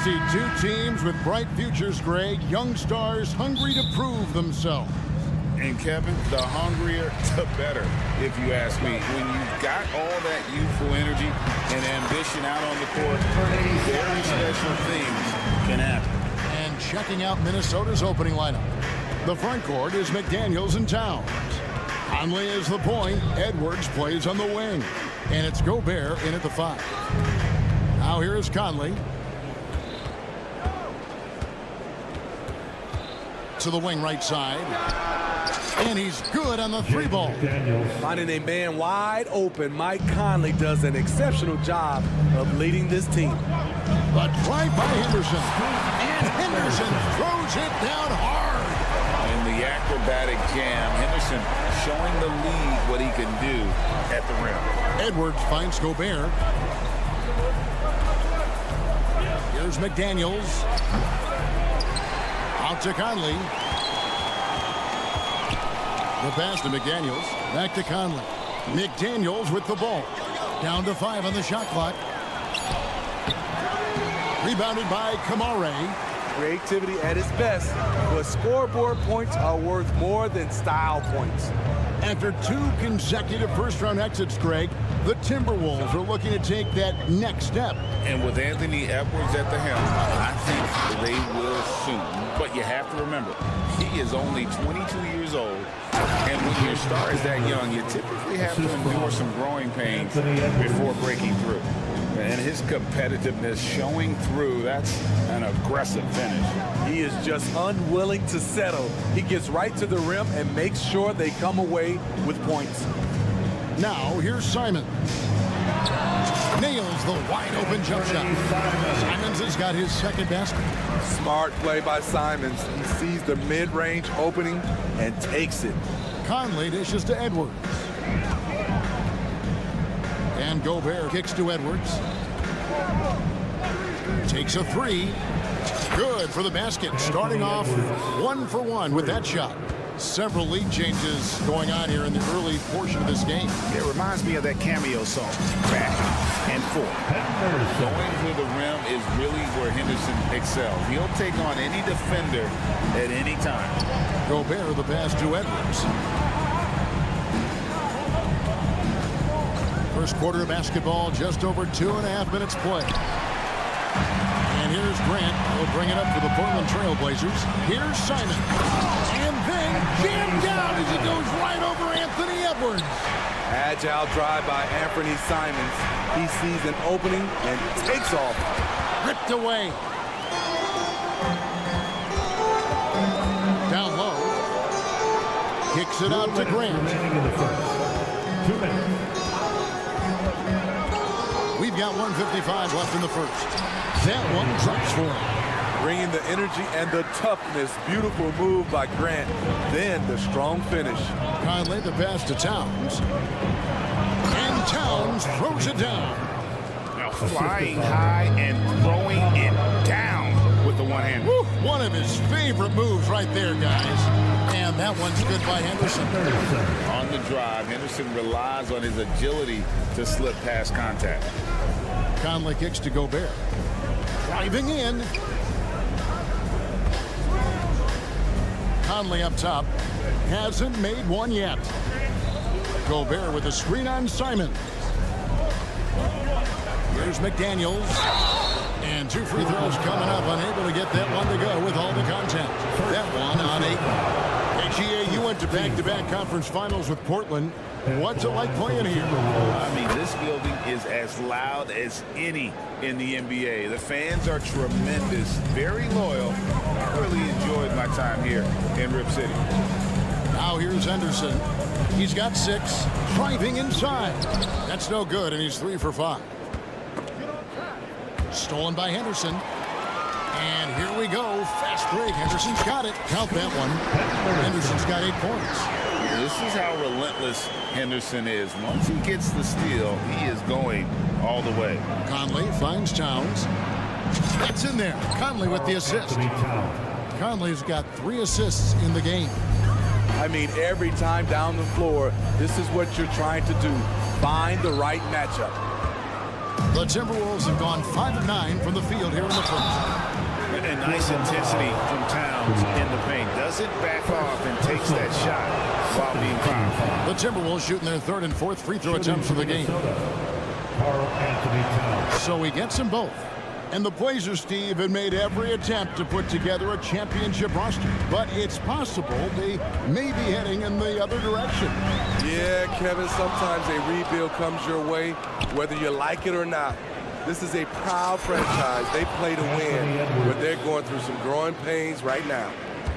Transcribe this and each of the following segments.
see two teams with bright futures, Greg. Young stars hungry to prove themselves. And Kevin, the hungrier, the better, if you ask me. When you've got all that youthful energy and ambition out on the court, very special things can happen. And checking out Minnesota's opening lineup. The front court is McDaniels and Towns. Conley is the point. Edwards plays on the wing. And it's Gobert in at the 5. Now here is Conley. To the wing right side. And he's good on the 3-ball. Finding a man wide open, Mike Conley does an exceptional job of leading this team. But drive by Henderson. And Henderson throws it down hard. In the acrobatic jam, Henderson showing the lead what he can do at the rim. Edwards finds Gobert. Here's McDaniels. Out to Conley. The pass to McDaniels. Back to Conley. McDaniels with the ball. Down to 5 on the shot clock. Rebounded by Kamare. Creativity at its best, but scoreboard points are worth more than style points. After 2 consecutive first-round exits, Greg, the Timberwolves are looking to take that next step. And with Anthony Edwards at the helm, I think they will soon. But you have to remember, he is only 22 years old. And when your star is that young, you typically have to endure some growing pains before breaking through. And his competitiveness showing through, that's an aggressive finish. He is just unwilling to settle. He gets right to the rim and makes sure they come away with points. Now, here's Simon. Nails the wide-open jump shot. Simons has got his second basket. Smart play by Simons. He sees the mid-range opening and takes it. Conley dishes to Edwards. And Gobert kicks to Edwards. Takes a 3. Good for the basket. Starting off 1 for 1 with that shot. Several lead changes going on here in the early portion of this game. It reminds me of that cameo song, back and forth. Going to the rim is really where Henderson excels. He'll take on any defender at any time. Gobert the pass to Edwards. First quarter of basketball, just over 2.5 minutes play. And here's Grant. He'll bring it up for the Portland Trail Blazers. Here's Simon. And then jammed down as he goes right over Anthony Edwards. Agile drive by Anthony Simons. He sees an opening and takes off. Ripped away. Down low. Kicks it out to Grant. 2 minutes. We've got 1:55 left in the first. That one drops for him. Bringing the energy and the toughness. Beautiful move by Grant. Then the strong finish. Conley the pass to Towns. And Towns throws it down. Now flying high and throwing it down with the one hand. Woo, one of his favorite moves right there, guys. And that one's good by Henderson. On the drive, Henderson relies on his agility to slip past contact. Conley kicks to Gobert. Driving in. Conley up top. Hasn't made one yet. Gobert with a screen on Simon. Here's McDaniels. And 2 free throws coming up. Unable to get that one to go with all the contact. That one on 8. HEA, you went to back-to-back conference finals with Portland. What's it like playing here? I mean, this building is as loud as any in the NBA. The fans are tremendous, very loyal. I really enjoyed my time here in Rip City. Now here's Henderson. He's got 6. Driving inside. That's no good, and he's 3 for 5. Stolen by Henderson. And here we go. Fast break. Henderson's got it. Count that one. Henderson's got 8 points. This is how relentless Henderson is. Once he gets the steal, he is going all the way. Conley finds Towns. That's in there. Conley with the assist. Conley's got 3 assists in the game. I mean, every time down the floor, this is what you're trying to do. Find the right matchup. The Timberwolves have gone 5 of 9 from the field here in the first. And nice intensity from Towns in the paint. Doesn't back off and takes that shot while being fouled. The Timberwolves shooting their 3rd and 4th free throw attempts of the game. So he gets them both. And the Blazers, Steve, have made every attempt to put together a championship roster. But it's possible they may be heading in the other direction. Yeah, Kevin, sometimes a rebuild comes your way, whether you like it or not. This is a proud franchise. They play to win, but they're going through some growing pains right now.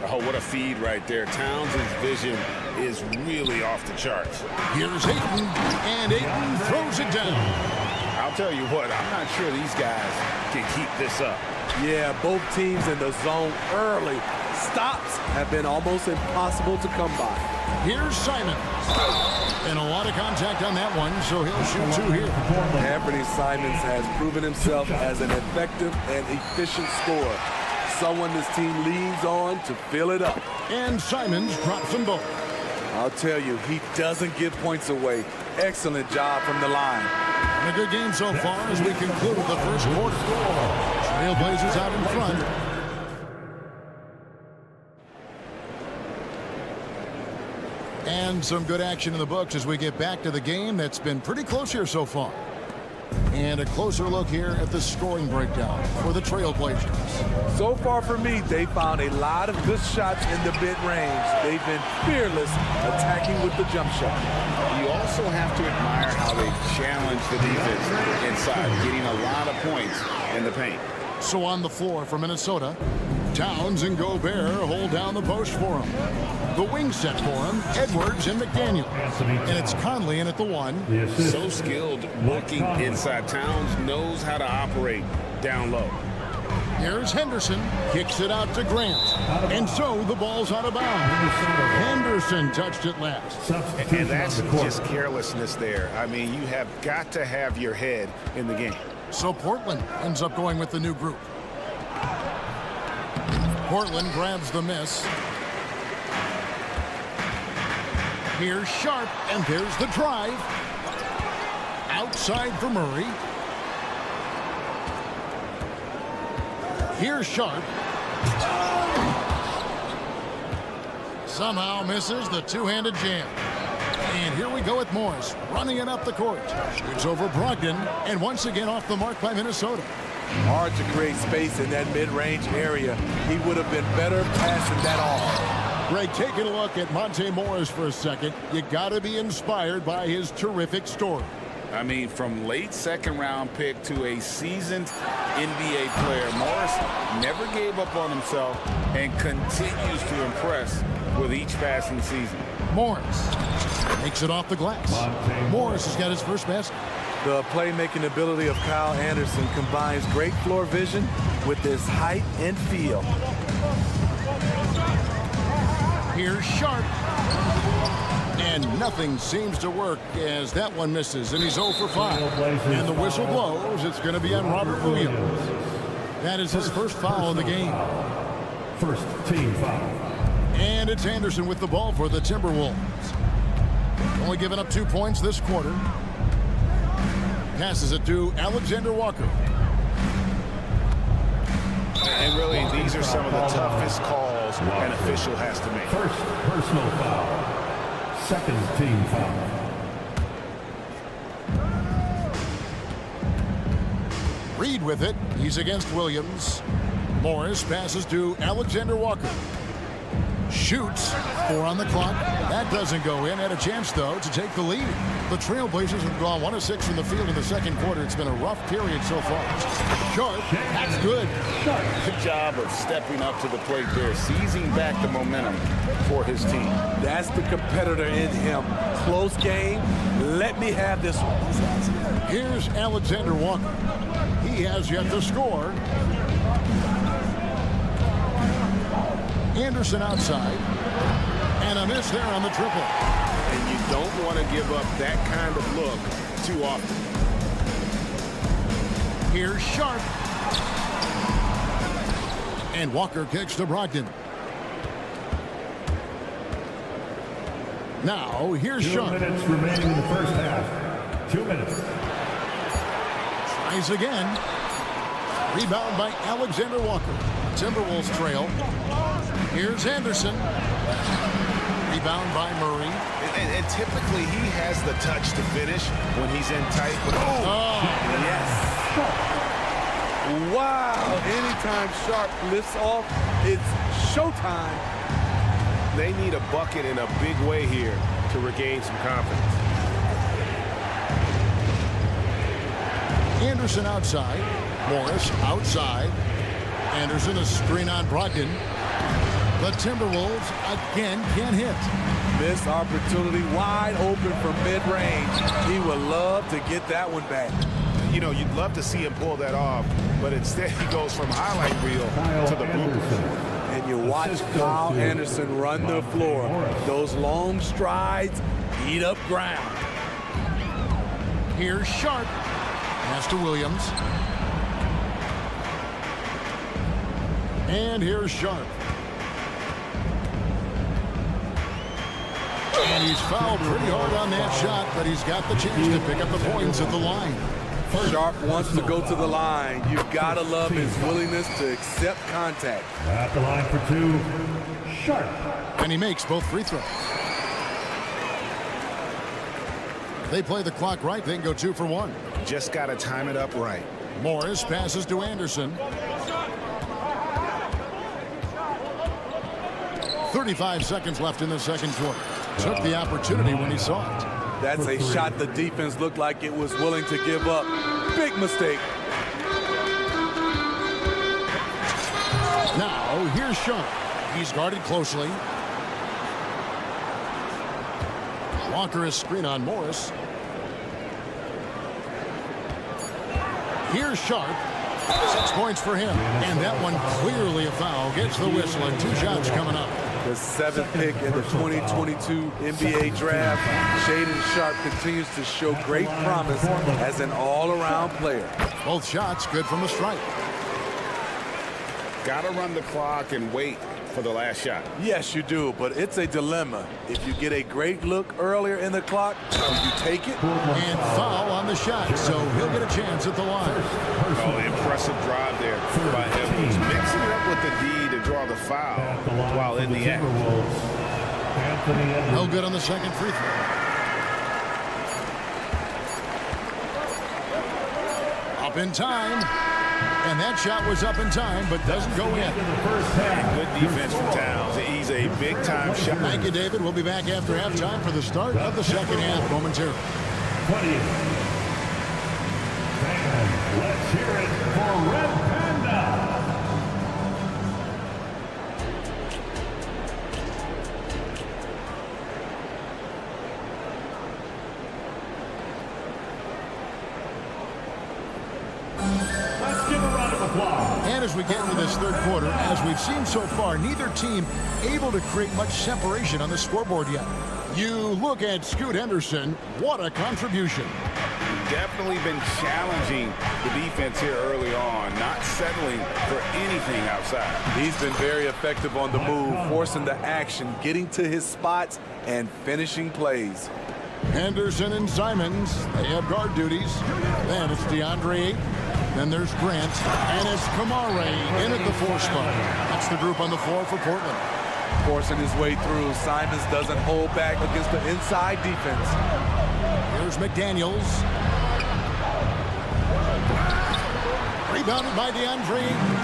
Oh, what a feed right there. Towns' vision is really off the charts. Here's Ayton, and Ayton throws it down. I'll tell you what, I'm not sure these guys can keep this up. Yeah, both teams in the zone early. Stops have been almost impossible to come by. Here's Simon. And a lot of contact on that one, so he'll shoot 2 here. Anthony Simons has proven himself as an effective and efficient scorer. Someone this team leans on to fill it up. And Simons drops them both. I'll tell you, he doesn't give points away. Excellent job from the line. And a good game so far as we conclude the first quarter. Trailblazers out in front. And some good action in the books as we get back to the game that's been pretty close here so far. And a closer look here at the scoring breakdown for the Trailblazers. So far for me, they found a lot of good shots in the mid-range. They've been fearless attacking with the jump shot. You also have to admire how they challenge the defense inside, getting a lot of points in the paint. So on the floor for Minnesota, Towns and Gobert hold down the post for him. The wing set for him, Edwards and McDaniel. And it's Conley in at the 1. So skilled working inside. Towns knows how to operate down low. Here's Henderson, kicks it out to Grant. And so the ball's out of bounds. Henderson touched it last. And that's just carelessness there. I mean, you have got to have your head in the game. So Portland ends up going with the new group. Portland grabs the miss. Here's Sharp, and there's the drive. Outside for Murray. Here's Sharp. Somehow misses the two-handed jam. And here we go with Morris, running it up the court. Shoots over Brogdon, and once again off the mark by Minnesota. Hard to create space in that mid-range area. He would have been better passing that off. Greg, taking a look at Monte Morris for a second, you got to be inspired by his terrific story. I mean, from late second-round pick to a seasoned NBA player, Morris never gave up on himself and continues to impress with each passing season. Morris takes it off the glass. Morris has got his first basket. The playmaking ability of Kyle Anderson combines great floor vision with his height and feel. Here's Sharp. And nothing seems to work as that one misses. And he's 0 for 5. And the whistle blows. It's going to be on Robert Williams. That is his first foul of the game. First team foul. And it's Anderson with the ball for the Timberwolves. Only giving up 2 points this quarter. Passes it to Alexander Walker. And really, these are some of the toughest calls an official has to make. First personal foul. Second team foul. Reed with it. He's against Williams. Morris passes to Alexander Walker. Shoots. 4 on the clock. That doesn't go in. Had a chance, though, to take the lead. The Trailblazers have gone 1 of 6 from the field in the second quarter. It's been a rough period so far. Sharp. That's good. Good job of stepping up to the plate there, seizing back the momentum for his team. That's the competitor in him. Close game. Let me have this one. Here's Alexander Walker. He has yet to score. Anderson outside. And a miss there on the triple. And you don't want to give up that kind of look too often. Here's Sharp. And Walker kicks to Brogdon. Now, here's 2 Sharp. minutes remaining in the first half. 2 minutes. Tries again. Rebound by Alexander Walker. Timberwolves trail. Here's Anderson. Rebound by Murray. And typically he has the touch to finish when he's in tight. But Yes. Wow. Anytime Sharp lifts off, it's showtime. They need a bucket in a big way here to regain some confidence. Anderson outside. Morris outside. Anderson a screen on Brogdon. The Timberwolves again can't hit. Missed opportunity, wide open from mid-range. He would love to get that one back. You know, you'd love to see him pull that off, but instead he goes from highlight reel to the bloopers. And you watch Kyle Anderson run the floor. Those long strides eat up ground. Here's Sharp. Pass to Williams. And here's Sharp. And he's fouled pretty hard on that shot, but he's got the chance to pick up the points at the line. Sharp wants to go to the line. You've got to love his willingness to accept contact. At the line for two, Sharp. And he makes both free throws. They play the clock right, they can go 2 for 1. Just got to time it up right. Morris passes to Anderson. 35 seconds left in the second quarter. Took the opportunity when he saw it. That's a shot the defense looked like it was willing to give up. Big mistake. Now, here's Sharp. He's guarded closely. Walker is screen on Morris. Here's Sharp. 6 points for him. And that one clearly a foul. Gets the whistle and 2 shots coming up. The 7th pick in the 2022 NBA Draft. Shaedon Sharp continues to show great promise as an all-around player. Both shots good from the stripe. Got to run the clock and wait for the last shot. Yes, you do, but it's a dilemma. If you get a great look earlier in the clock, do you take it? And foul on the shot, so he'll get a chance at the line. Oh, impressive drive there by Edwards. Mixing it up with the D to draw the foul while in the act. No good on the second free throw. Up in time. And that shot was up in time, but doesn't go in. Good defense from Towns. He's a big-time shot. Thank you, David. We'll be back after halftime for the start of the second half momentarily. 20. And let's hear it for Red Panda. And as we get into this third quarter, as we've seen so far, neither team able to create much separation on the scoreboard yet. You look at Scoot Henderson, what a contribution. Definitely been challenging the defense here early on, not settling for anything outside. He's been very effective on the move, forcing the action, getting to his spots, and finishing plays. Henderson and Simons, they have guard duties. Then it's DeAndre Ayton. Then there's Grant, and it's Kamare in at the 4 spot. That's the group on the floor for Portland. Forcing his way through, Simons doesn't hold back against the inside defense. Here's McDaniels. Rebounded by DeAndre Ayton.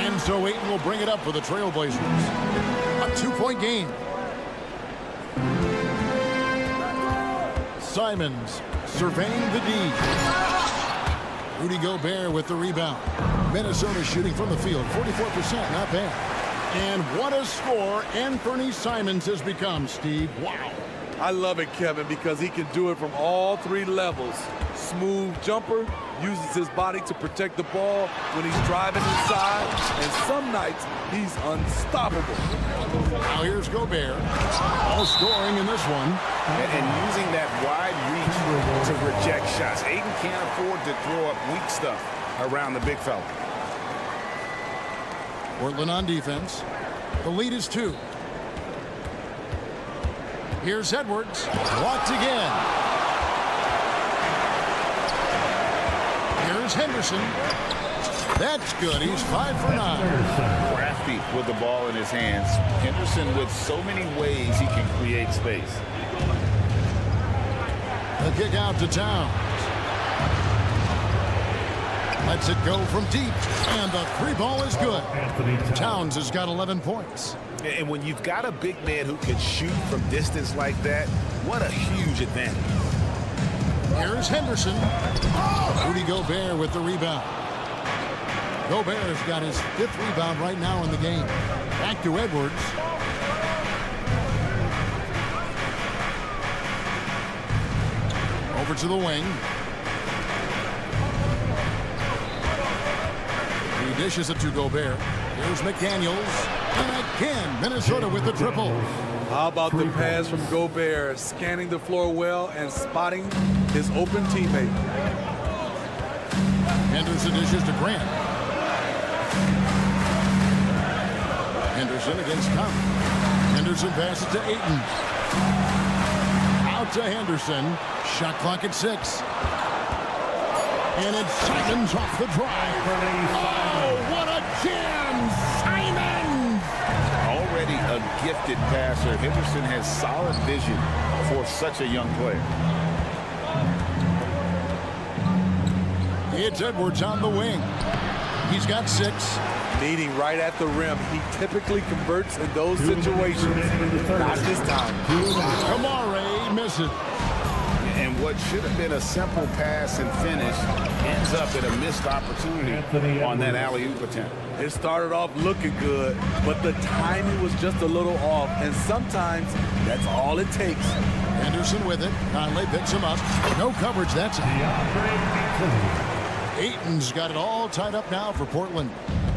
And so Ayton will bring it up for the Trailblazers. A 2-point game. Simons surveying the D. Rudy Gobert with the rebound. Minnesota shooting from the field, 44%, not bad. And what a score Anthony Simons has become, Steve. Wow. I love it, Kevin, because he can do it from all 3 levels. Smooth jumper, uses his body to protect the ball when he's driving inside, and some nights he's unstoppable. Now here's Gobert, all scoring in this one. And using that wide reach to reject shots. Ayton can't afford to throw up weak stuff around the big fella. Portland on defense. The lead is 2. Here's Edwards, blocked again. Here's Henderson. That's good. He's 5 for 9. Crafty with the ball in his hands. Henderson with so many ways he can create space. The kick out to Towns. Lets it go from deep, and the 3 ball is good. Towns has got 11 points. And when you've got a big man who can shoot from distance like that, what a huge advantage. Here's Henderson. Rudy Gobert with the rebound. Gobert's got his 5th rebound right now in the game. Back to Edwards. Over to the wing. He dishes it to Gobert. Here's McDaniels. And again, Minnesota with the triple. How about the pass from Gobert, scanning the floor well and spotting his open teammate. Henderson dishes to Grant. Henderson against Thomas. Henderson passes to Ayton. Out to Henderson. Shot clock at 6. And it's Simons off the drive. Oh, what a jam! Simons! Already a gifted passer, Henderson has solid vision for such a young player. It's Edwards on the wing. He's got 6. Meeting right at the rim. He typically converts in those situations. Not this time. Kamare misses. And what should have been a simple pass and finish ends up in a missed opportunity on that alley-oop attempt. It started off looking good, but the timing was just a little off, and sometimes that's all it takes. Henderson with it. Conley picks him up. No coverage. That's it. Ayton's got it all tied up now for Portland.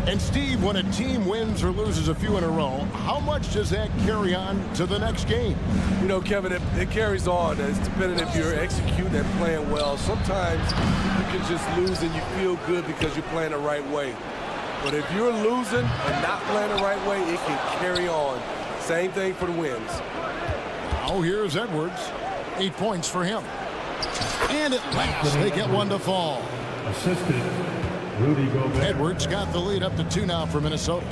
And Steve, when a team wins or loses a few in a row, how much does that carry on to the next game? You know, Kevin, it carries on. It's depending if you're executing and playing well. Sometimes you can just lose and you feel good because you're playing the right way. But if you're losing and not playing the right way, it can carry on. Same thing for the wins. Now here's Edwards. 8 points for him. And at last, they get one to fall. Assisted, Rudy Gobert. Edwards got the lead up to 2 now for Minnesota.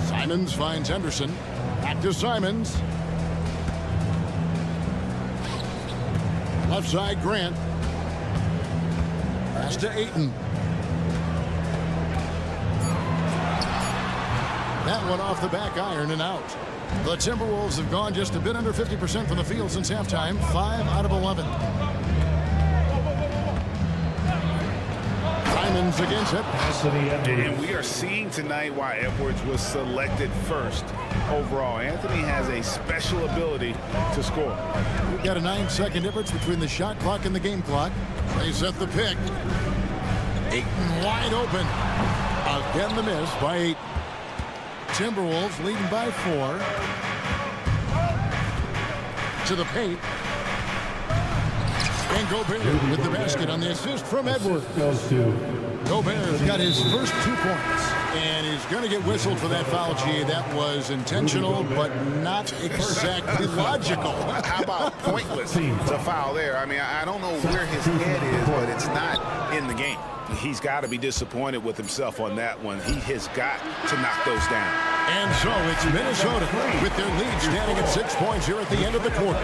Simons finds Henderson. Back to Simons. Left side, Grant. Pass to Ayton. That one off the back iron and out. The Timberwolves have gone just a bit under 50% from the field since halftime. 5 out of 11. Simons against it. And we are seeing tonight why Edwards was selected first overall. Anthony has a special ability to score. We've got a 9-second difference between the shot clock and the game clock. They set the pick. Ayton wide open. Again the miss by 8. Timberwolves leading by 4. To the paint. And Gobert with the basket on the assist from Edwards. Gobert's got his first 2 points. And he's going to get whistled for that foul, G. That was intentional, but not exactly logical. How about pointless to foul there? I mean, I don't know where his head is, but it's not in the game. He's got to be disappointed with himself on that one. He has got to knock those down. And so it's Minnesota with their lead standing at 6 points here at the end of the quarter.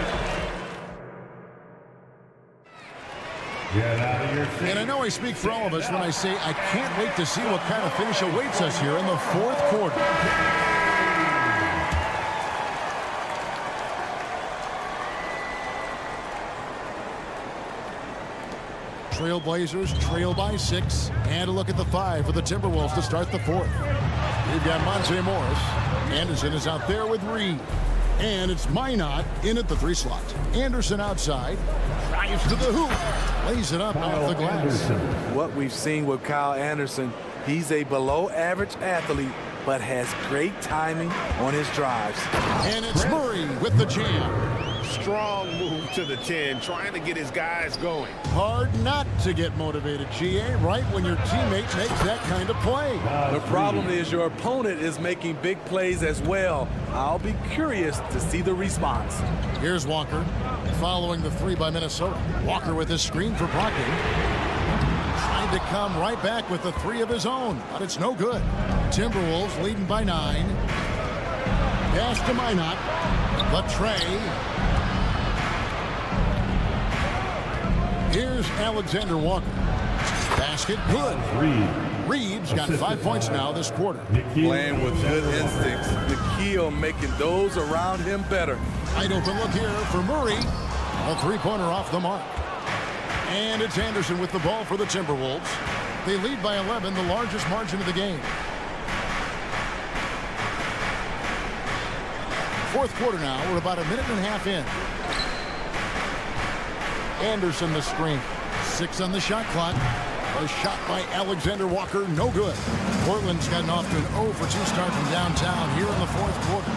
And I know I speak for all of us when I say I can't wait to see what kind of finish awaits us here in the 4th quarter. Trailblazers trail by 6. And a look at the 5 for the Timberwolves to start the 4th. We've got Monte Morris. Anderson is out there with Reed. And it's Minot in at the 3 slot. Anderson outside. Drives to the hoop. Lays it up off the glass. What we've seen with Kyle Anderson, he's a below-average athlete, but has great timing on his drives. And it's Murray with the jam. strong move to the 10, trying to get his guys going. Hard not to get motivated, GA, right when your teammate makes that kind of play. The problem is your opponent is making big plays as well. I'll be curious to see the response. Here's Walker following the 3 by Minnesota. Walker with his screen for Brogdon. Trying to come right back with the 3 of his own, but it's no good. Timberwolves leading by 9. Pass to Minot. The tray. Here's Alexander Walker. Basket good. Reeves got 5 points now this quarter. Playing with good instincts. Nikhil making those around him better. Wide open look here for Murray. A 3-pointer off the mark. And it's Anderson with the ball for the Timberwolves. They lead by 11, the largest margin of the game. Fourth quarter now. We're about a minute and a half in. Anderson the screen. 6 on the shot clock. A shot by Alexander Walker, no good. Portland's gotten off to an 0 for 2 start from downtown here in the fourth quarter.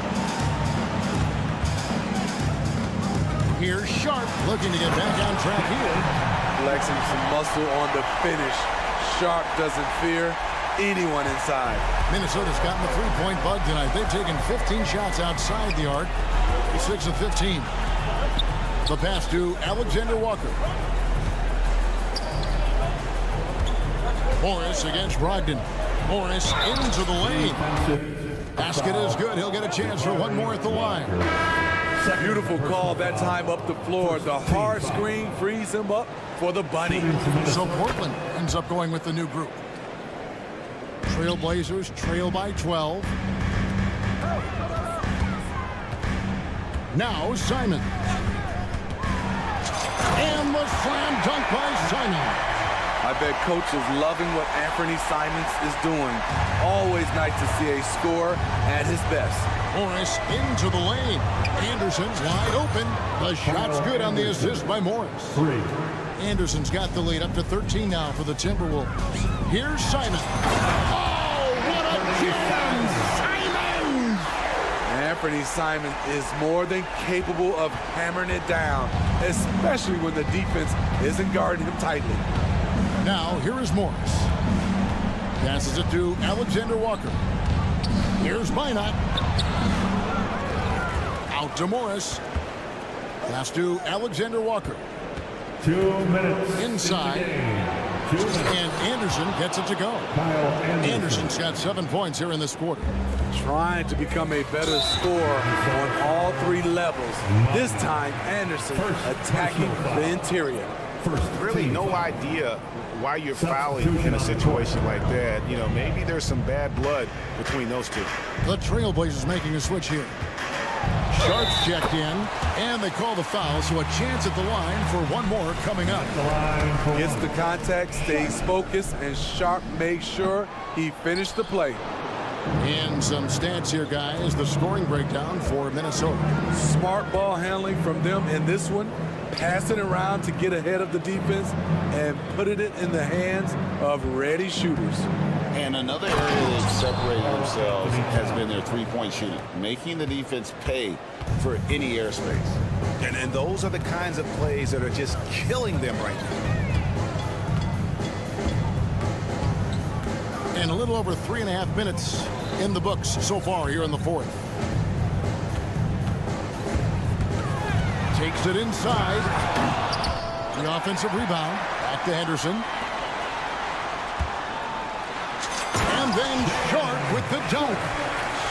Here's Sharp looking to get back on track here. Flexing some muscle on the finish. Sharp doesn't fear anyone inside. Minnesota's gotten the 3-point bug tonight. They've taken 15 shots outside the arc. 6 of 15. The pass to Alexander Walker. Morris against Brogdon. Morris into the lane. Basket is good. He'll get a chance for one more at the line. Beautiful call that time up the floor. The hard screen frees him up for the bunny. So Portland ends up going with the new group. Trail Blazers trail by 12. Now Simon. And the slam dunk by Simon. I bet coach is loving what Anthony Simons is doing. Always nice to see a scorer at his best. Morris into the lane. Anderson's wide open. The shot's good on the assist by Morris. Anderson's got the lead up to 13 now for the Timberwolves. Here's Simon. Oh, what a jam! Simon! Anthony Simons is more than capable of hammering it down, especially when the defense isn't guarding him tightly. Now, here is Morris. Passes it to Alexander Walker. Here's Minot. Out to Morris. Pass to Alexander Walker. 2 minutes. Inside. And Anderson gets it to go. Anderson's got 7 points here in this quarter. Trying to become a better scorer on all 3 levels. This time, Anderson attacking the interior. Really no idea why you're fouling in a situation like that. You know, maybe there's some bad blood between those two. The Trailblazers making a switch here. Sharp's checked in, and they call the foul, so a chance at the line for one more coming up. Gets the contact, stays focused, and Sharp makes sure he finished the play. And some stats here, guys. The scoring breakdown for Minnesota. Smart ball handling from them in this one. Passing around to get ahead of the defense and putting it in the hands of ready shooters. And another area they've separated themselves has been their 3-point shooting, making the defense pay for any airspace. And those are the kinds of plays that are just killing them right now. And a little over 3.5 minutes in the books so far here in the fourth. Takes it inside. The offensive rebound. Back to Henderson. And then Sharp with the dunk.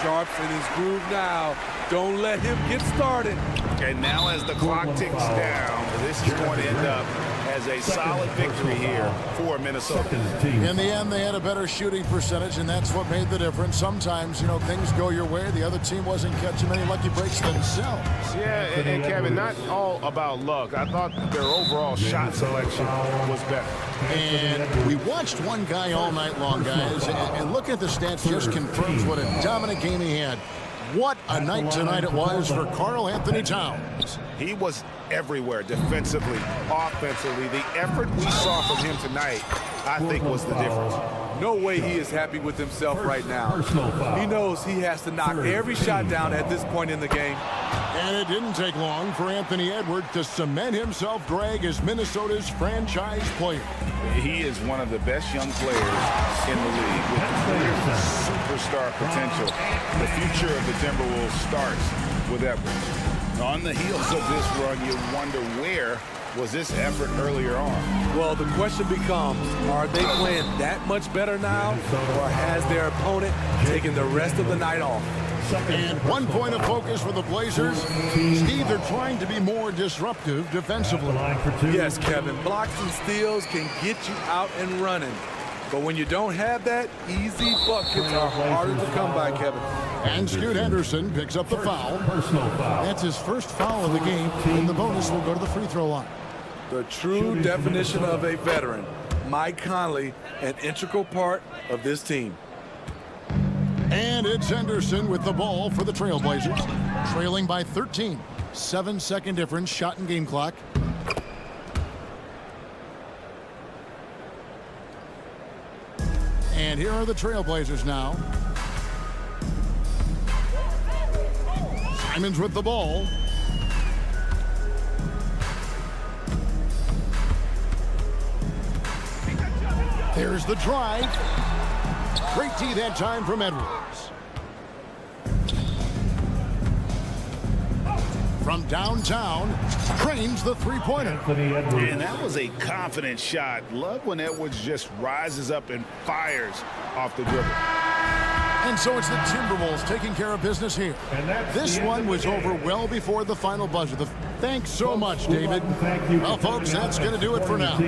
Sharp's in his groove now. Don't let him get started. And now as the clock ticks down, this is going to end up as a solid victory here for Minnesota. In the end, they had a better shooting percentage, and that's what made the difference. Sometimes, you know, things go your way. The other team wasn't catching many lucky breaks themselves. Yeah, and Kevin, not all about luck. I thought their overall shot selection was better. And we watched one guy all night long, guys, and looking at the stats just confirms what a dominant game he had. What a night tonight it was for Karl Anthony Towns. He was everywhere, defensively, offensively. The effort we saw from him tonight, I think, was the difference. No way he is happy with himself right now. He knows he has to knock every shot down at this point in the game. And it didn't take long for Anthony Edwards to cement himself, Greg, as Minnesota's franchise player. He is one of the best young players in the league with clear superstar potential. The future of the Timberwolves starts with Edwards. On the heels of this run, you wonder where was this effort earlier on? Well, the question becomes, are they playing that much better now, or has their opponent taken the rest of the night off? And one point of focus for the Blazers. Steve, they're trying to be more disruptive defensively. Yes, Kevin. Blocks and steals can get you out and running. But when you don't have that, easy buckets are harder to come by, Kevin. And Scoot Henderson picks up the foul. Personal foul. That's his first foul of the game, and the bonus will go to the free throw line. The true definition of a veteran. Mike Conley, an integral part of this team. And it's Henderson with the ball for the Trailblazers, trailing by 13. 7-second difference, shot and game clock. And here are the Trailblazers now. Simons with the ball. There's the drive. Great tee that time from Edwards. From downtown, trains the three-pointer. And that was a confident shot. Love when Edwards just rises up and fires off the dribble. And so it's the Timberwolves taking care of business here. This one was over well before the final buzzer. Thanks so much, David. Well, folks, that's going to do it for now.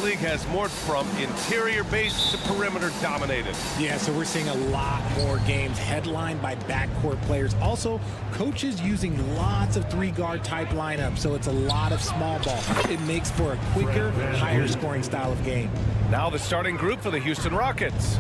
league has morphed from interior base to perimeter dominated. Yeah, so we're seeing a lot more games headlined by backcourt players. Also, coaches using lots of three-guard type lineups, so it's a lot of small ball. It makes for a quicker, higher scoring style of game. Now the starting group for the Houston Rockets.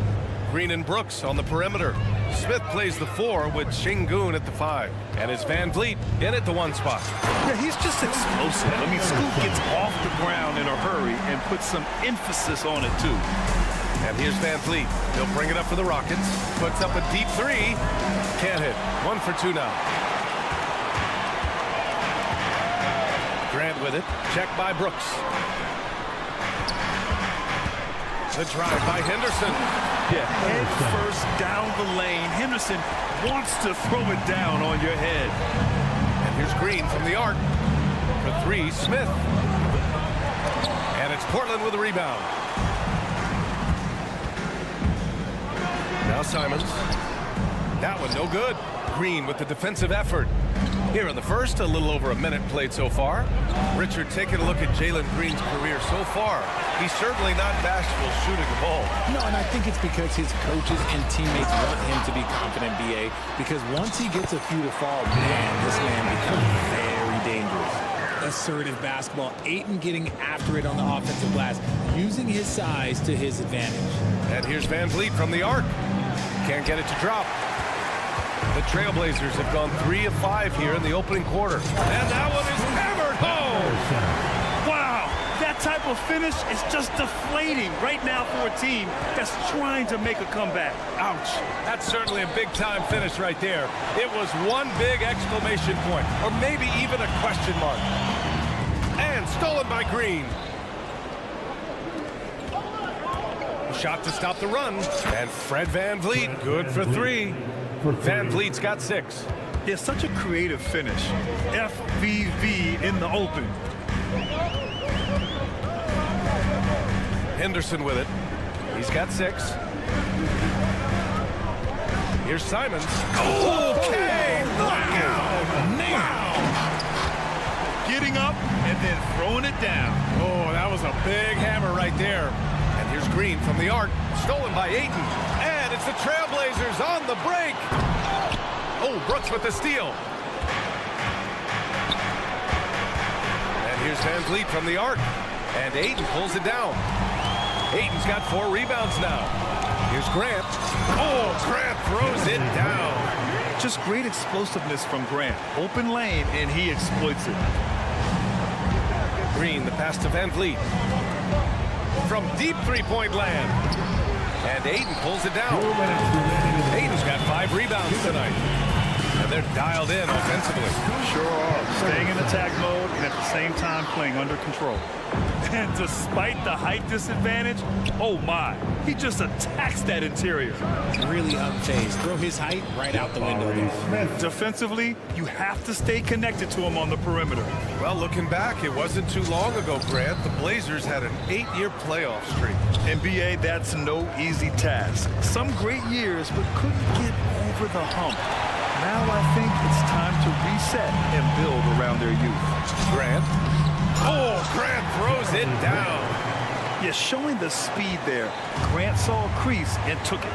Green and Brooks on the perimeter. Smith plays the 4 with Şengün at the 5. And it's Van Vliet in at the 1 spot. Yeah, he's just explosive. I mean, Scoop gets off the ground in a hurry and puts some emphasis on it, too. And here's Van Vliet. He'll bring it up for the Rockets. Puts up a deep 3. Can't hit. 1 for 2 now. Grant with it. Checked by Brooks. The drive by Henderson. Yeah, head first down the lane. Henderson wants to throw it down on your head. And here's Green from the arc. For 3, Smith. And it's Portland with the rebound. Now Simons. That one no good. Green with the defensive effort. Here in the first, a little over a minute played so far. Richard, taking a look at Jalen Green's career so far. He's certainly not bashful shooting the ball. No, and I think it's because his coaches and teammates want him to be confident, BA, because once he gets a few to fall, man, this man becomes very dangerous. Assertive basketball, Ayton getting after it on the offensive glass, using his size to his advantage. And here's Van Vliet from the arc. Can't get it to drop. The Trailblazers have gone 3 of 5 here in the opening quarter. And that one is hammered home. Wow, that type of finish is just deflating right now for a team that's trying to make a comeback. Ouch. That's certainly a big-time finish right there. It was one big exclamation point, or maybe even a question mark. And stolen by Green. Shot to stop the run. And Fred Van Vliet, good for 3. Van Vliet's got 6. It's such a creative finish. FVV in the open. Henderson with it. He's got 6. Here's Simons. Okay! Wow! Getting up and then throwing it down. Oh, that was a big hammer right there. And here's Green from the arc. Stolen by Ayton. And it's the Trailblazers on the break. Oh, Brooks with the steal. And here's Van Vliet from the arc. And Ayton pulls it down. Ayton's got 4 rebounds now. Here's Grant. Oh, Grant throws it down. Just great explosiveness from Grant. Open lane, and he exploits it. Green, the pass to Van Vliet. From deep three-point land. And Ayton pulls it down. Ayton's got 5 rebounds tonight. And they're dialed in offensively. Sure are. Staying in attack mode and at the same time playing under control. And despite the height disadvantage, oh my, he just attacks that interior. Really unfazed. Throw his height right out the window there. Defensively, you have to stay connected to him on the perimeter. Well, looking back, it wasn't too long ago, Grant. The Blazers had an 8-year playoff streak. NBA, that's no easy task. Some great years, but couldn't get over the hump. Now I think it's time to reset and build around their youth. Grant. Oh, Grant throws it down. Yeah, showing the speed there. Grant saw a crease and took it.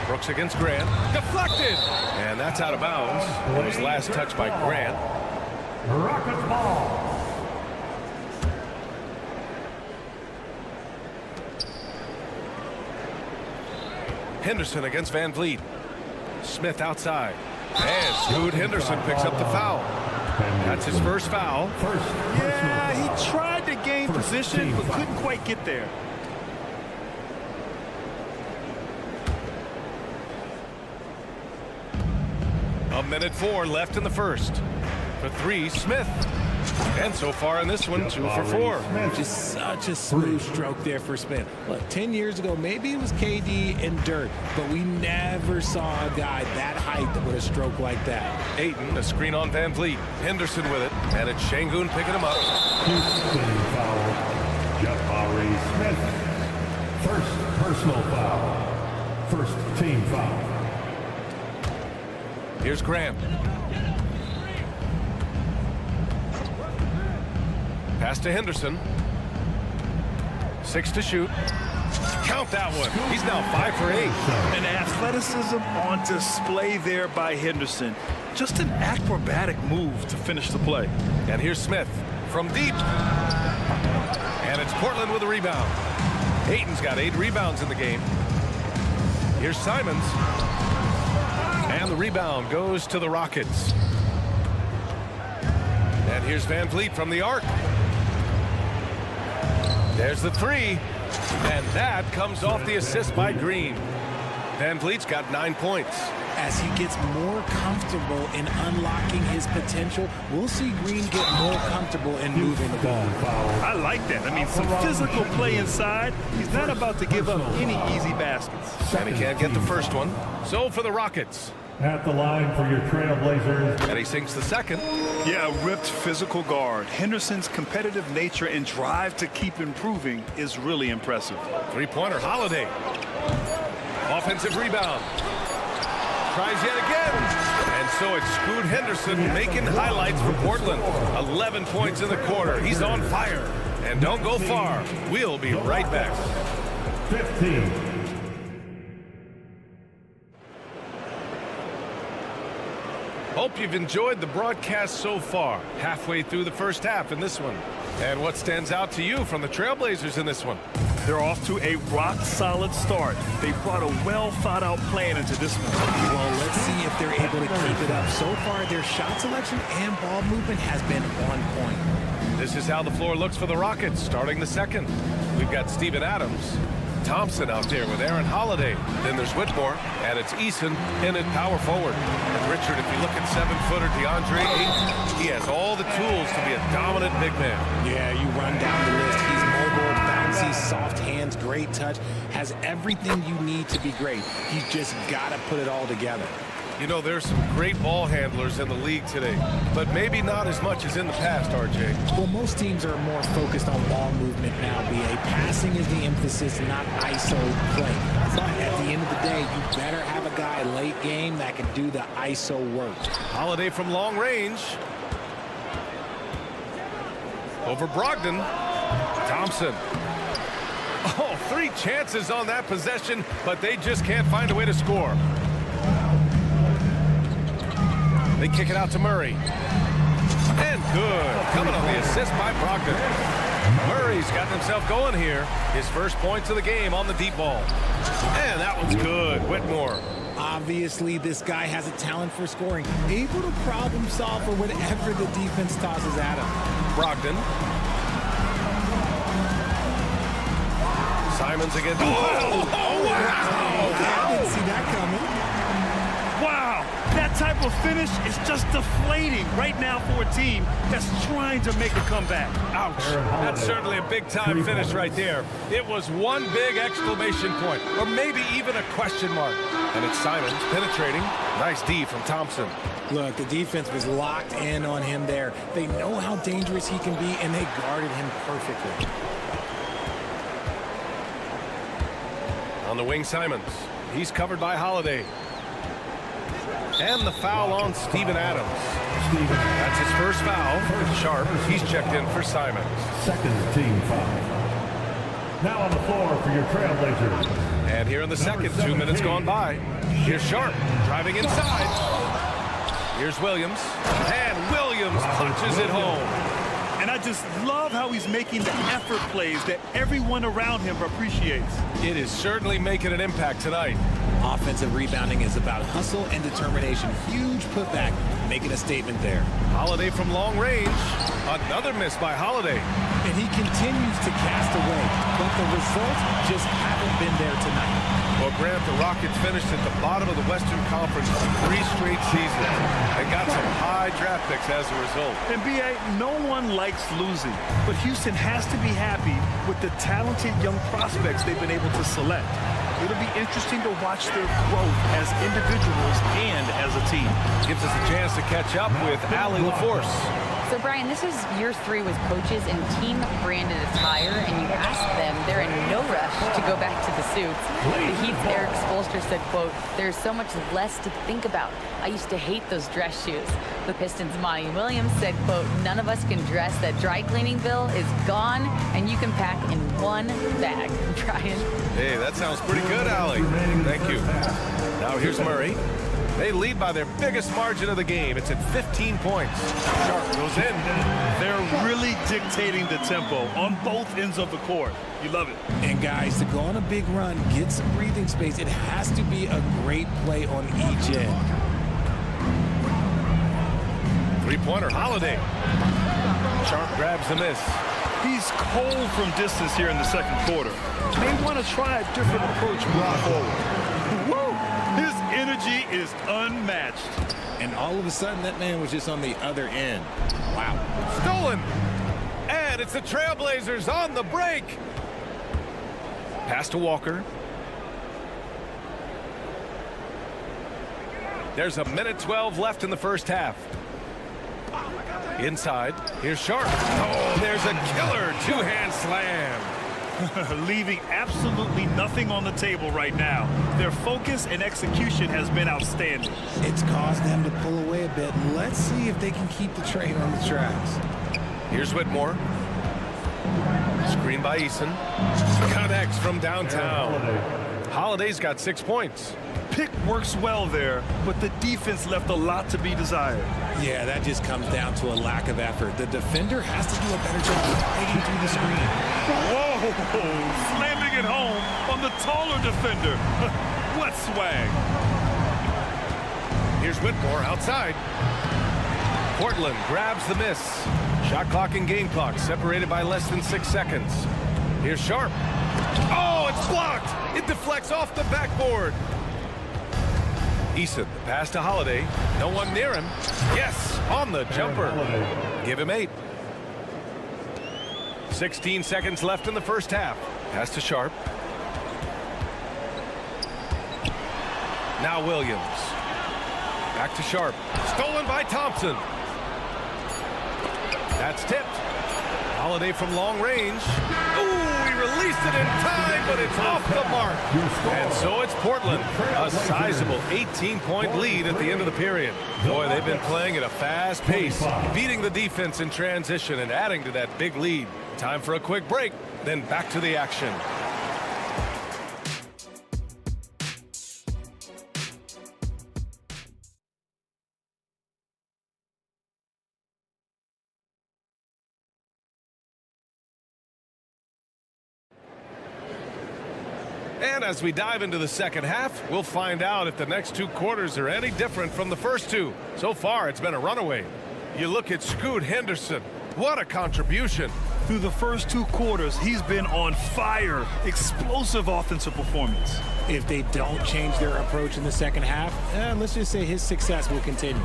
Brooks against Grant. Deflected. And that's out of bounds. It was last touched by Grant. Rockets ball. Henderson against Van Vliet. Smith outside. And Scoot Henderson picks up the foul. That's his first foul. Yeah, he tried to gain position, but couldn't quite get there. A minute 4 left in the first. For 3, Smith. And so far in this one, 2 for 4. Just such a smooth stroke there for Smith. Look, 10 years ago, maybe it was KD and Dirk, but we never saw a guy that height with a stroke like that. Ayton, a screen on Van Vliet. Henderson with it. And it's Şengün picking him up. Houston foul. Jabari Smith. First personal foul. First team foul. Here's Grant. Pass to Henderson. 6 to shoot. Count that one. He's now 5 for 8. And athleticism on display there by Henderson. Just an acrobatic move to finish the play. And here's Smith from deep. And it's Portland with a rebound. Ayton's got 8 rebounds in the game. Here's Simons. And the rebound goes to the Rockets. And here's Van Vliet from the arc. There's the 3. And that comes off the assist by Green. Van Vliet's got 9 points. As he gets more comfortable in unlocking his potential, we'll see Green get more comfortable in moving the ball. I like that. I mean, some physical play inside. He's not about to give up any easy baskets. And he can't get the first one. So for the Rockets. At the line for your Trailblazers. And he sinks the second. Yeah, a ripped physical guard. Henderson's competitive nature and drive to keep improving is really impressive. 3-pointer, Holiday. Offensive rebound. Tries yet again. And so it's Scoot Henderson making highlights for Portland. 11 points in the quarter. He's on fire. And don't go far. We'll be right back. 15. Hope you've enjoyed the broadcast so far. Halfway through the first half in this one. And what stands out to you from the Trailblazers in this one? They're off to a rock-solid start. They brought a well-thought-out plan into this one. Well, let's see if they're able to keep it up. So far, their shot selection and ball movement has been on point. This is how the floor looks for the Rockets starting the second. We've got Steven Adams. Thompson out there with Aaron Holiday. Then there's Whitmore, and it's Eason in at power forward. And Richard, if you look at 7-footer DeAndre Ayton, he has all the tools to be a dominant big man. Yeah, you run down the list. He's mobile, bouncy, soft hands, great touch, has everything you need to be great. He's just got to put it all together. You know, there's some great ball handlers in the league today, but maybe not as much as in the past, RJ. Well, most teams are more focused on ball movement now, B.A. Passing is the emphasis, not ISO play. But at the end of the day, you better have a guy late game that can do the ISO work. Holiday from long range. Over Brogdon. Thompson. Oh, 3 chances on that possession, but they just can't find a way to score. They kick it out to Murray. And good. Coming on the assist by Brogdon. Murray's gotten himself going here. His first points of the game on the deep ball. And that one's good. Whitmore. Obviously, this guy has a talent for scoring. Able to problem solve for whatever the defense tosses at him. Brogdon. Simons again. Oh, wow! I didn't see that coming. Wow, that type of finish is just deflating right now for a team that's trying to make a comeback. Ouch. That's certainly a big-time finish right there. It was one big exclamation point, or maybe even a question mark. And it's Simons penetrating. Nice D from Thompson. Look, the defense was locked in on him there. They know how dangerous he can be, and they guarded him perfectly. On the wing, Simons. He's covered by Holiday. And the foul on Steven Adams. That's his first foul. Sharp, he's checked in for Simons. Second team foul. Now on the floor for your Trailblazers. And here in the second, 2 minutes gone by. Here's Sharp driving inside. Here's Williams. And Williams punches it home. And I just love how he's making the effort plays that everyone around him appreciates. It is certainly making an impact tonight. Offensive rebounding is about hustle and determination. Huge putback, making a statement there. Holiday from long range. Another miss by Holiday. And he continues to cast away, but the results just haven't been there tonight. Well, Grant, the Rockets finished at the bottom of the Western Conference for 3 straight seasons. They got some high draft picks as a result. And B.A., no one likes losing, but Houston has to be happy with the talented young prospects they've been able to select. It'll be interesting to watch their growth as individuals and as a team. Gives us a chance to catch up with Allie LaForce. So, Brian, this is year 3 with coaches in team-branded attire, and you ask them, they're in no rush to go back to the suits. The Heat's Eric Spoelstra said, quote, "There's so much less to think about. I used to hate those dress shoes." The Pistons' Monty Williams said, quote, "None of us can dress. That dry cleaning bill is gone, and you can pack in one bag." Brian? Hey, that sounds pretty good, Allie. Thank you. Now here's Murray. They lead by their biggest margin of the game. It's at 15 points. Sharp goes in. They're really dictating the tempo on both ends of the court. You love it. And guys, to go on a big run, get some breathing space, it has to be a great play on each end. Three-pointer, Holiday. Sharp grabs the miss. He's cold from distance here in the second quarter. May want to try a different approach moving forward. Woo! His energy is unmatched. And all of a sudden, that man was just on the other end. Wow. Stolen. And it's the Trailblazers on the break. Pass to Walker. There's a minute 12 left in the first half. Inside, here's Sharp. Oh, there's a killer two-hand slam. Leaving absolutely nothing on the table right now. Their focus and execution has been outstanding. It's caused them to pull away a bit. Let's see if they can keep the train on the tracks. Here's Whitmore. Screen by Eason. Connects from downtown. Holiday's got 6 points. Pick works well there, but the defense left a lot to be desired. Yeah, that just comes down to a lack of effort. The defender has to do a better job of fighting through the screen. Whoa! Slamming it home on the taller defender. What swag. Here's Whitmore outside. Portland grabs the miss. Shot clock and game clock separated by less than 6 seconds. Here's Sharp. Oh, it's blocked. It deflects off the backboard. Eason, the pass to Holiday. No one near him. Yes, on the jumper. Give him 8. 16 seconds left in the first half. Pass to Sharp. Now Williams. Back to Sharp. Stolen by Thompson. That's tipped. Holiday from long range. Ooh, he released it in time, but it's off the mark. And so it's Portland. A sizable 18-point lead at the end of the period. Boy, they've been playing at a fast pace, beating the defense in transition and adding to that big lead. Time for a quick break, then back to the action. And as we dive into the second half, we'll find out if the next 2 quarters are any different from the first 2. So far, it's been a runaway. You look at Scoot Henderson. What a contribution. Through the first 2 quarters, he's been on fire. Explosive offensive performance. If they don't change their approach in the second half, let's just say his success will continue.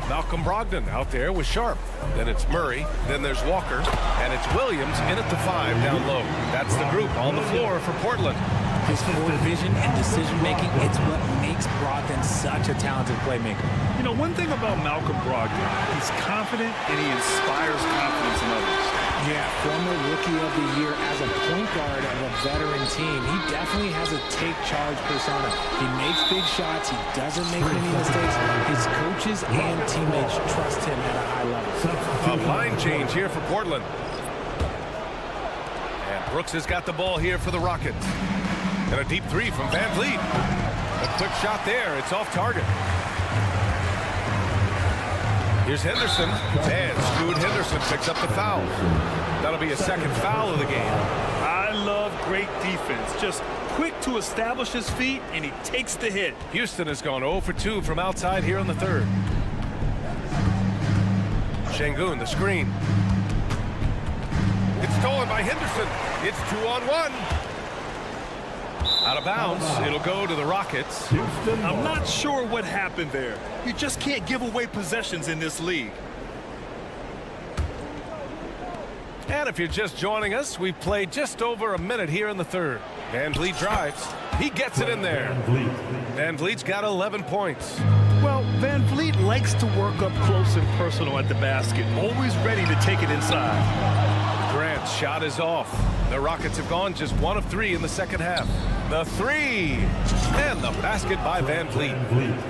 Malcolm Brogdon out there with Sharp. Then it's Murray. Then there's Walker. And it's Williams in at the 5 down low. That's the group on the floor for Portland. His forward vision and decision-making, it's what makes Brogdon such a talented playmaker. You know, one thing about Malcolm Brogdon, he's confident and he inspires confidence in others. Yeah, former Rookie of the Year as a point guard of a veteran team. He definitely has a take-charge persona. He makes big shots. He doesn't make many mistakes. His coaches and teammates trust him at a high level. A line change here for Portland. And Brooks has got the ball here for the Rockets. And a deep 3 from Van Vliet. A quick shot there. It's off target. Here's Henderson. And Scoot Henderson picks up the foul. That'll be a second foul of the game. I love great defense. Just quick to establish his feet, and he takes the hit. Houston has gone 0 for 2 from outside here in the third. Şengün, the screen. It's stolen by Henderson. It's 2-on-1. Out of bounds. It'll go to the Rockets. I'm not sure what happened there. You just can't give away possessions in this league. And if you're just joining us, we've played just over a minute here in the third. Van Vliet drives. He gets it in there. Van Vliet's got 11 points. Well, Van Vliet likes to work up close and personal at the basket, always ready to take it inside. Grant's shot is off. The Rockets have gone just 1 of 3 in the second half. The three, and the basket by Van Vliet.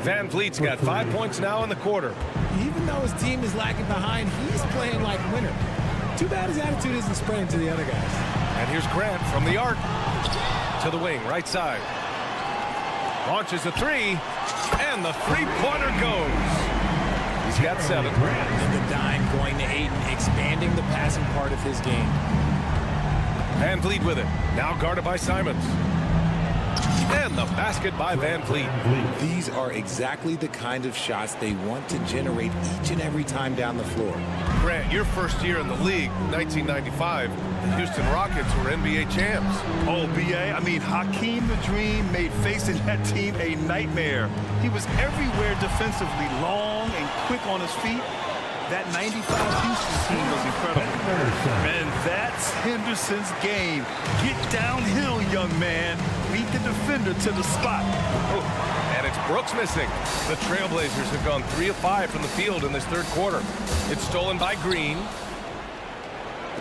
Van Vliet's got 5 points now in the quarter. Even though his team is lagging behind, he's playing like a winner. Too bad his attitude isn't spreading to the other guys. And here's Grant from the arc to the wing, right side. Launches a three, and the three-pointer goes. He's got 7. And the dime going to Ayton, expanding the passing part of his game. Van Vliet with it, now guarded by Simons. And the basket by Van Vliet. These are exactly the kind of shots they want to generate each and every time down the floor. Grant, your first year in the league, 1995, the Houston Rockets were NBA champs. Oh, B.A., I mean, Hakeem the Dream made facing that team a nightmare. He was everywhere defensively, long and quick on his feet. That 95 Houston team was incredible. And that's Henderson's game. Get downhill, young man. Beat the defender to the spot. Oh, and it's Brooks missing. The Trailblazers have gone 3 of 5 from the field in this third quarter. It's stolen by Green.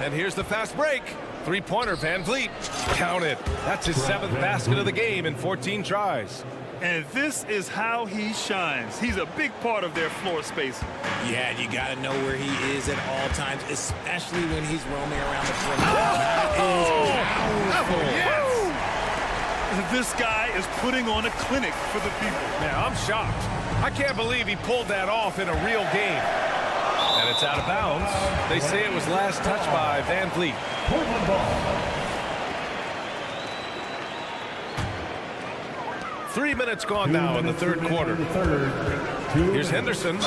And here's the fast break. Three-pointer, Van Vliet. Count it. That's his 7th basket of the game in 14 tries. And this is how he shines. He's a big part of their floor spacing. Yeah, you got to know where he is at all times, especially when he's roaming around the perimeter. That is powerful. Yes. This guy is putting on a clinic for the people. Yeah, I'm shocked. I can't believe he pulled that off in a real game. And it's out of bounds. They say it was last touched by Van Vliet. Portland ball. 3 minutes gone now in the third quarter. Here's Henderson.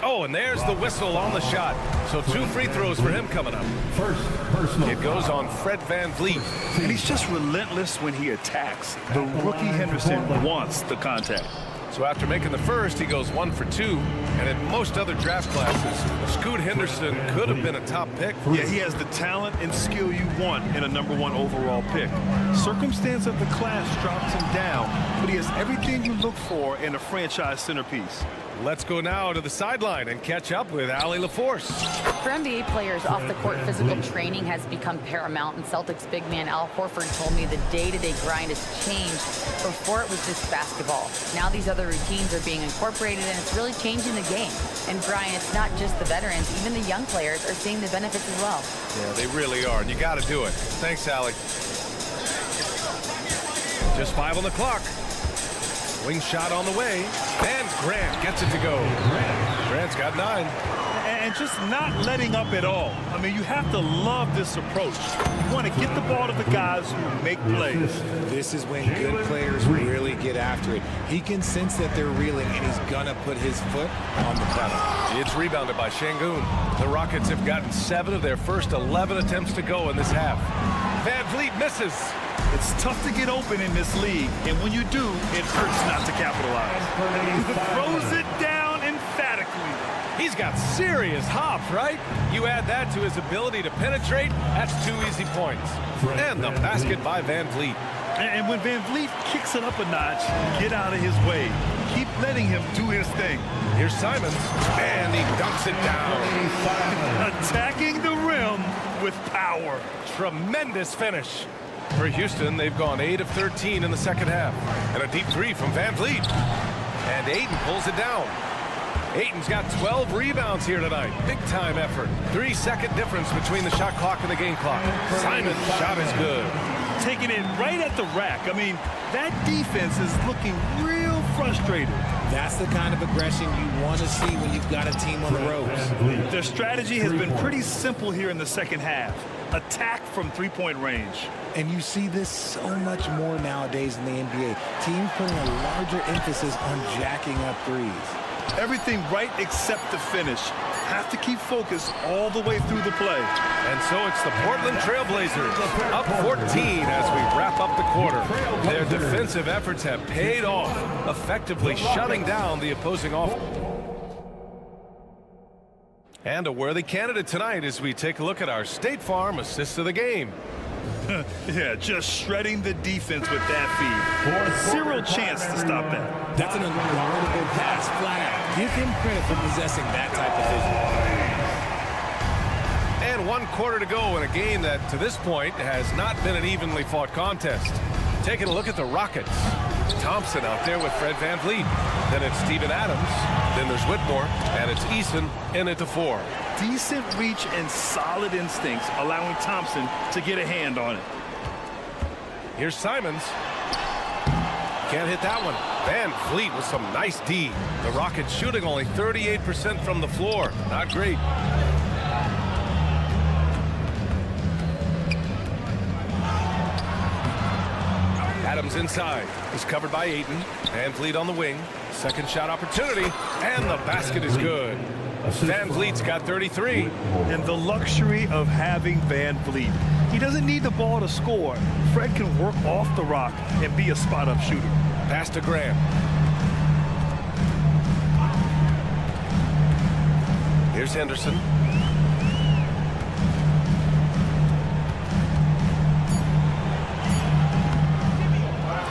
Oh, and there's the whistle on the shot. So 2 free throws for him coming up. First personal. It goes on Fred Van Vliet. And he's just relentless when he attacks. The rookie Henderson wants the contact. So after making the first, he goes 1 for 2. And in most other draft classes, Scoot Henderson could have been a top pick. Yeah, he has the talent and skill you want in a #1 overall pick. Circumstance of the class drops him down, but he has everything you look for in a franchise centerpiece. Let's go now to the sideline and catch up with Allie LaForce. For NBA players, off-the-court physical training has become paramount, and Celtics big man Al Horford told me the day-to-day grind has changed. Before it was just basketball. Now these other routines are being incorporated, and it's really changing the game. And Brian, it's not just the veterans, even the young players are seeing the benefits as well. Yeah, they really are, and you got to do it. Thanks, Allie. Just 5 on the clock. Wing shot on the way, and Grant gets it to go. Grant's got 9. And just not letting up at all. I mean, you have to love this approach. You want to get the ball to the guys who make plays. This is when good players really get after it. He can sense that they're reeling, and he's going to put his foot on the pedal. It's rebounded by Şengün. The Rockets have gotten 7 of their first 11 attempts to go in this half. Van Vliet misses. It's tough to get open in this league, and when you do, it hurts not to capitalize. Throws it down emphatically. He's got serious hops, right? You add that to his ability to penetrate, that's 2 easy points. And the basket by Van Vliet. And when Van Vliet kicks it up a notch, get out of his way. Keep letting him do his thing. Here's Simons, and he dunks it down. Attacking the rim with power. Tremendous finish. For Houston, they've gone 8 of 13 in the second half. And a deep 3 from Van Vliet. And Ayton pulls it down. Ayton's got 12 rebounds here tonight. Big-time effort. 3-second difference between the shot clock and the game clock. Simon's shot is good. Taking it right at the rack. I mean, that defense is looking real frustrated. That's the kind of aggression you want to see when you've got a team on the ropes. Their strategy has been pretty simple here in the second half. Attack from three-point range. And you see this so much more nowadays in the NBA. Teams putting a larger emphasis on jacking up threes. Everything right except the finish. Have to keep focused all the way through the play. And so it's the Portland Trailblazers up 14 as we wrap up the quarter. Their defensive efforts have paid off, effectively shutting down the opposing offense. And a worthy candidate tonight as we take a look at our State Farm assist of the game. Yeah, just shredding the defense with that feed. Zero chance to stop that. That's an unguardable pass flat out. Give him credit for possessing that type of vision. And 1 quarter to go in a game that, to this point, has not been an evenly fought contest. Taking a look at the Rockets. Thompson out there with Fred VanVleet. Then it's Steven Adams. Then there's Whitmore. And it's Eason in at the 4. Decent reach and solid instincts, allowing Thompson to get a hand on it. Here's Simons. Can't hit that one. VanVleet with some nice D. The Rockets shooting only 38% from the floor. Not great. Adams inside. He's covered by Ayton. VanVleet on the wing. Second shot opportunity. And the basket is good. VanVleet's got 33. And the luxury of having VanVleet. He doesn't need the ball to score. Fred can work off the rock and be a spot-up shooter. Pass to Graham. Here's Henderson.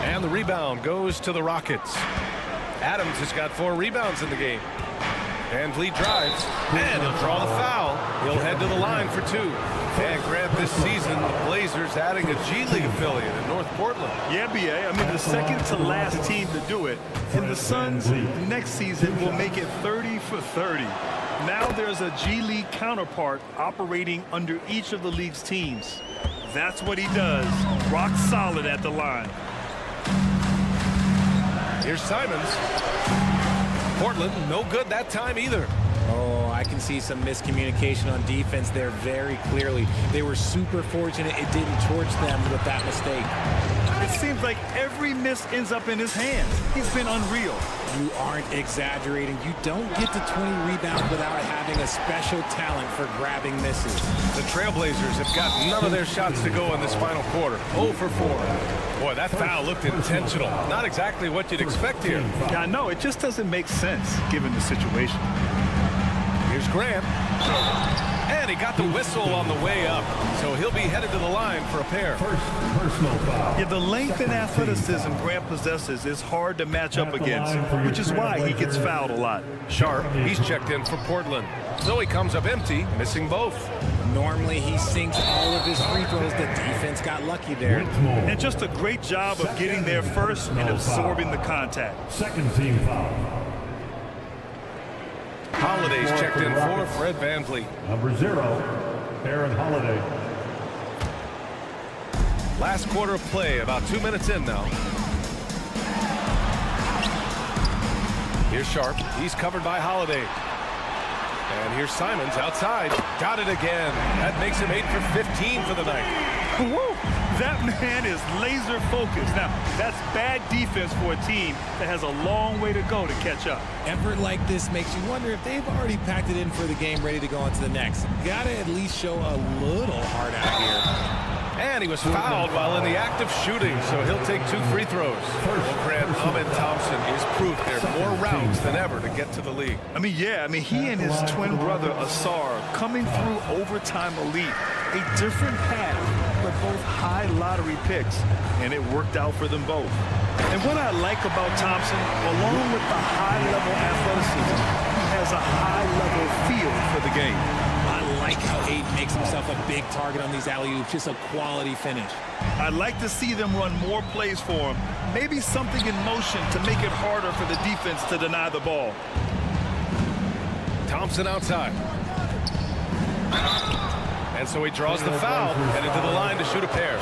And the rebound goes to the Rockets. Adams has got 4 rebounds in the game. VanVleet drives, and he'll draw the foul. He'll head to the line for 2. And Grant, this season, the Blazers adding a G League affiliate in North Portland. Yeah, BA. I mean, the second to last team to do it. And the Suns next season will make it 30 for 30. Now there's a G League counterpart operating under each of the league's teams. That's what he does. Rock solid at the line. Here's Simons. Portland, no good that time either. Oh, I can see some miscommunication on defense there very clearly. They were super fortunate it didn't torch them with that mistake. It seems like every miss ends up in his hands. He's been unreal. You aren't exaggerating. You don't get to 20 rebounds without having a special talent for grabbing misses. The Trailblazers have got none of their shots to go in this final quarter. 0 for 4. Boy, that foul looked intentional. Not exactly what you'd expect here. Yeah, I know. It just doesn't make sense given the situation. Here's Graham. And he got the whistle on the way up. So he'll be headed to the line for a pair. Personal foul. Yeah, the length and athleticism Grant possesses is hard to match up against, which is why he gets fouled a lot. Sharp, he's checked in for Portland. So he comes up empty, missing both. Normally he sinks all of his free throws. The defense got lucky there. And just a great job of getting there first and absorbing the contact. Second team foul. Holiday's checked in for Fred VanVleet. Number 0, Aaron Holiday. Last quarter of play, about 2 minutes in now. Here's Sharp. He's covered by Holiday. And here's Simons outside. Got it again. That makes him 8 for 15 for the night. Woo! That man is laser focused. Now, that's bad defense for a team that has a long way to go to catch up. Effort like this makes you wonder if they've already packed it in for the game, ready to go on to the next. Gotta at least show a little heart out here. And he was fouled while in the act of shooting, so he'll take 2 free throws. Grant Ahmed Thompson is proof there's more rounds than ever to get to the league. He and his twin brother Asar coming through overtime elite. A different path, but both high lottery picks, and it worked out for them both. And what I like about Thompson, along with the high-level athleticism, he has a high-level feel for the game. I like how Ayton makes himself a big target on these alley-oops. Just a quality finish. I'd like to see them run more plays for him. Maybe something in motion to make it harder for the defense to deny the ball. Thompson outside. And so he draws the foul, headed to the line to shoot a pair.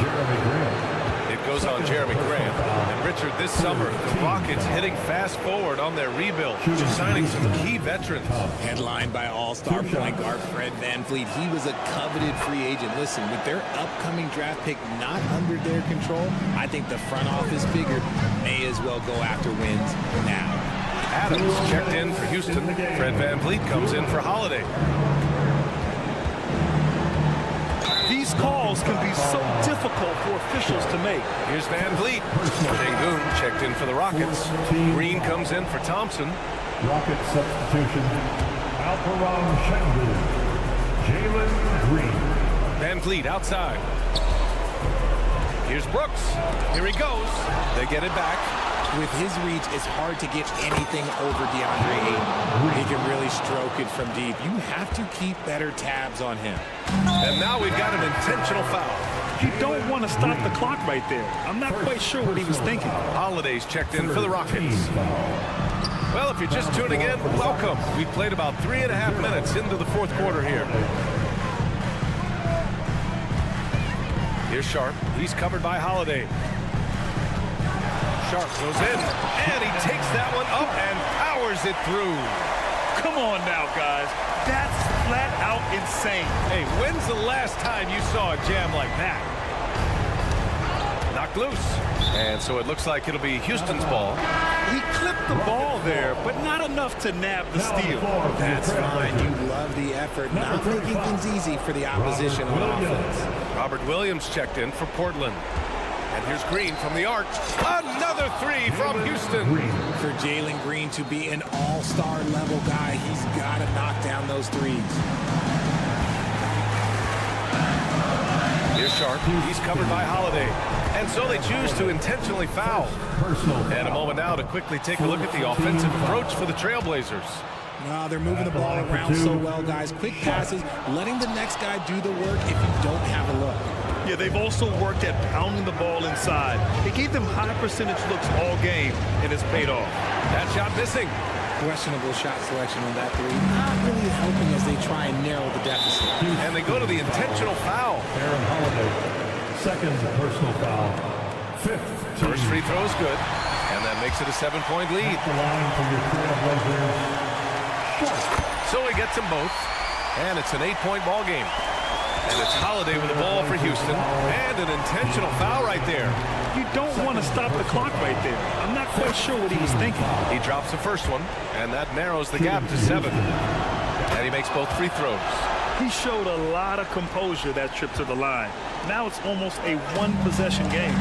It goes on Jeremy Grant. And Richard, this summer, the Rockets hitting fast forward on their rebuild, signing some key veterans. Headlined by all-star point guard Fred VanVleet. He was a coveted free agent. Listen, with their upcoming draft pick not under their control, I think the front office figured may as well go after wins now. Adams checked in for Houston. Fred VanVleet comes in for Holiday. These calls can be so difficult for officials to make. Here's VanVleet. Sengun checked in for the Rockets. Green comes in for Thompson. Rocket substitution. Alperon Sengun. Jalen Green. VanVleet outside. Here's Brooks. Here he goes. They get it back. With his reach, it's hard to get anything over DeAndre Ayton. He can really stroke it from deep. You have to keep better tabs on him. And now we've got an intentional foul. You don't want to stop the clock right there. I'm not quite sure what he was thinking. Holiday's checked in for the Rockets. Well, if you're just tuning in, welcome. We've played about 3.5 minutes into the fourth quarter here. Here's Sharp. He's covered by Holiday. Sharp goes in, and he takes that one up and powers it through. Come on now, guys. That's flat out insane. Hey, when's the last time you saw a jam like that? Knocked loose. And so it looks like it'll be Houston's ball. He clipped the ball there, but not enough to nab the steal. That's fine. You love the effort. Not making things easy for the opposition on offense. Robert Williams checked in for Portland. And here's Green from the arc. Another three from Houston. For Jalen Green to be an all-star level guy, he's got to knock down those threes. Here's Sharp. He's covered by Holiday. And so they choose to intentionally foul. And a moment now to quickly take a look at the offensive approach for the Trailblazers. No, they're moving the ball around so well, guys. Quick passes, letting the next guy do the work if you don't have a look. Yeah, they've also worked at pounding the ball inside. It gave them high percentage looks all game, and it's paid off. That shot missing. Questionable shot selection on that three. Not really helping as they try and narrow the deficit. And they go to the intentional foul. Aaron Holiday, second personal foul. Fifth. First free throw is good. And that makes it a 7-point lead. The line for your Trailblazers. So he gets them both. And it's an 8-point ball game. And it's Holiday with the ball for Houston. And an intentional foul right there. You don't want to stop the clock right there. I'm not quite sure what he was thinking. He drops the first one, and that narrows the gap to 7. And he makes both free throws. He showed a lot of composure that trip to the line. Now it's almost a one-possession game.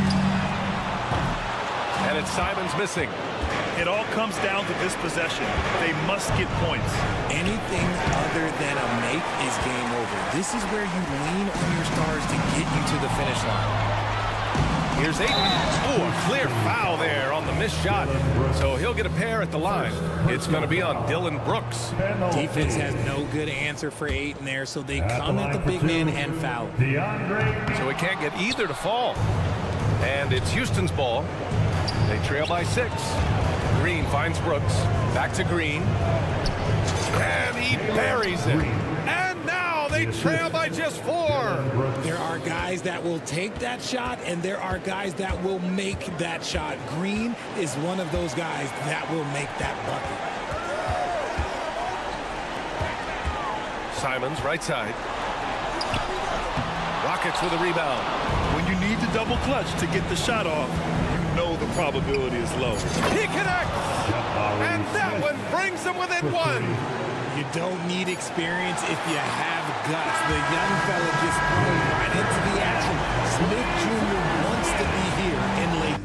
And it's Simons missing. It all comes down to this possession. They must get points. Anything other than a make is game over. This is where you lean on your stars to get you to the finish line. Here's Ayton. Oh, a clear foul there on the missed shot. So he'll get a pair at the line. It's going to be on Dylan Brooks. Defense has no good answer for Ayton there, so they come at the big man and foul. So he can't get either to fall. And it's Houston's ball. They trail by 6. Green finds Brooks. Back to Green. And he buries it. And now they trail by just 4. There are guys that will take that shot, and there are guys that will make that shot. Green is one of those guys that will make that bucket. Simons, right side. Rockets with a rebound. When you need to double clutch to get the shot off, you know the probability is low. He connects! And that one brings them within 1. You don't need experience if you have guts. The young fella just going right into the action. Smith Jr. wants to be here in late.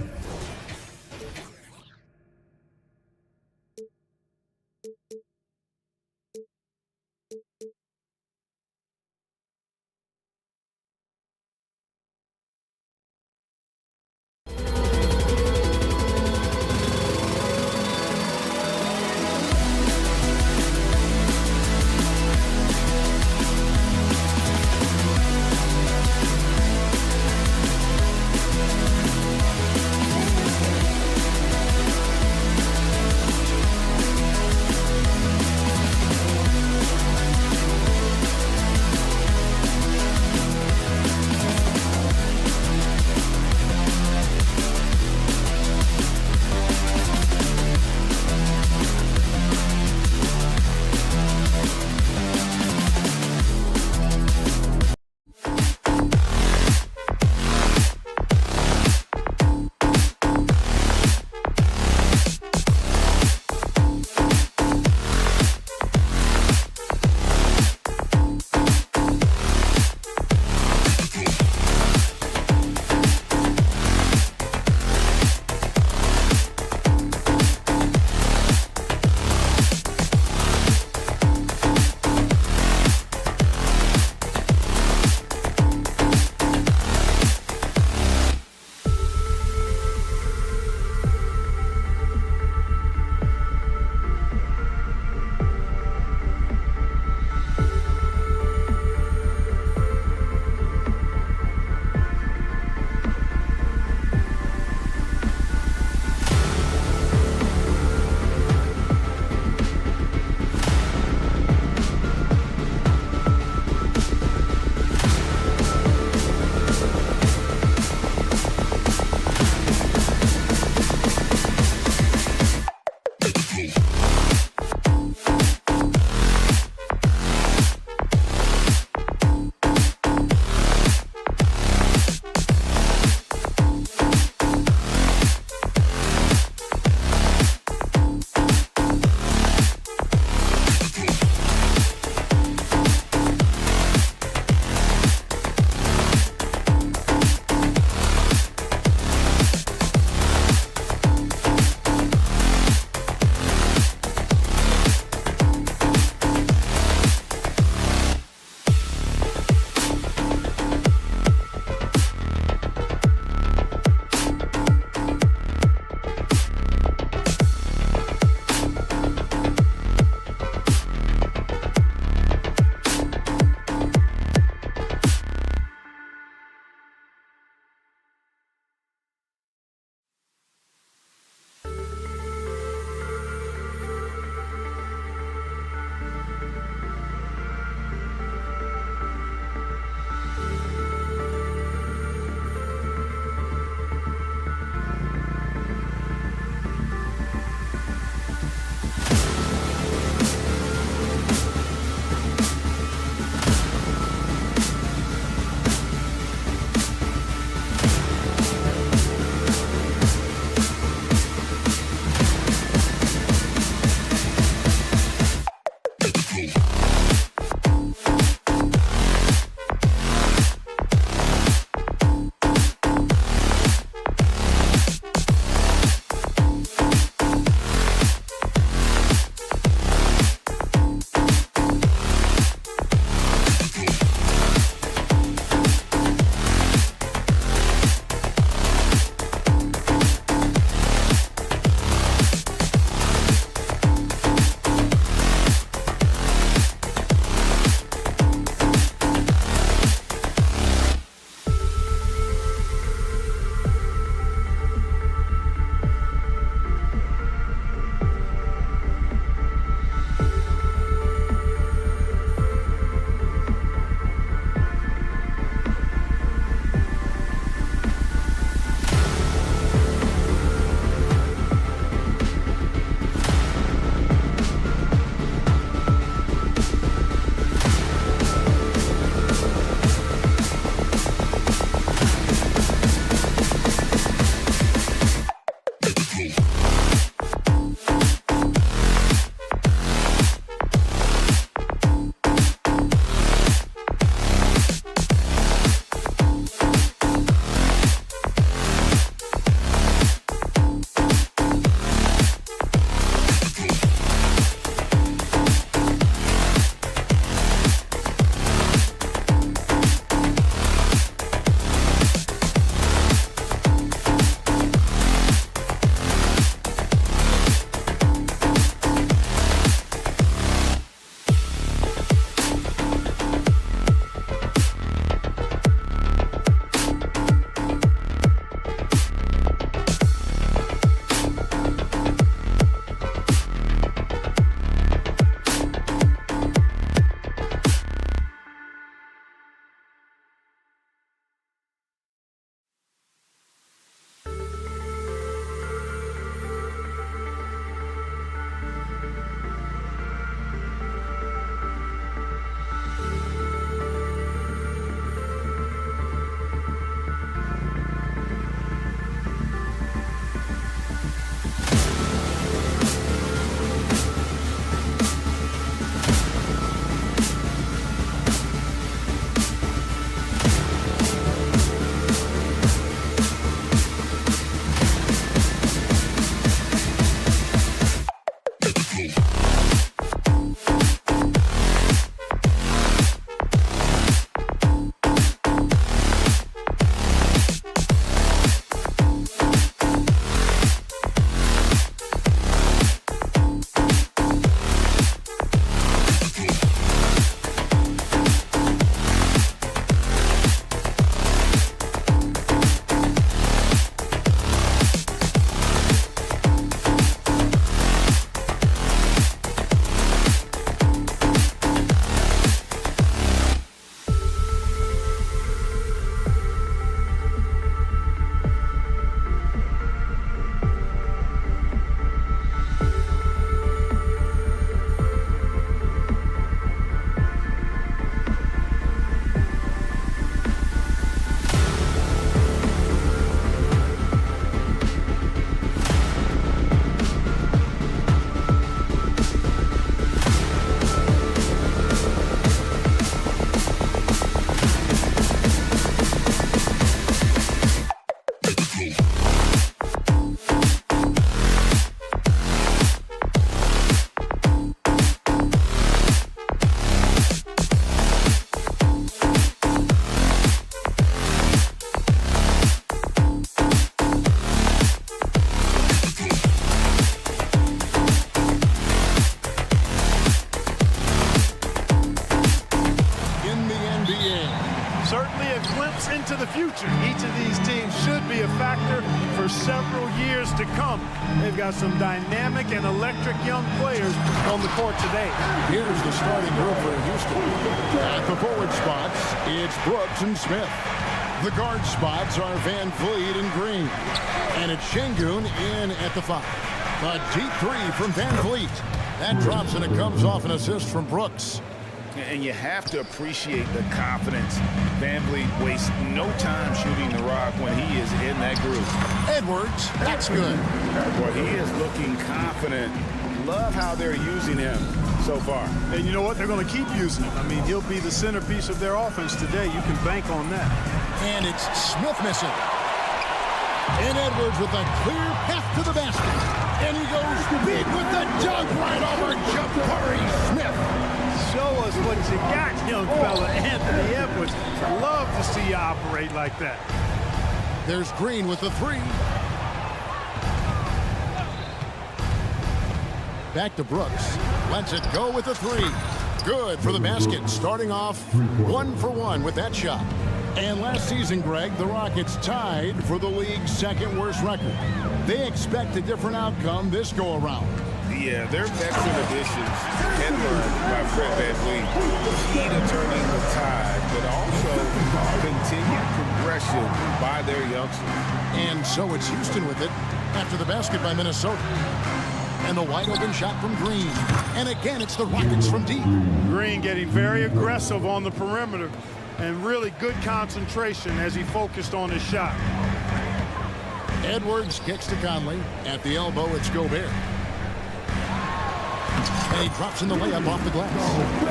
future. Each of these teams should be a factor for several years to come. They've got some dynamic and electric young players on the court today. Here's the starting group for Houston. At the forward spots, it's Brooks and Smith. The guard spots are Van Vliet and Green. And it's Şengün in at the 5. A deep three from Van Vliet. That drops and it comes off an assist from Brooks. And you have to appreciate the confidence. Van Vliet wastes no time shooting the rock when he is in that group. Edwards, that's good. Boy, he is looking confident. Love how they're using him so far. And you know what? They're going to keep using him. I mean, he'll be the centerpiece of their offense today. You can bank on that. And it's Smith missing. And Edwards with a clear path to the basket. And he goes big with the dunk right over Jabari Smith. Show us what you got, young fella. Anthony Edwards. Love to see you operate like that. There's Green with the 3. Back to Brooks. Lets it go with the 3. Good for the basket. Starting off 1 for 1 with that shot. And last season, Greg, the Rockets tied for the league's second worst record. They expect a different outcome this go-around. Yeah, their veteran additions, headlined by Fred VanVleet, key to turning the tide, but also continued progression by their youngsters. And so it's Houston with it after the basket by Minnesota. And the wide open shot from Green. And again, it's the Rockets from deep. Green getting very aggressive on the perimeter and really good concentration as he focused on his shot. Edwards kicks to Conley. At the elbow, it's Gobert. And he drops in the layup off the glass.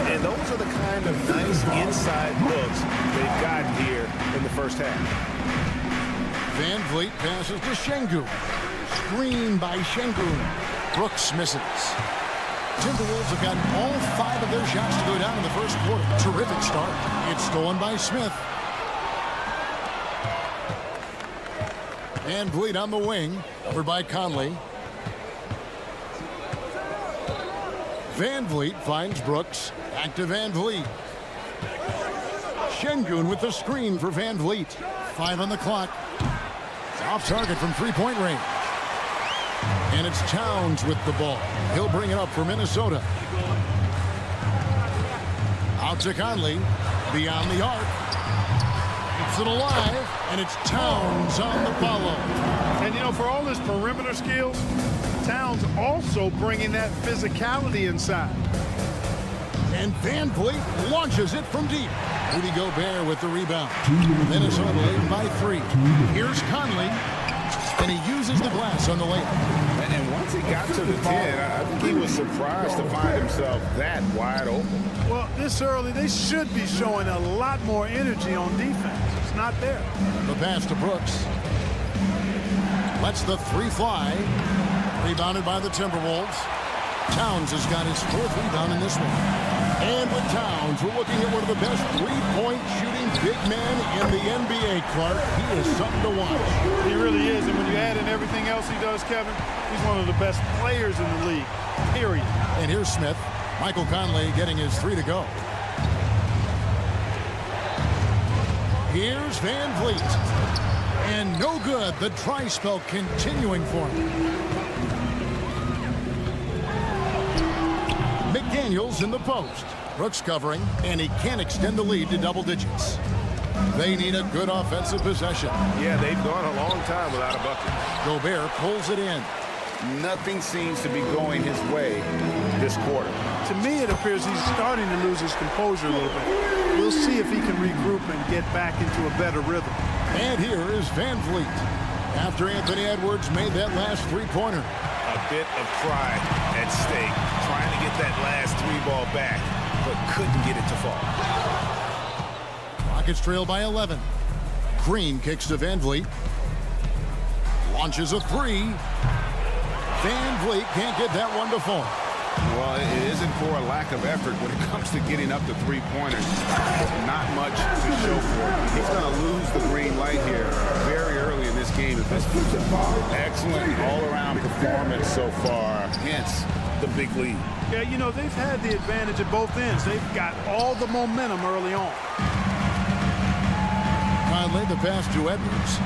And those are the kind of nice inside looks they've gotten here in the first half. Van Vliet passes to Şengün. Screen by Şengün. Brooks misses. Timberwolves have gotten all 5 of their shots to go down in the first quarter. Terrific start. It's stolen by Smith. Van Vliet on the wing. Over by Conley. Van Vliet finds Brooks. Back to Van Vliet. Şengün with the screen for Van Vliet. 5 on the clock. Off target from three-point range. And it's Towns with the ball. He'll bring it up for Minnesota. Out to Conley. Beyond the arc. Keeps it alive. And it's Towns on the follow. And, you know, for all his perimeter skills, Towns also bringing that physicality inside. And Van Vliet launches it from deep. Rudy Gobert with the rebound. Minnesota leading by 3. Here's Conley. And he uses the glass on the layup. And once he got to the 10, I think he was surprised to find himself that wide open. Well, this early, they should be showing a lot more energy on defense. It's not there. The pass to Brooks. Lets the 3 fly. Rebounded by the Timberwolves. Towns has got his 4th rebound in this one. And with Towns, we're looking at one of the best three-point shooting big men in the NBA, Clark. He is something to watch. He really is, and when you add in everything else he does, Kevin, he's one of the best players in the league, period. And here's Smith. Michael Conley getting his 3 to go. Here's Van Vliet. And no good. The dry spell continuing for him. McDaniels in the post. Brooks covering, and he can't extend the lead to double digits. They need a good offensive possession. Yeah, they've gone a long time without a bucket. Gobert pulls it in. Nothing seems to be going his way this quarter. To me, it appears he's starting to lose his composure a little bit. We'll see if he can regroup and get back into a better rhythm. And here is Van Vliet. After Anthony Edwards made that last three-pointer. A bit of pride at stake, trying to get that last 3-ball back, but couldn't get it to fall. Rockets trail by 11. Green kicks to Van Vliet. Launches a 3. Van Vliet can't get that one to fall. Well, it isn't for a lack of effort when it comes to getting up to three-pointers. Not much to show for it. He's going to lose the green light here very early in this game. Excellent all-around performance so far, hence the big lead. Yeah, you know, they've had the advantage at both ends. They've got all the momentum early on. Conley, the pass to Edwards.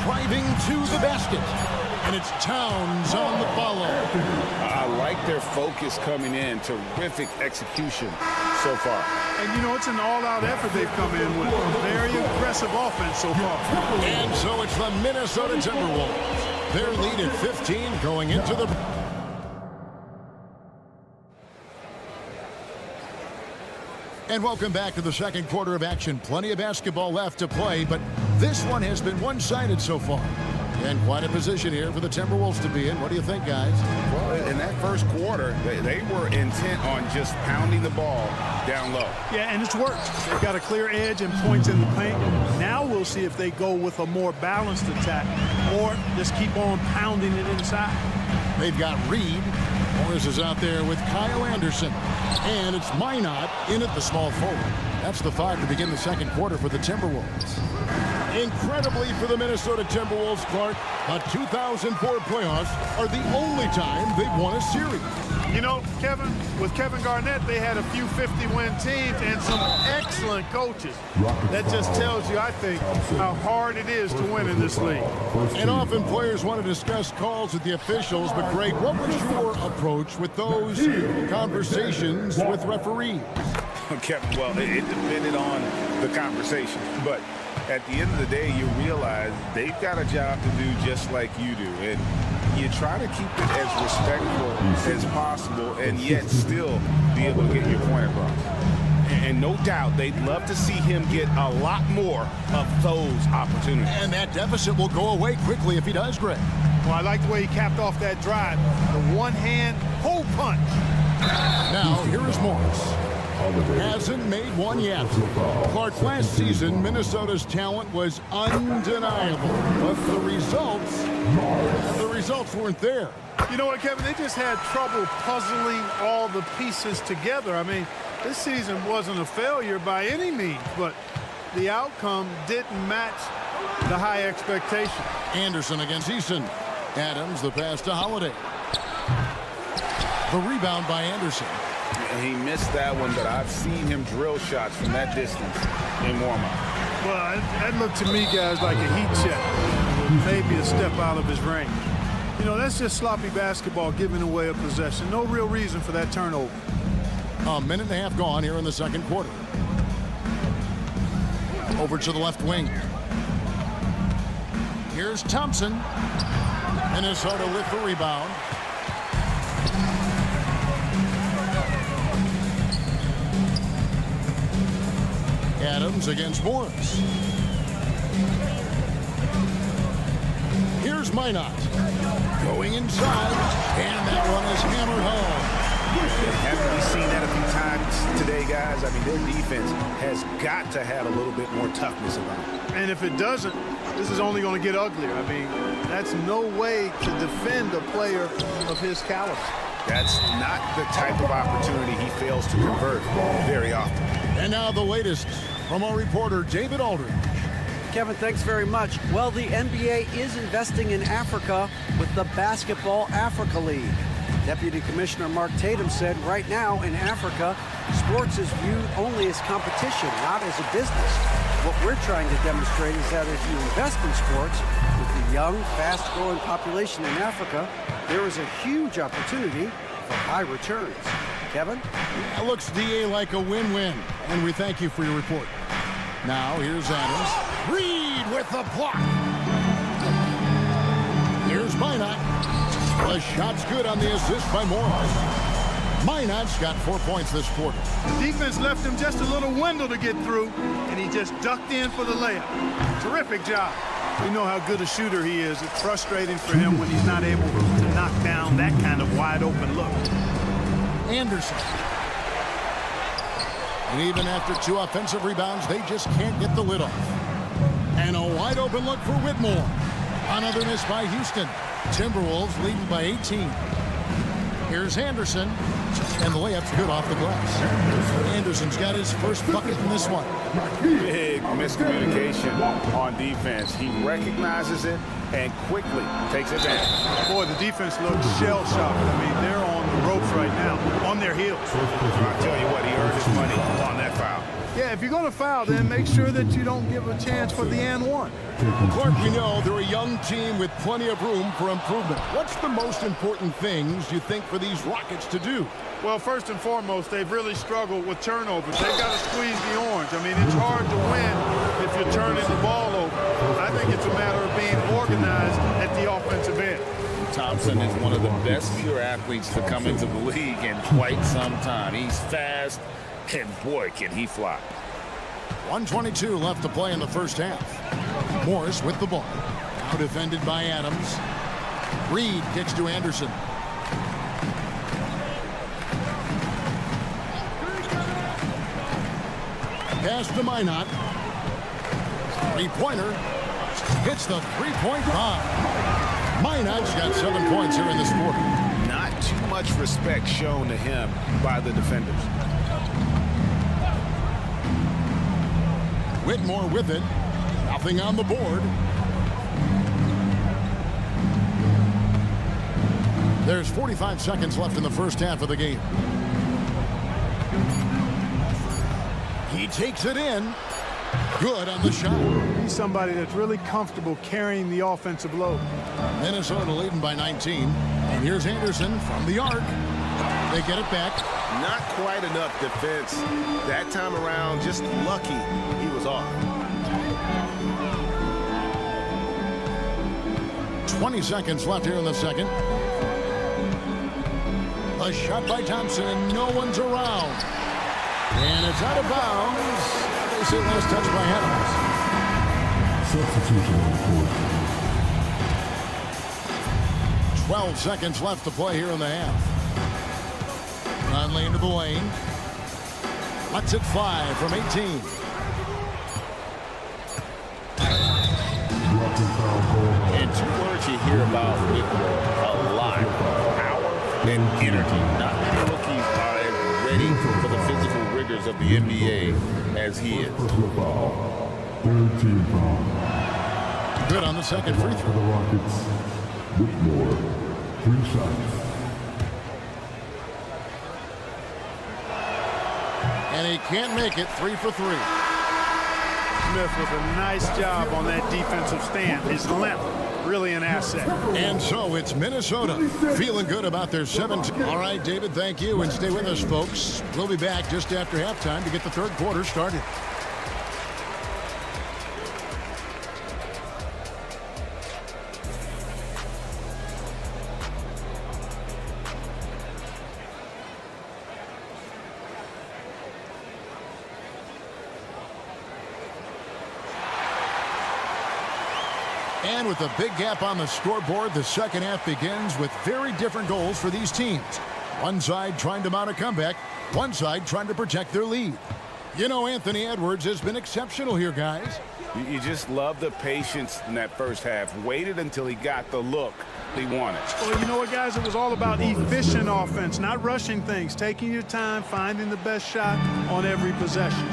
Driving to the basket. And it's Towns on the follow. I like their focus coming in. Terrific execution so far. And, you know, it's an all-out effort they've come in with. Very aggressive offense so far. And so it's the Minnesota Timberwolves. Their lead at 15 going into the... And welcome back to the second quarter of action. Plenty of basketball left to play, but this one has been one-sided so far. And quite a position here for the Timberwolves to be in. What do you think, guys? Well, in that first quarter, they were intent on just pounding the ball down low. Yeah, and it's worked. They've got a clear edge and points in the paint. Now we'll see if they go with a more balanced attack or just keep on pounding it inside. They've got Reed. Morris is out there with Kyle Anderson. And it's Minot in at the small forward. That's the 5 to begin the second quarter for the Timberwolves. Incredibly for the Minnesota Timberwolves, Clark, the 2004 playoffs are the only time they've won a series. You know, Kevin, with Kevin Garnett, they had a few 50-win teams and some excellent coaches. That just tells you, I think, how hard it is to win in this league. And often players want to discuss calls with the officials, but Greg, what was your approach with those conversations with referees? Kevin, well, it depended on the conversation, but at the end of the day, you realize they've got a job to do just like you do, and you try to keep it as respectful as possible and yet still be able to get your point across. And no doubt they'd love to see him get a lot more of those opportunities. And that deficit will go away quickly if he does, Greg. Well, I like the way he capped off that drive. The one-hand hole punch. Now, here is Morris. Hasn't made one yet. Clark, last season, Minnesota's talent was undeniable, but the results weren't there. You know what, Kevin? They just had trouble puzzling all the pieces together. I mean, this season wasn't a failure by any means, but the outcome didn't match the high expectation. Anderson against Eason. Adams, the pass to Holiday. The rebound by Anderson. He missed that one, but I've seen him drill shots from that distance in warm-up. Well, that looked to me, guys, like a heat check. Maybe a step out of his range. You know, that's just sloppy basketball, giving away a possession. No real reason for that turnover. A minute and a half gone here in the second quarter. Over to the left wing. Here's Thompson. Minnesota with the rebound. Adams against Morris. Here's Minot. Going inside, and that one is hammered home. Haven't we seen that a few times today, guys? I mean, their defense has got to have a little bit more toughness about it. And if it doesn't, this is only going to get uglier. I mean, that's no way to defend a player of his caliber. That's not the type of opportunity he fails to convert very often. And now the latest from our reporter, David Aldridge. Kevin, thanks very much. Well, the NBA is investing in Africa with the Basketball Africa League. Deputy Commissioner Mark Tatum said right now in Africa, sports is viewed only as competition, not as a business. What we're trying to demonstrate is that if you invest in sports with the young, fast-growing population in Africa, there is a huge opportunity for high returns. Kevin? That looks, DA, like a win-win, and we thank you for your report. Now, here's Adams. Reed with the block. Here's Minot. The shot's good on the assist by Morris. Minot's got 4 points this quarter. Defense left him just a little window to get through, and he just ducked in for the layup. Terrific job. We know how good a shooter he is. It's frustrating for him when he's not able to knock down that kind of wide-open look. Anderson. And even after 2 offensive rebounds, they just can't get the lid off. And a wide-open look for Whitmore. Another miss by Houston. Timberwolves leading by 18. Here's Anderson. And the layup's good off the glass. Anderson's got his first bucket in this one. Big miscommunication on defense. He recognizes it and quickly takes advantage. Boy, the defense looks shell-shocked. I mean, they're on the ropes right now, on their heels. I'll tell you what, he earned his money on that foul. Yeah, if you're going to foul, then make sure that you don't give a chance for the and one. Clark, we know they're a young team with plenty of room for improvement. What's the most important things you think for these Rockets to do? Well, first and foremost, they've really struggled with turnovers. They've got to squeeze the orange. I mean, it's hard to win if you're turning the ball over. I think it's a matter of being organized at the offensive end. Thompson is one of the best pure athletes to come into the league in quite some time. He's fast, and boy, can he fly. 1:22 left to play in the first half. Morris with the ball. Now defended by Adams. Reed kicks to Anderson. Pass to Minot. Three-pointer. Hits the three-point bomb. Minot's got 7 points here in this quarter. Not too much respect shown to him by the defenders. Whitmore with it. Nothing on the board. There's 45 seconds left in the first half of the game. He takes it in. Good on the shot. He's somebody that's really comfortable carrying the offensive load. Minnesota leading by 19. And here's Anderson from the arc. They get it back. Not quite enough defense that time around. Just lucky he was off. 20 seconds left here in the second. A shot by Thompson, and no one's around. And it's out of bounds. They say last touch by Adams. Substitution on the court. 12 seconds left to play here in the half. On lane to the lane. Lets it fly from 18. And two words you hear about Whitmore a lot: power and energy. Not many rookies are as ready for the physical rigors of the NBA as he is. Third team foul. Good on the second free For throw. the Rockets, Whitmore, 3 shots. And he can't make it. 3 for 3. Smith with a nice job on that defensive stand. His length, really an asset. And so it's Minnesota feeling good about their 17. All right, David, thank you. And stay with us, folks. We'll be back just after halftime to get the third quarter started. And with a big gap on the scoreboard, the second half begins with very different goals for these teams. One side trying to mount a comeback, one side trying to protect their lead. You know, Anthony Edwards has been exceptional here, guys. You just love the patience in that first half. Waited until he got the look he wanted. Well, you know what, guys? It was all about efficient offense, not rushing things, taking your time, finding the best shot on every possession.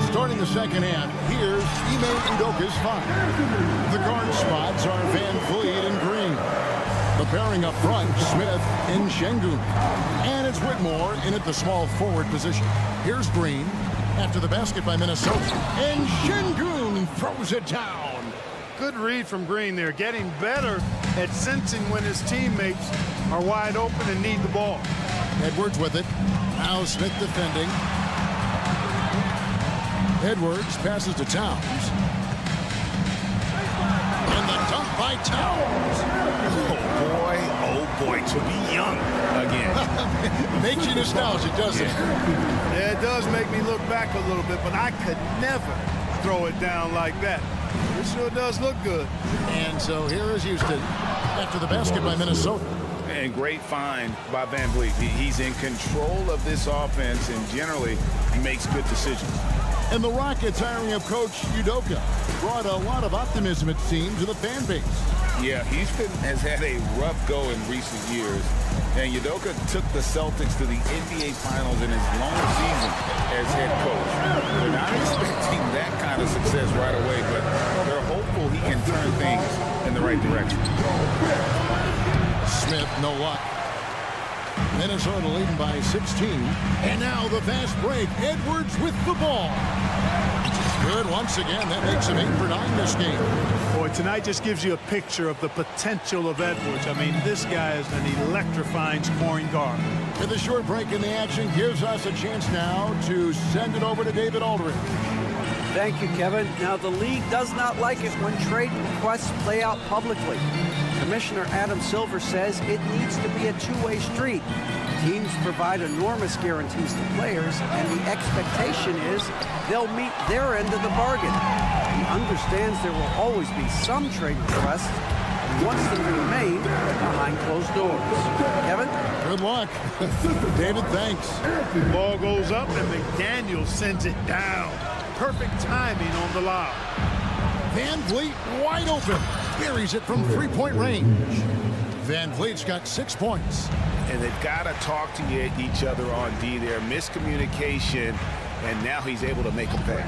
Starting the second half, here's Ime Udoka's 5. The guard spots are Van Vliet and Green. The pairing up front, Smith and Şengün. And it's Whitmore in at the small forward position. Here's Green after the basket by Minnesota. And Şengün throws it down. Good read from Green there, getting better at sensing when his teammates are wide open and need the ball. Edwards with it. Now Smith defending. Edwards passes to Towns. And the dunk by Towns. Oh boy, to be young again. Makes you nostalgic, doesn't it? Yeah, it does make me look back a little bit, but I could never throw it down like that. It sure does look good. And so here is Houston after the basket by Minnesota. And great find by Van Vliet. He's in control of this offense, and generally he makes good decisions. And the Rockets hiring of Coach Udoka brought a lot of optimism, it seems, to the fan base. Yeah, Houston has had a rough go in recent years, and Udoka took the Celtics to the NBA Finals in his long season as head coach. They're not expecting that kind of success right away, but they're hopeful he can turn things in the right direction. Smith, no luck. Minnesota leading by 16. And now the fast break. Edwards with the ball. Good once again. That makes him 8 for 9 this game. Boy, tonight just gives you a picture of the potential of Edwards. I mean, this guy is an electrifying scoring guard. With a short break in the action gives us a chance now to send it over to David Aldridge. Thank you, Kevin. Now, the league does not like it when trade requests play out publicly. Commissioner Adam Silver says it needs to be a two-way street. Teams provide enormous guarantees to players, and the expectation is they'll meet their end of the bargain. He understands there will always be some trade requests, and wants them to remain behind closed doors. Kevin? Good luck. David, thanks. The ball goes up, and McDaniel sends it down. Perfect timing on the lob. Van Vliet wide open. Buries it from three-point range. Van Vliet's got 6 points. And they've got to talk to each other on D there. Miscommunication, and now he's able to make a pay.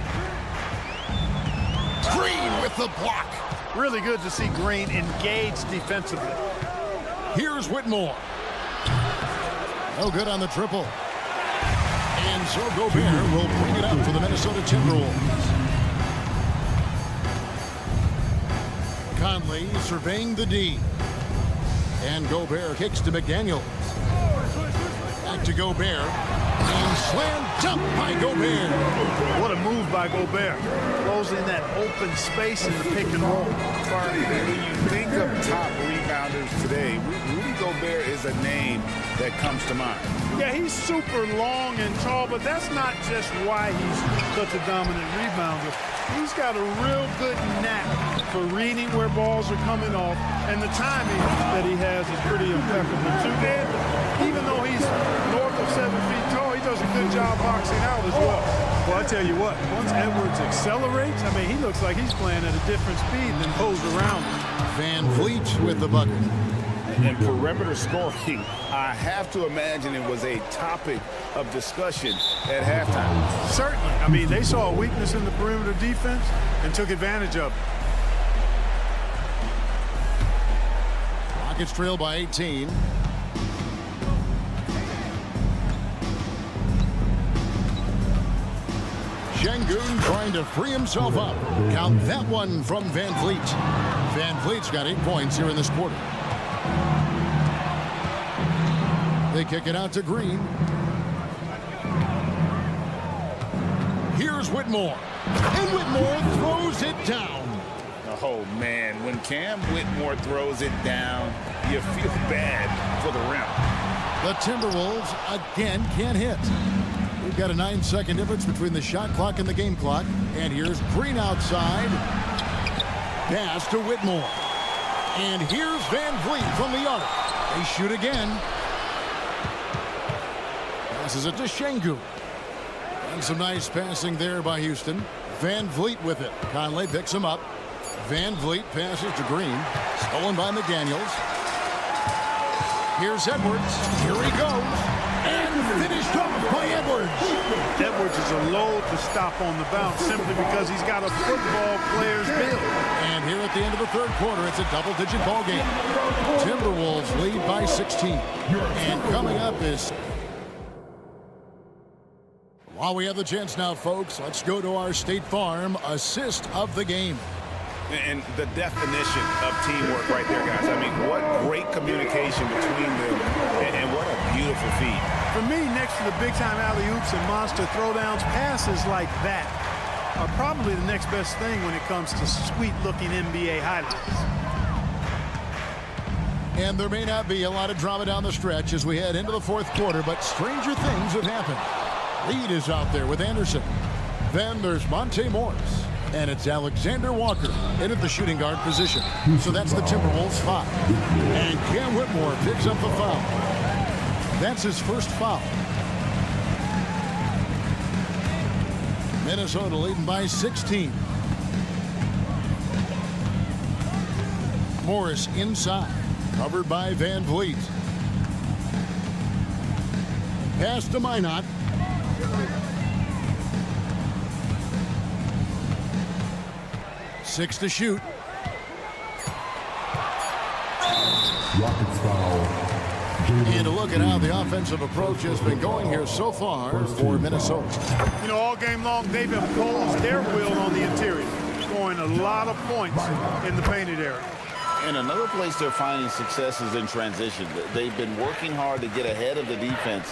Green with the block. Really good to see Green engaged defensively. Here's Whitmore. No good on the triple. And so Gobert will bring it up for the Minnesota Timberwolves. Conley surveying the D. And Gobert kicks to McDaniel. Back to Gobert. And slam dunk by Gobert. What a move by Gobert. Closing that open space in the pick and roll. When you think of top rebounders today, Rudy Gobert is a name that comes to mind. Yeah, he's super long and tall, but that's not just why he's such a dominant rebounder. He's got a real good knack for reading where balls are coming off, and the timing that he has is pretty impeccable too. And even though he's north of 7 feet tall, he does a good job boxing out as well. Well, I tell you what, once Edwards accelerates, I mean, he looks like he's playing at a different speed than those around him. Van Vliet with the bucket. And perimeter scoring, I have to imagine it was a topic of discussion at halftime. Certainly. I mean, they saw a weakness in the perimeter defense and took advantage of it. Rockets trail by 18. Şengün trying to free himself up. Count that one from Van Vliet. Van Vliet's got 8 points here in this quarter. They kick it out to Green. Here's Whitmore. And Whitmore throws it down. Oh, man, when Cam Whitmore throws it down, you feel bad for the rim. The Timberwolves again can't hit. We've got a 9-second difference between the shot clock and the game clock. And here's Green outside. Pass to Whitmore. And here's Van Vliet from the arc. They shoot again. Passes it to Şengün. And some nice passing there by Houston. Van Vliet with it. Conley picks him up. Van Vliet passes to Green. Stolen by McDaniels. Here's Edwards. Here he goes. And finished off by Edwards. Edwards is a load to stop on the bounce simply because he's got a football player's build. And here at the end of the third quarter, it's a double-digit ball game. Timberwolves lead by 16. And coming up is... While we have the chance now, folks, let's go to our State Farm assist of the game. And the definition of teamwork right there, guys. I mean, what great communication between them, and what a beautiful feat. For me, next to the big-time alley-oops and monster throwdowns, passes like that are probably the next best thing when it comes to sweet-looking NBA highlights. And there may not be a lot of drama down the stretch as we head into the fourth quarter, but stranger things have happened. Lead is out there with Anderson. Then there's Monte Morris. And it's Alexander Walker in at the shooting guard position. So that's the Timberwolves 5. And Cam Whitmore picks up the foul. That's his first foul. Minnesota leading by 16. Morris inside. Covered by Van Vliet. Pass to Minot. Six to shoot. Rockets foul. Jalen And a look at how the offensive approach has been going here so far for Minnesota. You know, all game long, they've imposed their will on the interior, scoring a lot of points in the painted area. And another place they're finding success is in transition. They've been working hard to get ahead of the defense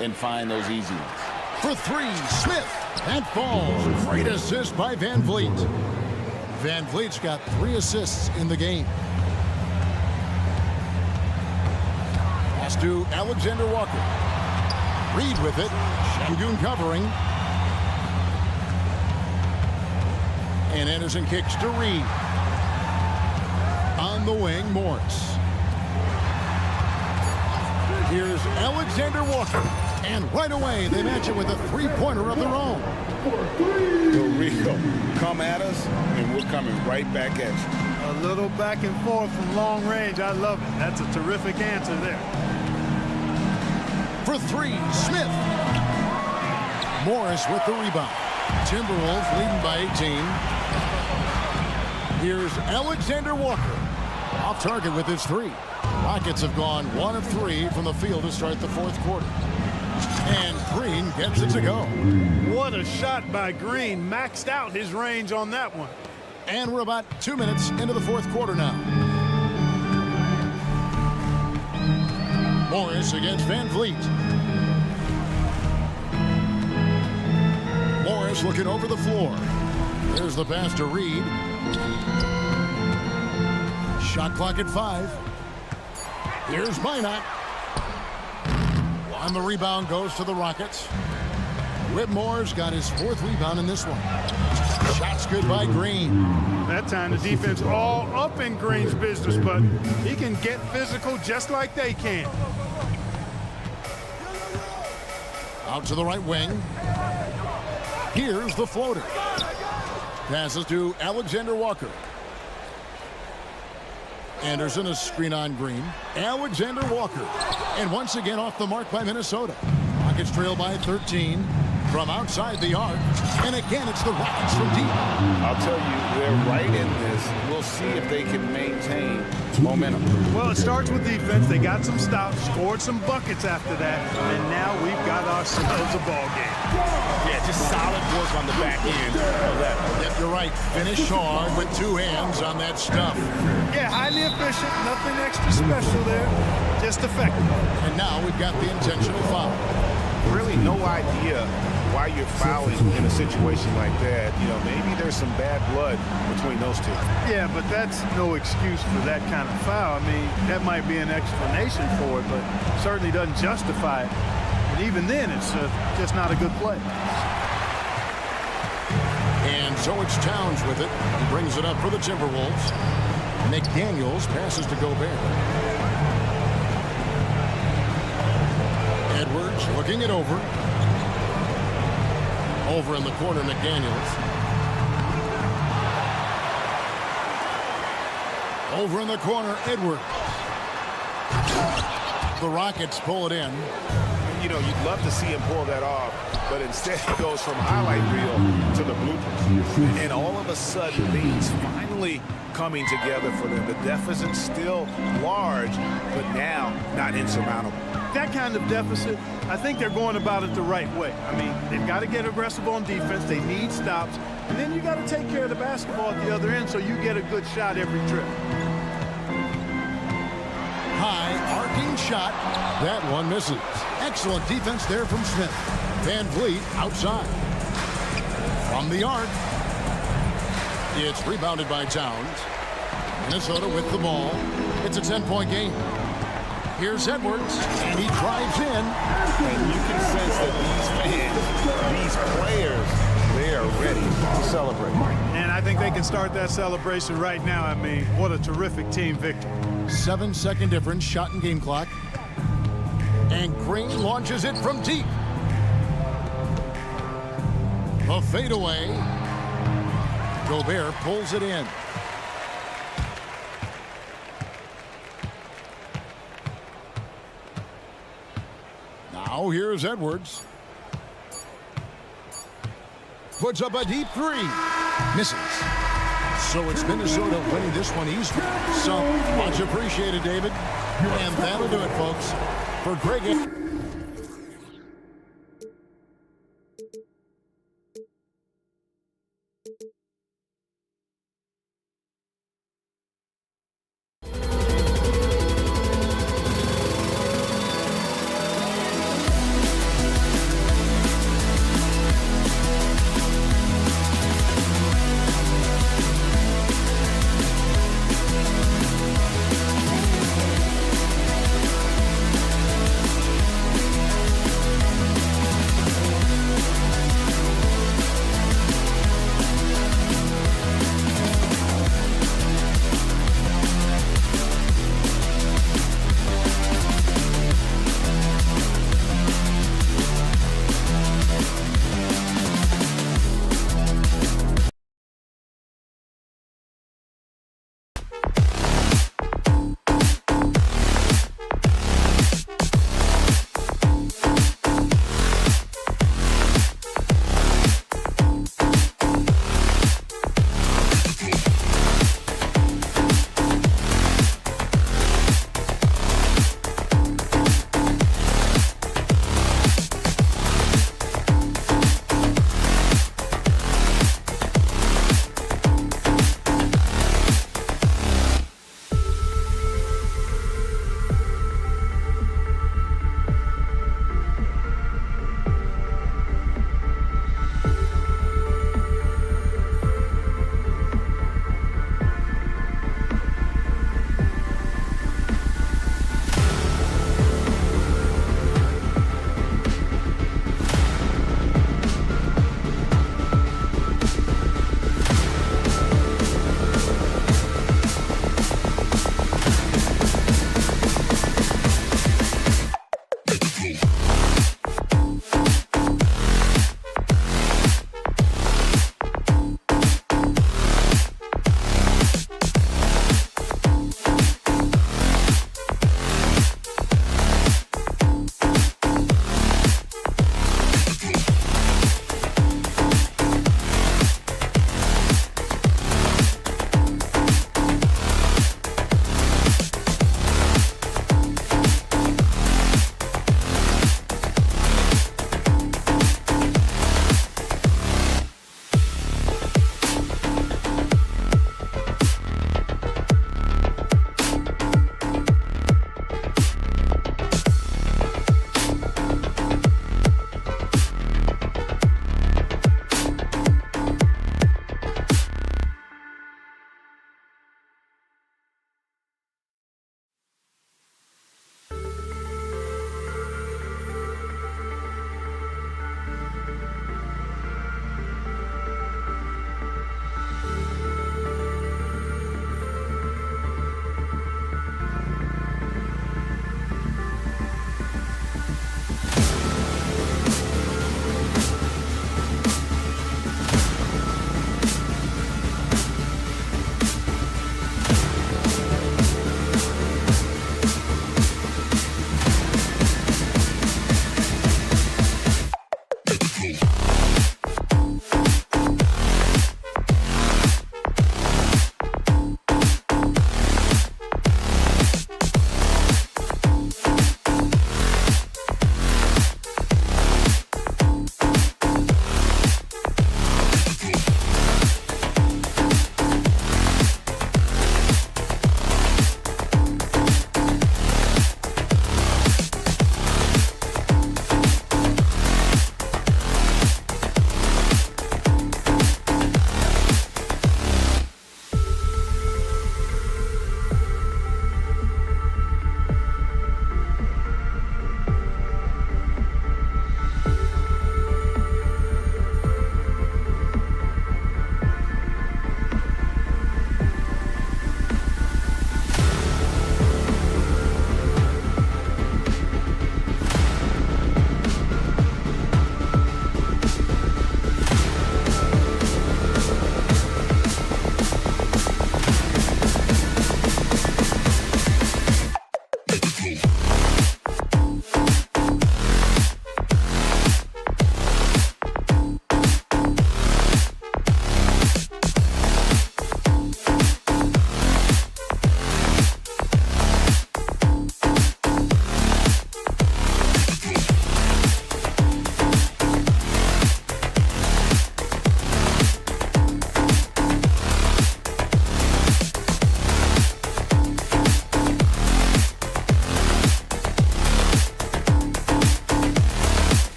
and find those easy ones. For three, Smith. That falls. Great assist by Van Vliet. Van Vliet's got 3 assists in the game. Pass to Alexander Walker. Reed with it. Şengün covering. And Anderson kicks to Reed. On the wing, Morris. Here's Alexander Walker. And right away, they match it with a 3-pointer of their own. Rico, come at us, and we're coming right back at you. A little back and forth from long range. I love it. That's a terrific answer there. For 3, Smith. Morris with the rebound. Timberwolves leading by 18. Here's Alexander Walker. Off target with his 3. Rockets have gone 1 of 3 from the field to start the 4th quarter. And Green gets it to go. What a shot by Green. Maxed out his range on that one. And we're about 2 minutes into the 4th quarter now. Morris against Van Vliet. Morris looking over the floor. There's the pass to Reed. Shot clock at 5. Here's Minot. And the rebound goes to the Rockets. Whitmore's got his 4th rebound in this one. Shots good by Green. That time the defense all up in Green's business, but he can get physical just like they can. Out to the right wing. Here's the floater. Passes to Alexander Walker. Anderson, a screen on Green. Alexander Walker. And once again off the mark by Minnesota. Rockets trail by 13 from outside the arc. And again, it's the Rockets from deep. I'll tell you, they're right in this. We'll see if they can maintain momentum. Well, it starts with defense. They got some stops, scored some buckets after that, and now we've got ourselves a ball game. Yeah, just solid work on the back end of that. Yep, you're right. Finish hard with 2 hands on that stuff. Yeah, highly efficient. Nothing extra special there. Just effective. And now we've got the intentional foul. Really no idea why you're fouling in a situation like that. You know, maybe there's some bad blood between those two. Yeah, but that's no excuse for that kind of foul. I mean, that might be an explanation for it, but certainly doesn't justify it. And even then, it's just not a good play. And so it's Towns with it. He brings it up for the Timberwolves. McDaniels passes to Gobert. Edwards looking it over. Over in the corner, McDaniels. Over in the corner, Edwards. The Rockets pull it in. You know, you'd love to see him pull that off, but instead he goes from highlight reel to the bloopers. And all of a sudden, things finally coming together for them. The deficit's still large, but now not insurmountable. That kind of deficit, I think they're going about it the right way. I mean, they've got to get aggressive on defense. They need stops. And then you got to take care of the basketball at the other end so you get a good shot every trip. High arcing shot. That one misses. Excellent defense there from Smith. Van Vliet outside. From the arc. It's rebounded by Towns. Minnesota with the ball. It's a 10-point game. Here's Edwards, and he drives in. And you can sense that these fans, these players, they are ready to celebrate. And I think they can start that celebration right now. I mean, what a terrific team victory. 7-second difference, shot and game clock. And Green launches it from deep. A fadeaway. Gobert pulls it in. Now here's Edwards. Puts up a deep 3. Misses. So it's Minnesota winning this one easily. So much appreciated, David. And that'll do it, folks. for Greg.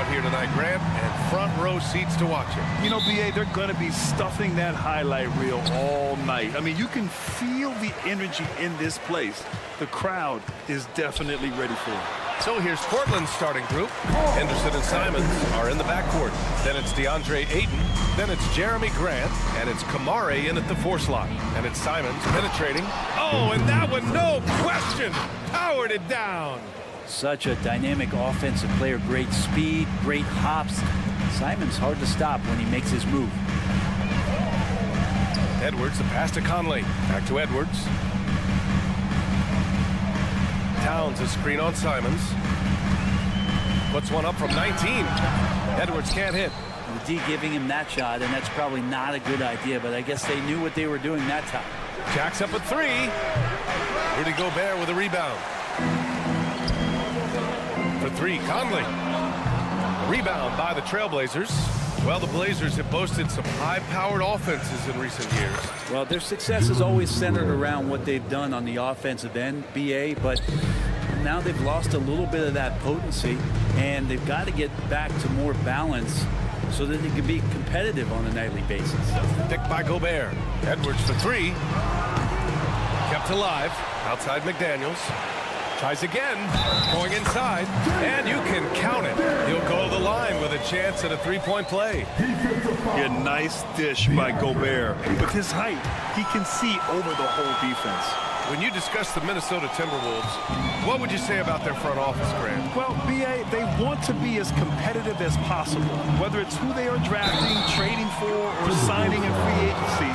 out here tonight, Grant, and front row seats to watch it. You know, B.A., they're going to be stuffing that highlight reel all night. I mean, you can feel the energy in this place. The crowd is definitely ready for it. So here's Portland's starting group. Henderson and Simons are in the backcourt. Then it's DeAndre Ayton. Then it's Jeremy Grant. And it's Kamare in at the 4 slot. And it's Simons penetrating. Oh, and that one, no question, powered it down. Such a dynamic offensive player. Great speed, great hops. Simons hard to stop when he makes his move. Edwards, the pass to Conley. Back to Edwards. Towns a screen on Simons. Puts one up from 19. Edwards can't hit. The D giving him that shot, and that's probably not a good idea, but I guess they knew what they were doing that time. Jacks up at 3. Rudy Gobert with a rebound. For 3, Conley. Rebound by the Trailblazers. Well, the Blazers have boasted some high-powered offenses in recent years. Well, their success is always centered around what they've done on the offensive end, BA, but now they've lost a little bit of that potency, and they've got to get back to more balance so that they can be competitive on a nightly basis. Picked by Gobert. Edwards for 3. Kept alive. Outside McDaniels. Tries again, going inside, and you can count it. He'll go to the line with a chance at a 3-point play. A nice dish by Gobert. With his height, he can see over the whole defense. When you discuss the Minnesota Timberwolves, what would you say about their front office, Grant? Well, B.A., they want to be as competitive as possible. Whether it's who they are drafting, trading for, or signing in free agency,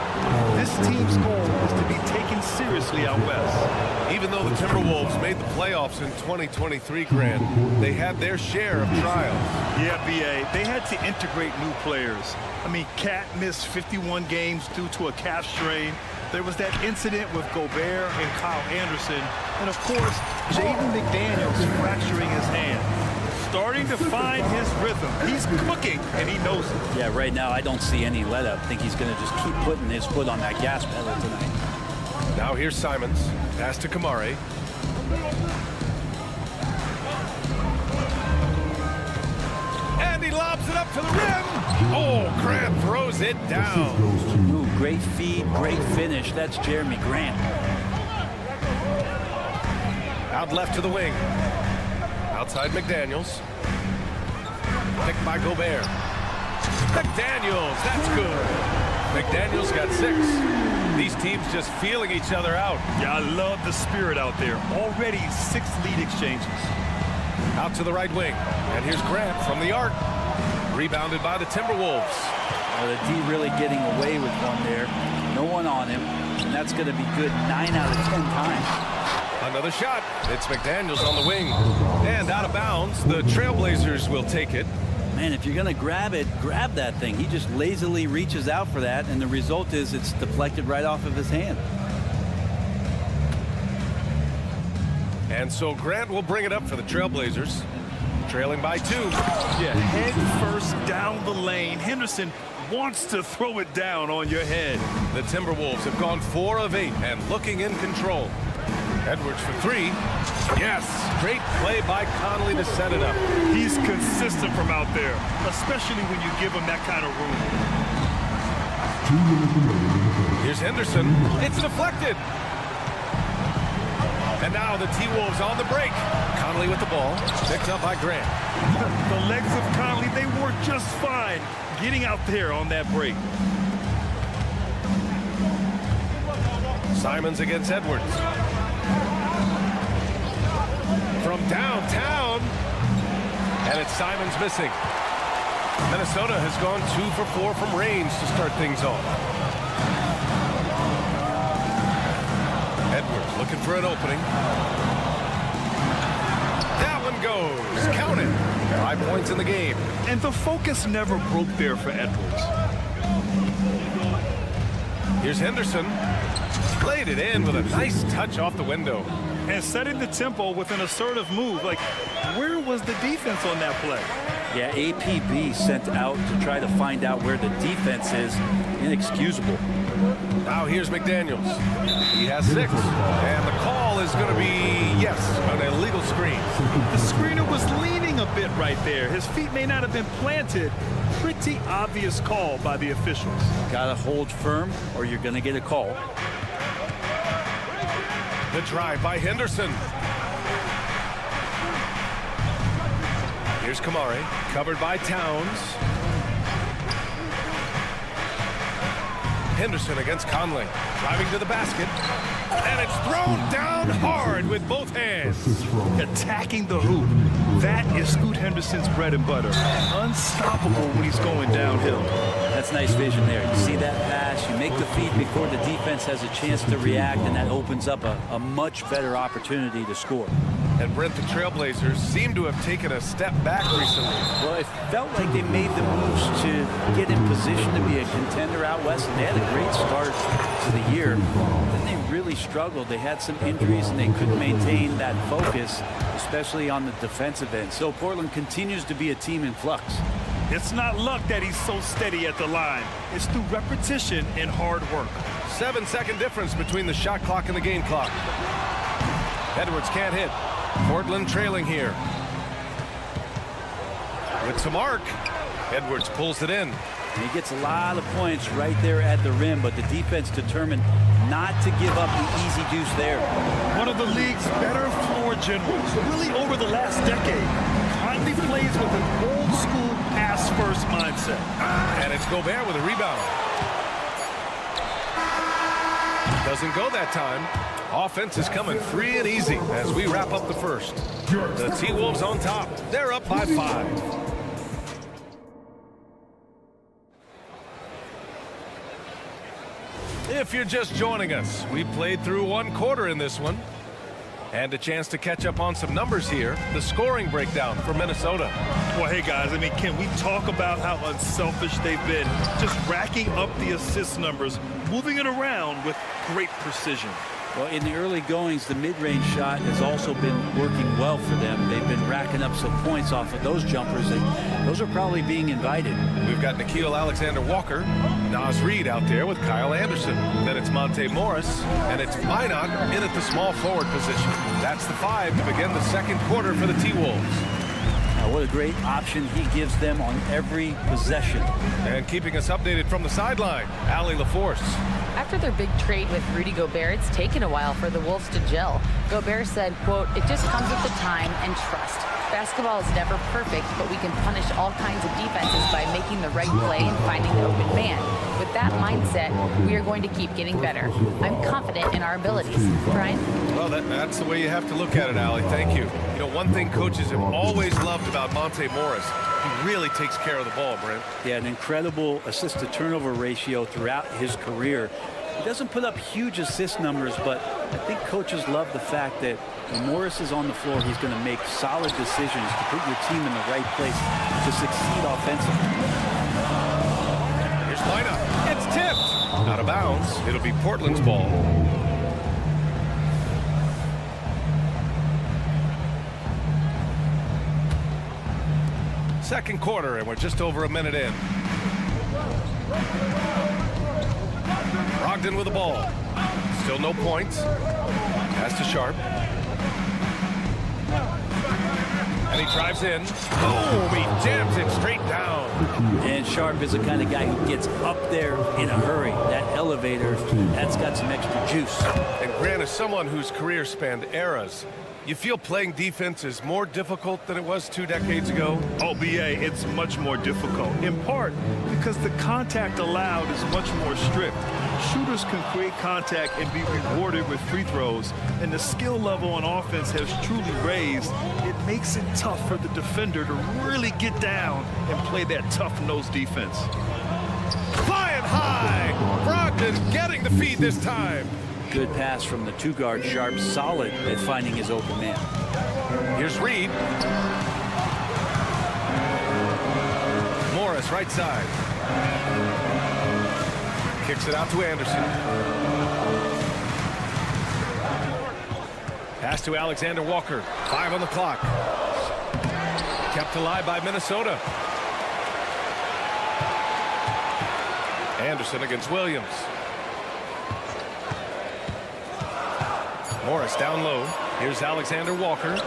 this team's goal is to be taken seriously out west. Even though the Timberwolves made the playoffs in 2023, Grant, they had their share of trials. Yeah, B.A., they had to integrate new players. I mean, Cat missed 51 games due to a calf strain. There was that incident with Gobert and Kyle Anderson. And, of course, Jaden McDaniels fracturing his hand. Starting to find his rhythm. He's cooking, and he knows it. Yeah, right now I don't see any let-up. I think he's going to just keep putting his foot on that gas pedal tonight. Now here's Simons. Pass to Kamare. And he lobs it up to the rim. Oh, Grant throws it down. Ooh, great feed, great finish. That's Jeremy Grant. Out left to the wing. Outside McDaniels. Picked by Gobert. McDaniels, that's good. McDaniels got 6. These teams just feeling each other out. Yeah, I love the spirit out there. Already 6 lead exchanges. Out to the right wing. And here's Grant from the arc. Rebounded by the Timberwolves. The D really getting away with one there. No one on him. And that's going to be good 9 out of 10 times. Another shot. It's McDaniels on the wing. And out of bounds. The Trailblazers will take it. Man, if you're going to grab it, grab that thing. He just lazily reaches out for that, and the result is it's deflected right off of his hand. And so Grant will bring it up for the Trailblazers. Trailing by 2. Yeah, head first down the lane. Henderson wants to throw it down on your head. The Timberwolves have gone 4 of 8 and looking in control. Edwards for 3. Yes, great play by Conley to set it up. He's consistent from out there, especially when you give him that kind of room. Here's Henderson. It's deflected. And now the T-Wolves on the break. Conley with the ball. Picked up by Grant. The legs of Conley, they work just fine getting out there on that break. Simons against Edwards. From downtown. And it's Simons missing. Minnesota has gone 2 for 4 from range to start things off. Edwards looking for an opening. That one goes. Count it. 5 points in the game. And the focus never broke there for Edwards. Here's Henderson. Played it in with a nice touch off the window. And setting the tempo with an assertive move. Like, where was the defense on that play? Yeah, APB sent out to try to find out where the defense is. Inexcusable. Now here's McDaniels. He has 6. And the call is going to be, yes, an illegal screen. The screener was leaning a bit right there. His feet may not have been planted. Pretty obvious call by the officials. Got to hold firm or you're going to get a call. The drive by Henderson. Here's Kamari, covered by Towns. Henderson against Conley, driving to the basket, and it's thrown down hard with both hands. Attacking the hoop. That is Scoot Henderson's bread and butter. Unstoppable when he's going downhill. That's nice vision there. You see that pass, you make the feed before the defense has a chance to react, and that opens up a much better opportunity to score. And Brent, the Trailblazers seem to have taken a step back recently. Well, it felt like they made the moves to get in position to be a contender out west, and they had a great start to the year. Then they really struggled. They had some injuries, and they couldn't maintain that focus, especially on the defensive end. So Portland continues to be a team in flux. It's not luck that he's so steady at the line. It's through repetition and hard work. 7-second difference between the shot clock and the game clock. Edwards can't hit. Portland trailing here. With some arc, Edwards pulls it in. And he gets a lot of points right there at the rim, but the defense determined not to give up the easy deuce there. One of the league's better floor generals, really over the last decade. Conley plays with an old-school pass-first mindset. And it's Gobert with a rebound. Doesn't go that time. Offense is coming free and easy as we wrap up the first. The T-Wolves on top. They're up by 5. If you're just joining us, we played through one quarter in this one. And a chance to catch up on some numbers here. The scoring breakdown for Minnesota. Well, hey, guys, I mean, can we talk about how unselfish they've been? Just racking up the assist numbers, moving it around with great precision. Well, in the early goings, the mid-range shot has also been working well for them. They've been racking up some points off of those jumpers. Those are probably being invited. We've got Nickeil Alexander-Walker, Naz Reid out there with Kyle Anderson. Then it's Monte Morris, and it's Minot in at the small forward position. That's the 5 to begin the second quarter for the T-Wolves. What a great option he gives them on every possession. And keeping us updated from the sideline, Allie LaForce. After their big trade with Rudy Gobert, it's taken a while for the Wolves to gel. Gobert said, quote, "It just comes with the time and trust. Basketball is never perfect, but we can punish all kinds of defenses by making the right play and finding the open man. With that mindset, we are going to keep getting better. I'm confident in our abilities." Brian? Well, that's the way you have to look at it, Allie. Thank you. You know, one thing coaches have always loved about Monte Morris, he really takes care of the ball, Brent. Yeah, an incredible assist-to-turnover ratio throughout his career. He doesn't put up huge assist numbers, but I think coaches love the fact that when Morris is on the floor, he's going to make solid decisions to put your team in the right place to succeed offensively. Here's lineup. It's tipped. Out of bounds. It'll be Portland's ball. Second quarter, and we're just over a minute in. Brogdon with the ball. Still no points. Pass to Sharp. And he drives in. Boom! He jams it straight down. And Sharp is the kind of guy who gets up there in a hurry. That elevator, that's got some extra juice. And Grant, as someone whose career spanned eras, you feel playing defense is more difficult than it was 2 decades ago? Oh, BA, it's much more difficult, in part because the contact allowed is much more strict. Shooters can create contact and be rewarded with free throws, and the skill level on offense has truly raised. It makes it tough for the defender to really get down and play that tough-nosed defense. Flying high! Brogdon getting the feed this time. Good pass from the 2-guard. Sharp, solid at finding his open man. Here's Reid. Morris, right side. Kicks it out to Anderson. Pass to Alexander-Walker. 5 on the clock. Kept alive by Minnesota. Anderson against Williams. Morris down low. Here's Alexander-Walker.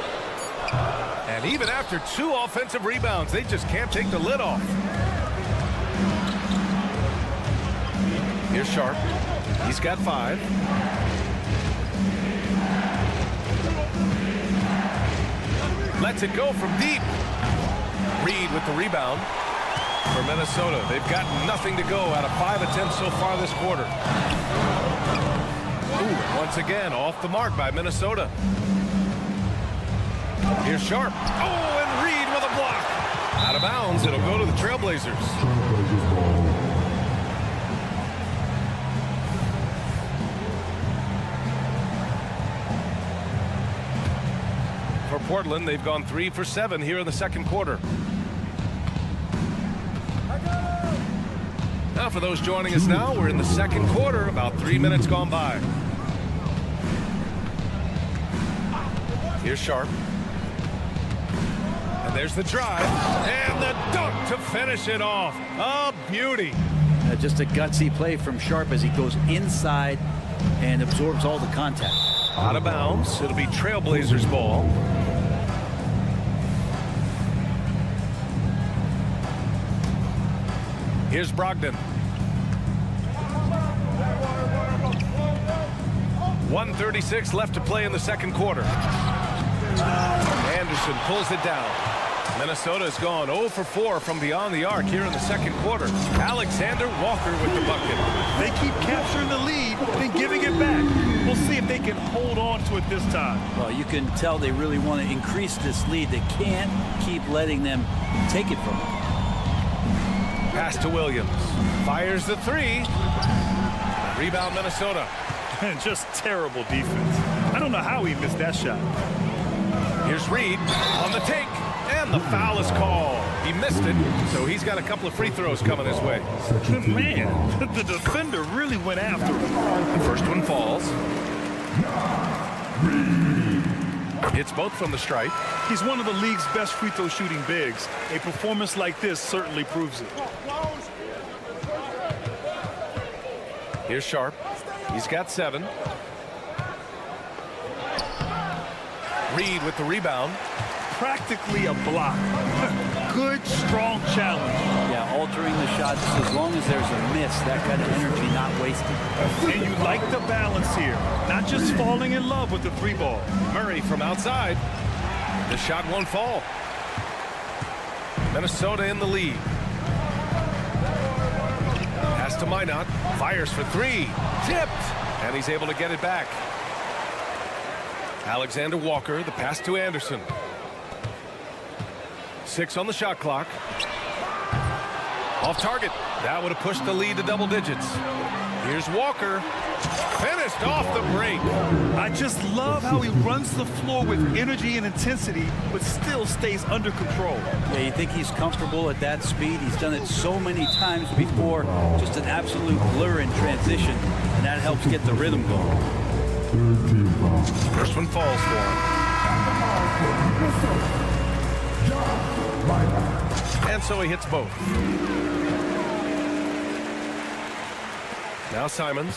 And even after 2 offensive rebounds, they just can't take the lid off. Here's Sharp. He's got 5. Lets it go from deep. Reed with the rebound for Minnesota. They've got nothing to go out of 5 attempts so far this quarter. Ooh, once again, off the mark by Minnesota. Here's Sharp. Oh, and Reed with a block. Out of bounds, it'll go to the Trailblazers. For Portland, they've gone 3 for 7 here in the second quarter. Now for those joining us now, we're in the second quarter, about 3 minutes gone by. Here's Sharp. And there's the drive. And the dunk to finish it off. A beauty. Just a gutsy play from Sharp as he goes inside and absorbs all the contact. Out of bounds. It'll be Trailblazers ball. Here's Brogdon. 1:36 left to play in the second quarter. Anderson pulls it down. Minnesota's gone 0 for 4 from beyond the arc here in the second quarter. Alexander Walker with the bucket. They keep capturing the lead, then giving it back. We'll see if they can hold on to it this time. Well, you can tell they really want to increase this lead. They can't keep letting them take it from them. Pass to Williams. Fires the 3. Rebound Minnesota. Just terrible defense. I don't know how he missed that shot. Here's Reed on the take. And the foul is called. He missed it, so he's got a couple of free throws coming his way. Man, the defender really went after him. The first one falls. It's both from the stripe. He's one of the league's best free throw shooting bigs. A performance like this certainly proves it. Here's Sharp. He's got 7. Reed with the rebound. Practically a block. Good, strong challenge. Yeah, altering the shot just as long as there's a miss, that kind of energy not wasted. And you like the balance here. Not just falling in love with the 3 ball. Murray from outside. The shot won't fall. Minnesota in the lead. Pass to Minot. Fires for 3. Tipped. And he's able to get it back. Alexander Walker, the pass to Anderson. 6 on the shot clock. Off target. That would have pushed the lead to double digits. Here's Walker. Finished off the break. I just love how he runs the floor with energy and intensity, but still stays under control. Yeah, you think he's comfortable at that speed? He's done it so many times before. Just an absolute blur in transition, and that helps get the rhythm going. First one falls for him. And so he hits both. Now Simons.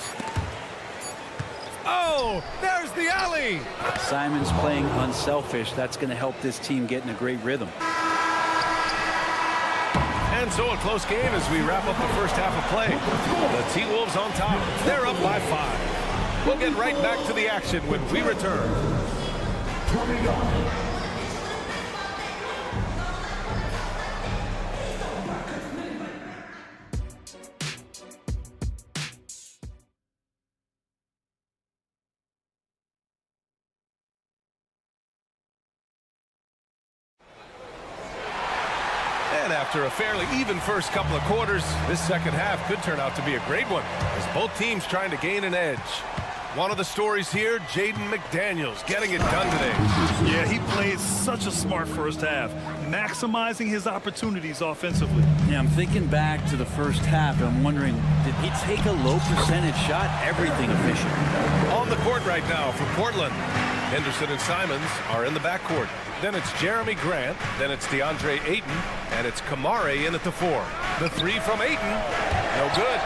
Oh, there's the alley. Simons playing unselfish. That's going to help this team get in a great rhythm. And so a close game as we wrap up the first half of play. The T-Wolves on top. They're up by 5. We'll get right back to the action when we return. And after a fairly even first couple of quarters, this second half could turn out to be a great one as both teams trying to gain an edge. One of the stories here, Jaden McDaniels getting it done today. Yeah, he played such a smart first half, maximizing his opportunities offensively. Yeah, I'm thinking back to the first half. I'm wondering, did he take a low percentage shot? Everything efficient. On the court right now for Portland. Henderson and Simons are in the backcourt. Then it's Jeremy Grant. Then it's DeAndre Ayton. And it's Kamare in at the 4. The 3 from Ayton. No good.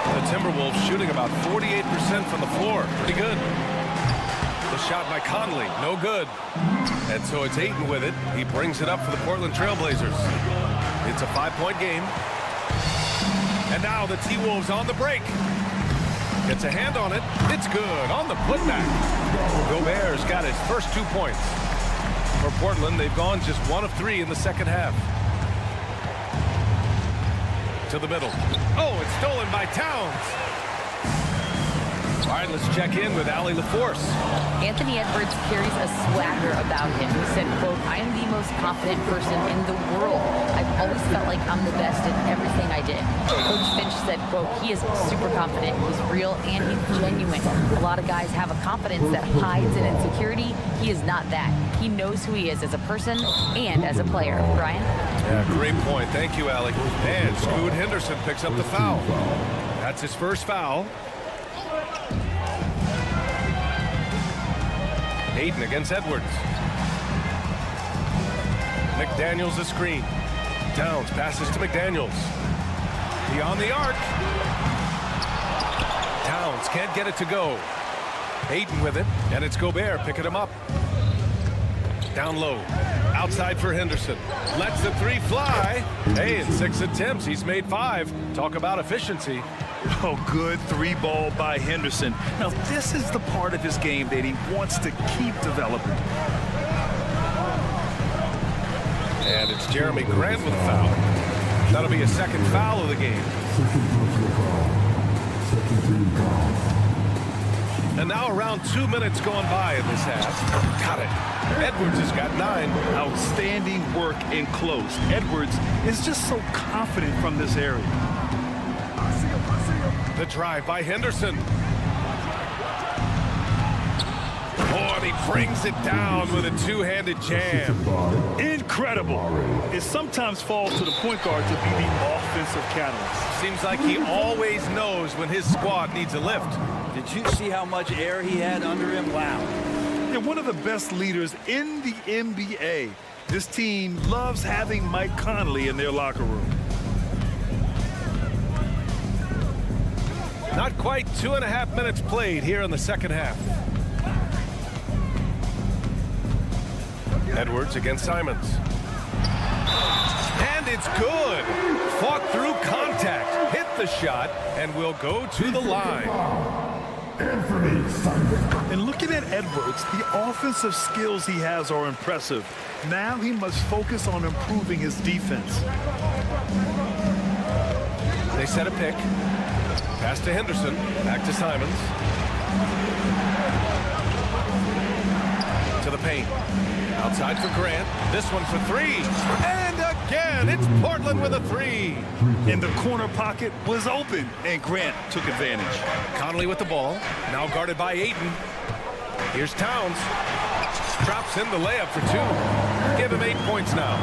The Timberwolves shooting about 48% from the floor. Pretty good. The The shot by Conley, no good. And so it's Ayton with it. He brings it up for the Portland Trailblazers. It's a 5-point game. And now the T-Wolves on the break. Gets a hand on it. It's good on the putback. Gobert's got his first 2 points. For Portland, they've gone just 1 of 3 in the second half. To the middle. Oh, it's stolen by Towns. All right, let's check in with Allie LaForce. Anthony Edwards carries a swagger about him. He said, quote, "I am the most confident person in the world. I've always felt like I'm the best at everything I did." Coach Finch said, quote, "He is super confident, he's real, and he's genuine. A lot of guys have a confidence that hides an insecurity. He is not that. He knows who he is as a person and as a player." Brian? Yeah, great point. Thank you, Allie. And Scoot Henderson picks up the foul. That's his first foul. Ayton against Edwards. McDaniels a screen. Towns passes to McDaniels. Beyond the arc. Towns can't get it to go. Ayton with it, and it's Gobert picking him up. Down low. Outside for Henderson. Lets the 3 fly. Hey, in 6 attempts, he's made 5. Talk about efficiency. Oh, good 3-ball by Henderson. Now, this is the part of his game that he wants to keep developing. And it's Jeremy Grant with a foul. That'll be a second foul of the game. And now around 2 minutes going by in this half. Got it. Edwards has got 9. Outstanding work in close. Edwards is just so confident from this area. The drive by Henderson. Oh, and he brings it down with a 2-handed jam. Incredible. It sometimes falls to the point guard to be the offensive catalyst. Seems like he always knows when his squad needs a lift. Did you see how much air he had under him? Wow. They're one of the best leaders in the NBA. This team loves having Mike Conley in their locker room. Not quite 2.5 minutes played here in the second half. Edwards against Simons. And it's good. Fought through contact, hit the shot, and will go to the line. And looking at Edwards, the offensive skills he has are impressive. Now he must focus on improving his defense. They set a pick. Pass to Henderson. Back to Simons. To the paint. Outside for Grant. This one for 3. And again, it's Portland with a 3. And the corner pocket was open, and Grant took advantage. Conley with the ball. Now guarded by Ayton. Here's Towns. Drops in the layup for 2. Give him 8 points now.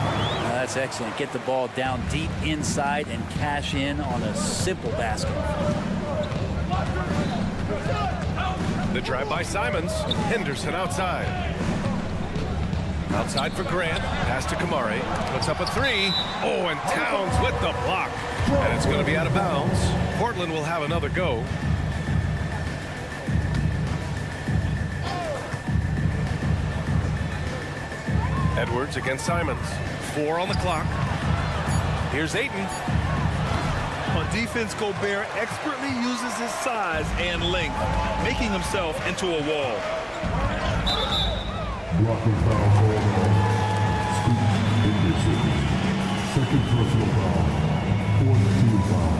That's excellent. Get the ball down deep inside and cash in on a simple basket. The drive by Simons. Henderson outside. Outside for Grant. Pass to Kamari. Puts up a 3. Oh, and Towns with the block. And it's going to be out of bounds. Portland will have another go. Edwards against Simons. 4 on the clock. Here's Ayton. On defense, Gobert expertly uses his size and length, making himself into a wall. Blocking foul called on Scoot Henderson. Second personal foul. 4th team foul.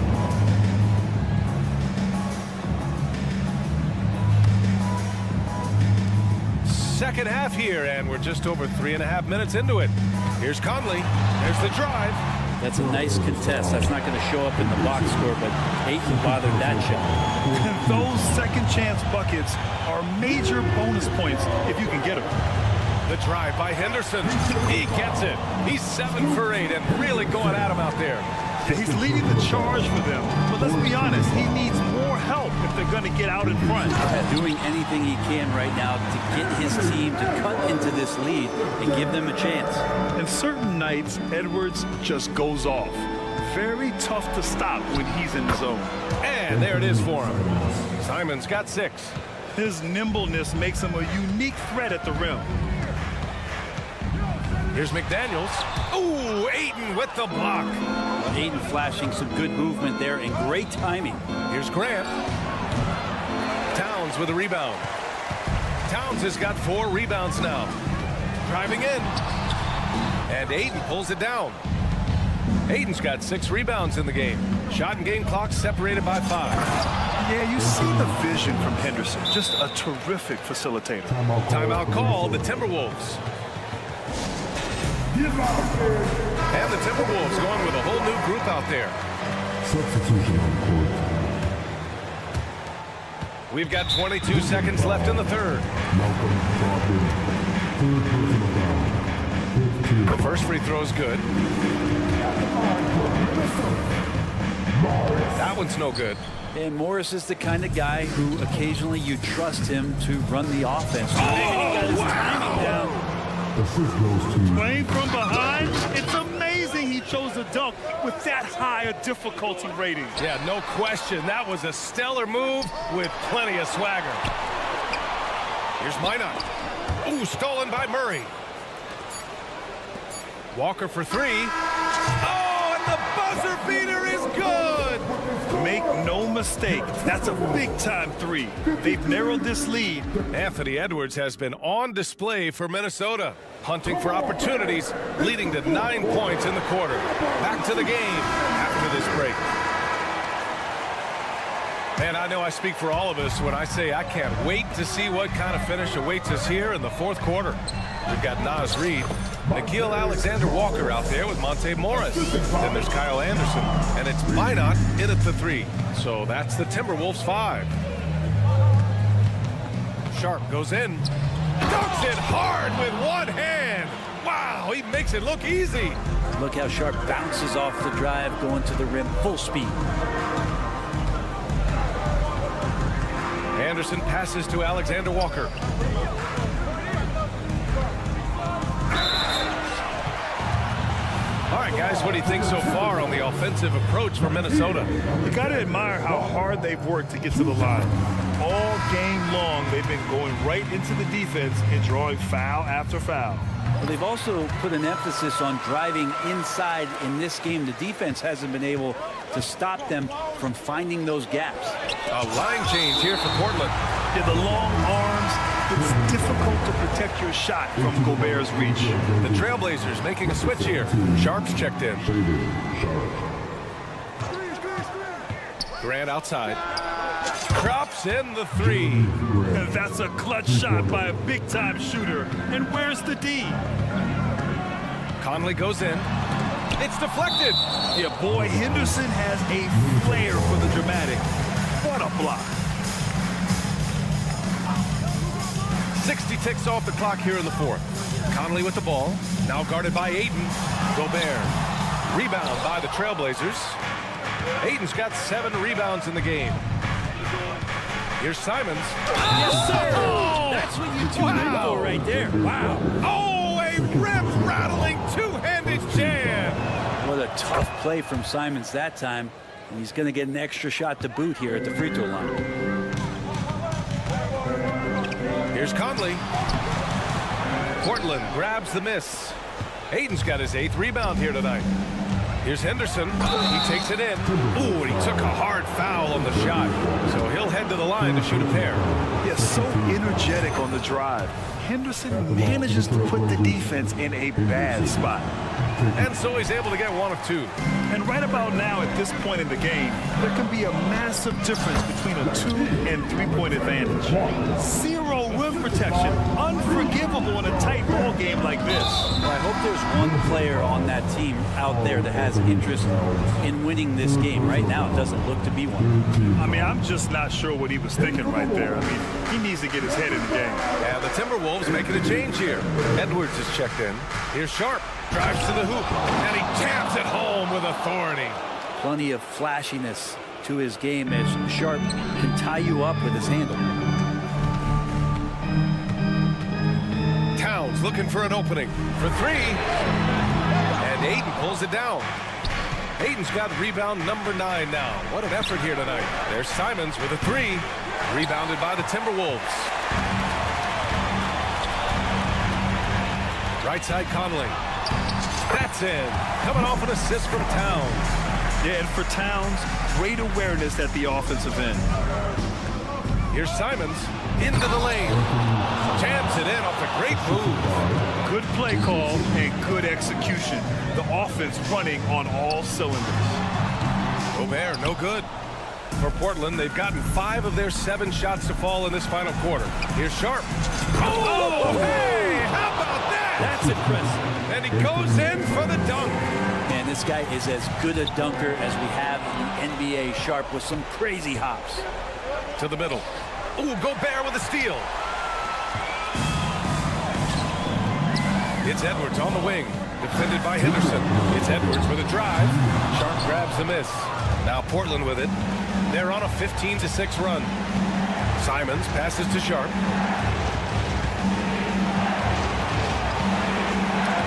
Second half here, and we're just over 3.5 minutes into it. Here's Conley. There's the drive. That's a nice contest. That's not going to show up in the box score, but Ayton bothered that shot. And those second chance buckets are major bonus points if you can get them. The drive by Henderson. He gets it. He's 7 for 8 and really going at him out there. He's leading the charge for them. But let's be honest, he needs more help if they're going to get out in front. Doing anything he can right now to get his team to cut into this lead and give them a chance. And certain nights, Edwards just goes off. Very tough to stop when he's in the zone. And there it is for him. Simons got 6. His nimbleness makes him a unique threat at the rim. Here's McDaniels. Ooh, Ayton with the block. Ayton flashing some good movement there and great timing. Here's Grant. Towns with a rebound. Towns has got 4 rebounds now. Driving in. And Ayton pulls it down. Ayton's got 6 rebounds in the game. Shot and game clock separated by 5. Yeah, you see the vision from Henderson. Just a terrific facilitator. Timeout call, the Timberwolves. And the Timberwolves going with a whole new group out there. Substitution on court. We've got 22 seconds left in the third. Malcolm Brogdon. Third personal foul. The first free throw is good. That one's no good. And Morris is the kind of guy who occasionally you trust him to run the offense. He got his timing down. Assist goes to Playing from behind, it's amazing he chose a dunk with that high a difficulty rating. Yeah, no question. That was a stellar move with plenty of swagger. Here's Minot. Ooh, stolen by Murray. Walker for 3. Oh, and the buzzer beater is good. Make no mistake, that's a big-time 3. They've narrowed this lead. Anthony Edwards has been on display for Minnesota, hunting for opportunities, leading to 9 points in the quarter. Back to the game after this break. Man, I know I speak for all of us when I say I can't wait to see what kind of finish awaits us here in the fourth quarter. We've got Naz Reid, Nickeil Alexander-Walker out there with Monte Morris. Then there's Kyle Anderson, and it's Minot in at the 3. So that's the Timberwolves 5. Sharp goes in. Dunks it hard with one hand. Wow, he makes it look easy. Look how Sharp bounces off the drive, going to the rim full speed. Anderson passes to Alexander-Walker. All right, guys, what do you think so far on the offensive approach for Minnesota? You got to admire how hard they've worked to get to the line. All game long, they've been going right into the defense and drawing foul after foul. But they've also put an emphasis on driving inside in this game. The defense hasn't been able to stop them from finding those gaps. A line change here for Portland. Yeah, the long arms, it's difficult to protect your shot from Gobert's reach. The Trailblazers making a switch here. Sharp's checked in. Grant outside. Drops in the 3. And that's a clutch shot by a big-time shooter. And where's the D? Conley goes in. It's deflected. Yeah, boy, Henderson has a flair for the dramatic. What a block. 60 ticks off the clock here in the fourth. Conley with the ball. Now guarded by Ayton. Gobert. Rebound by the Trailblazers. Ayton's got 7 rebounds in the game. Here's Simons. Yes, sir! Oh, that's what you tuned in for right there. Wow. Oh, a rim-rattling two-handed jam. What a tough play from Simons that time. And he's going to get an extra shot to boot here at the free throw line. Here's Conley. Portland grabs the miss. Ayton's got his 8th rebound here tonight. Here's Henderson. He takes it in. Ooh, and he took a hard foul on the shot. So he'll head to the line to shoot a pair. Yeah, so energetic on the drive. Henderson manages to put the defense in a bad spot. And so he's able to get 1 of 2. And right about now, at this point in the game, there can be a massive difference between a 2- and 3-point advantage. 0 rim protection. Unforgivable in a tight ball game like this. Well, I hope there's one player on that team out there that has interest in winning this game. Right now, it doesn't look to be one. I mean, I'm just not sure what he was thinking right there. I mean, he needs to get his head in the game. And the Timberwolves making a change here. Edwards is checked in. Here's Sharp. Drives to the hoop. And he taps it home with authority. Plenty of flashiness to his game as Sharp can tie you up with his handle. Towns looking for an opening for 3. And Ayton pulls it down. Ayton's got rebound number 9 now. What an effort here tonight. There's Simons with a 3. Rebounded by the Timberwolves. Right side Conley. That's in. Coming off an assist from Towns. Yeah, and for Towns, great awareness at the offensive end. Here's Simons into the lane. Jams it in off a great move. Good play call and good execution. The offense running on all cylinders. Gobert, no good. For Portland, they've gotten 5 of their 7 shots to fall in this final quarter. Here's Sharp. Oh, hey, how about that? That's impressive. And he goes in for the dunk. Man, this guy is as good a dunker as we have in the NBA. Sharp with some crazy hops. To the middle. Ooh, Gobert with a steal. It's Edwards on the wing. Defended by Henderson. It's Edwards with a drive. Sharp grabs the miss. Now Portland with it. They're on a 15-6 run. Simons passes to Sharp.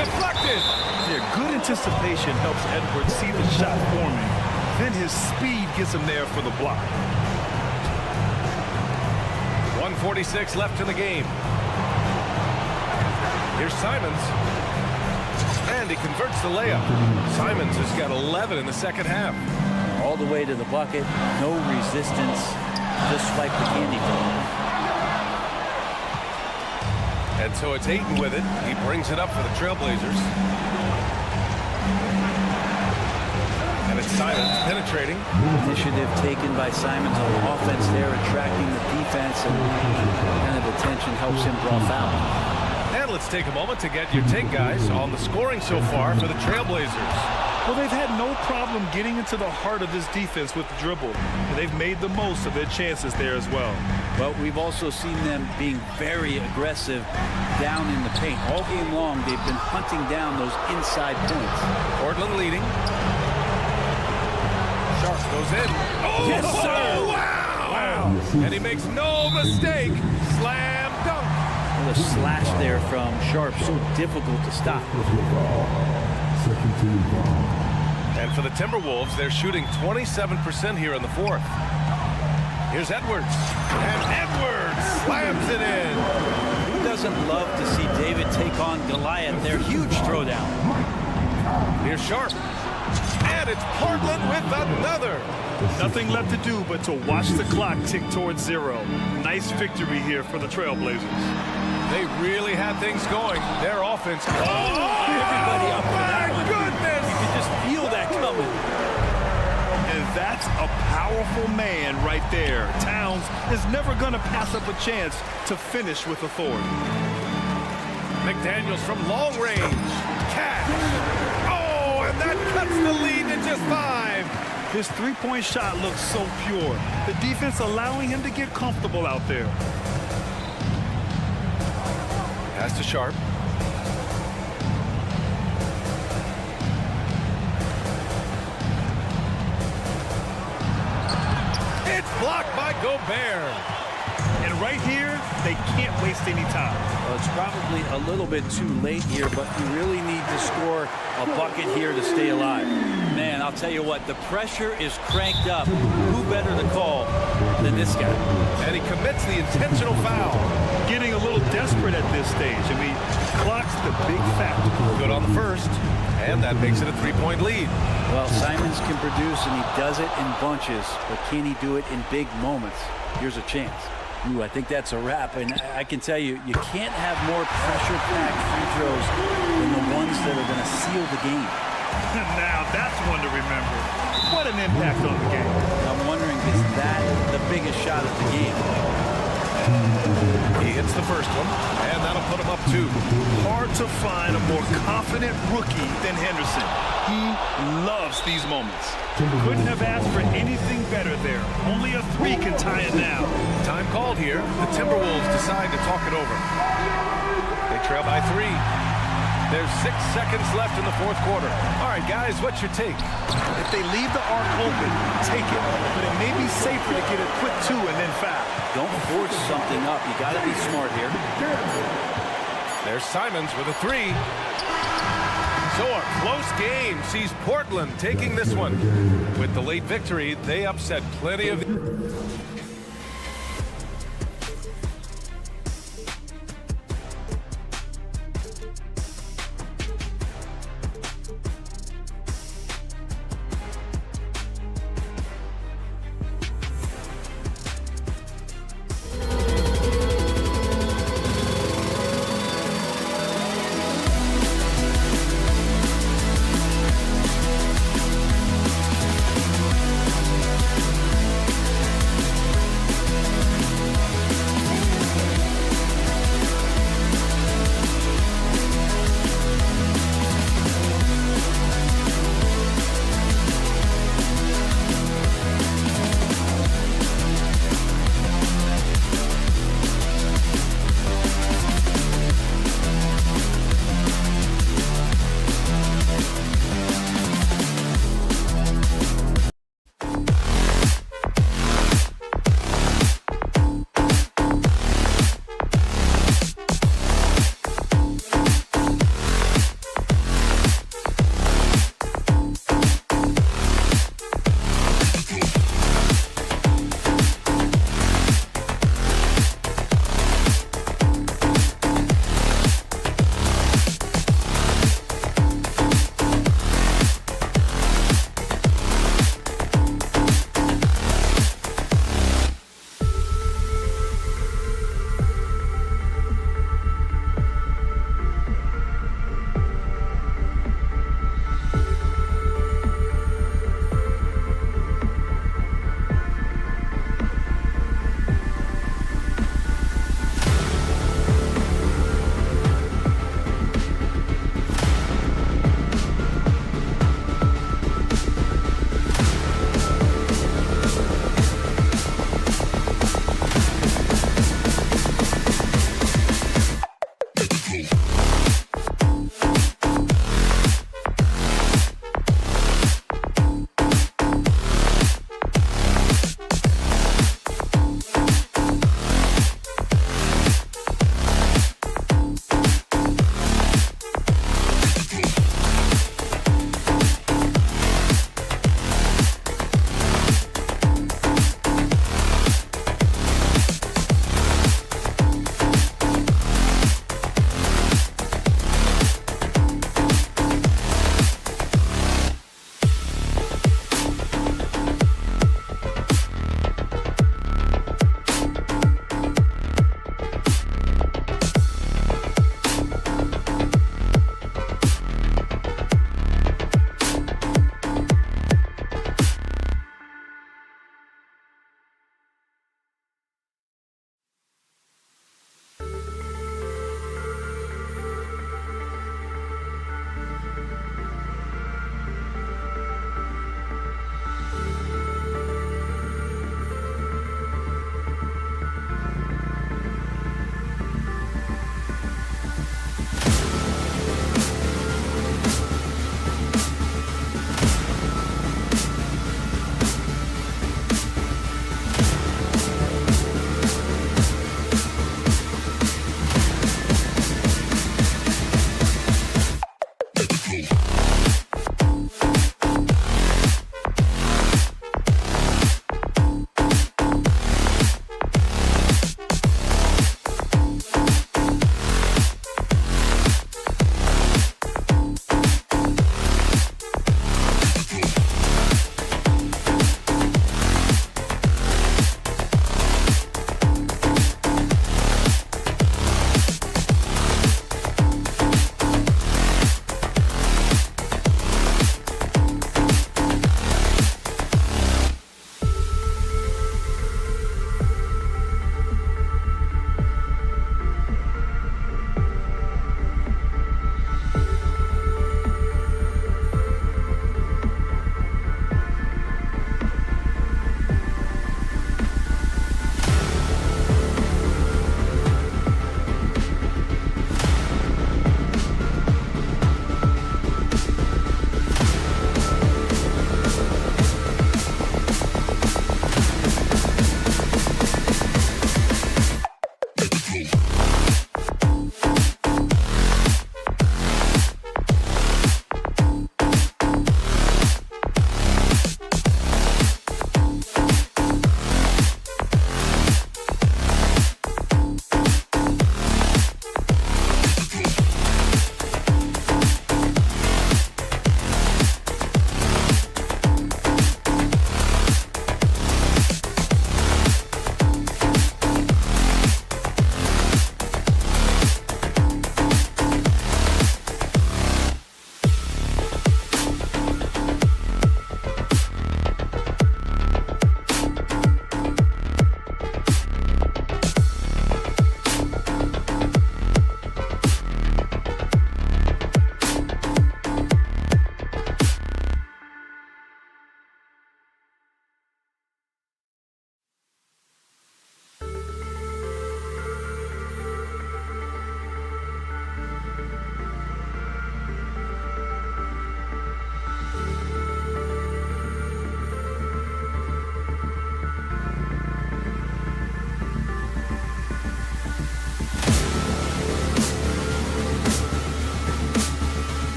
Deflected. Yeah, good anticipation helps Edwards see the shot forming. Then his speed gets him there for the block. 1:46 left in the game. Here's Simons. And he converts the layup. Simons has got 11 in the second half. All the way to the bucket. No resistance. Just like the candy cane. And so it's Ayton with it. He brings it up for the Trailblazers. And it's Simons penetrating. Initiative taken by Simons on offense there, attracting the defense, and kind of attention helps him draw foul. And let's take a moment to get your take, guys, on the scoring so far for the Trailblazers. Well, they've had no problem getting into the heart of this defense with the dribble. And they've made the most of their chances there as well. But we've also seen them being very aggressive down in the paint. All game long, they've been hunting down those inside points. Portland leading. Sharp goes in. Oh, yes, sir! Oh, wow! And he makes no mistake. Slam dunk. The slash there from Sharp, so difficult to stop. And for the Timberwolves, they're shooting 27% here in the fourth. Here's Edwards. And Edwards slams it in. Who doesn't love to see David take on Goliath? Their huge throwdown. Here's Sharp. And it's Portland with another. Nothing left to do but to watch the clock tick towards 0. Nice victory here for the Trailblazers. They really had things going. Their offense. Oh, everybody up for that one. Goodness! You can just feel that coming. And that's a powerful man right there. Towns is never going to pass up a chance to finish with authority. McDaniels from long range. Catch. Oh, and that cuts the lead to just 5. His three-point shot looks so pure. The defense allowing him to get comfortable out there. Pass to Sharp. It's blocked by Gobert. And right here, they can't waste any time. Well, it's probably a little bit too late here, but you really need to score a bucket here to stay alive. Man, I'll tell you what, the pressure is cranked up. Who better to call than this guy? And he commits the intentional foul. Getting a little desperate at this stage. I mean, clock's the big factor. Good on the first, and that makes it a 3-point lead. Well, Simons can produce, and he does it in bunches, but can he do it in big moments? Here's a chance. Ooh, I think that's a wrap, and I can tell you, you can't have more pressure-packed free throws than the ones that are going to seal the game. Now, that's one to remember. What an impact on the game. I'm wondering, is that the biggest shot of the game? He hits the first one, and that'll put him up 2. Hard to find a more confident rookie than Henderson. He loves these moments. Couldn't have asked for anything better there. Only a 3 can tie it now. Time called here. The Timberwolves decide to talk it over. They trail by 3. There's 6 seconds left in the fourth quarter. All right, guys, what's your take? If they leave the arc open, take it. But it may be safer to get a quick 2 and then foul. Don't force something up. You got to be smart here. There's Simons with a 3. So a close game sees Portland taking this one. With the late victory, they upset plenty of...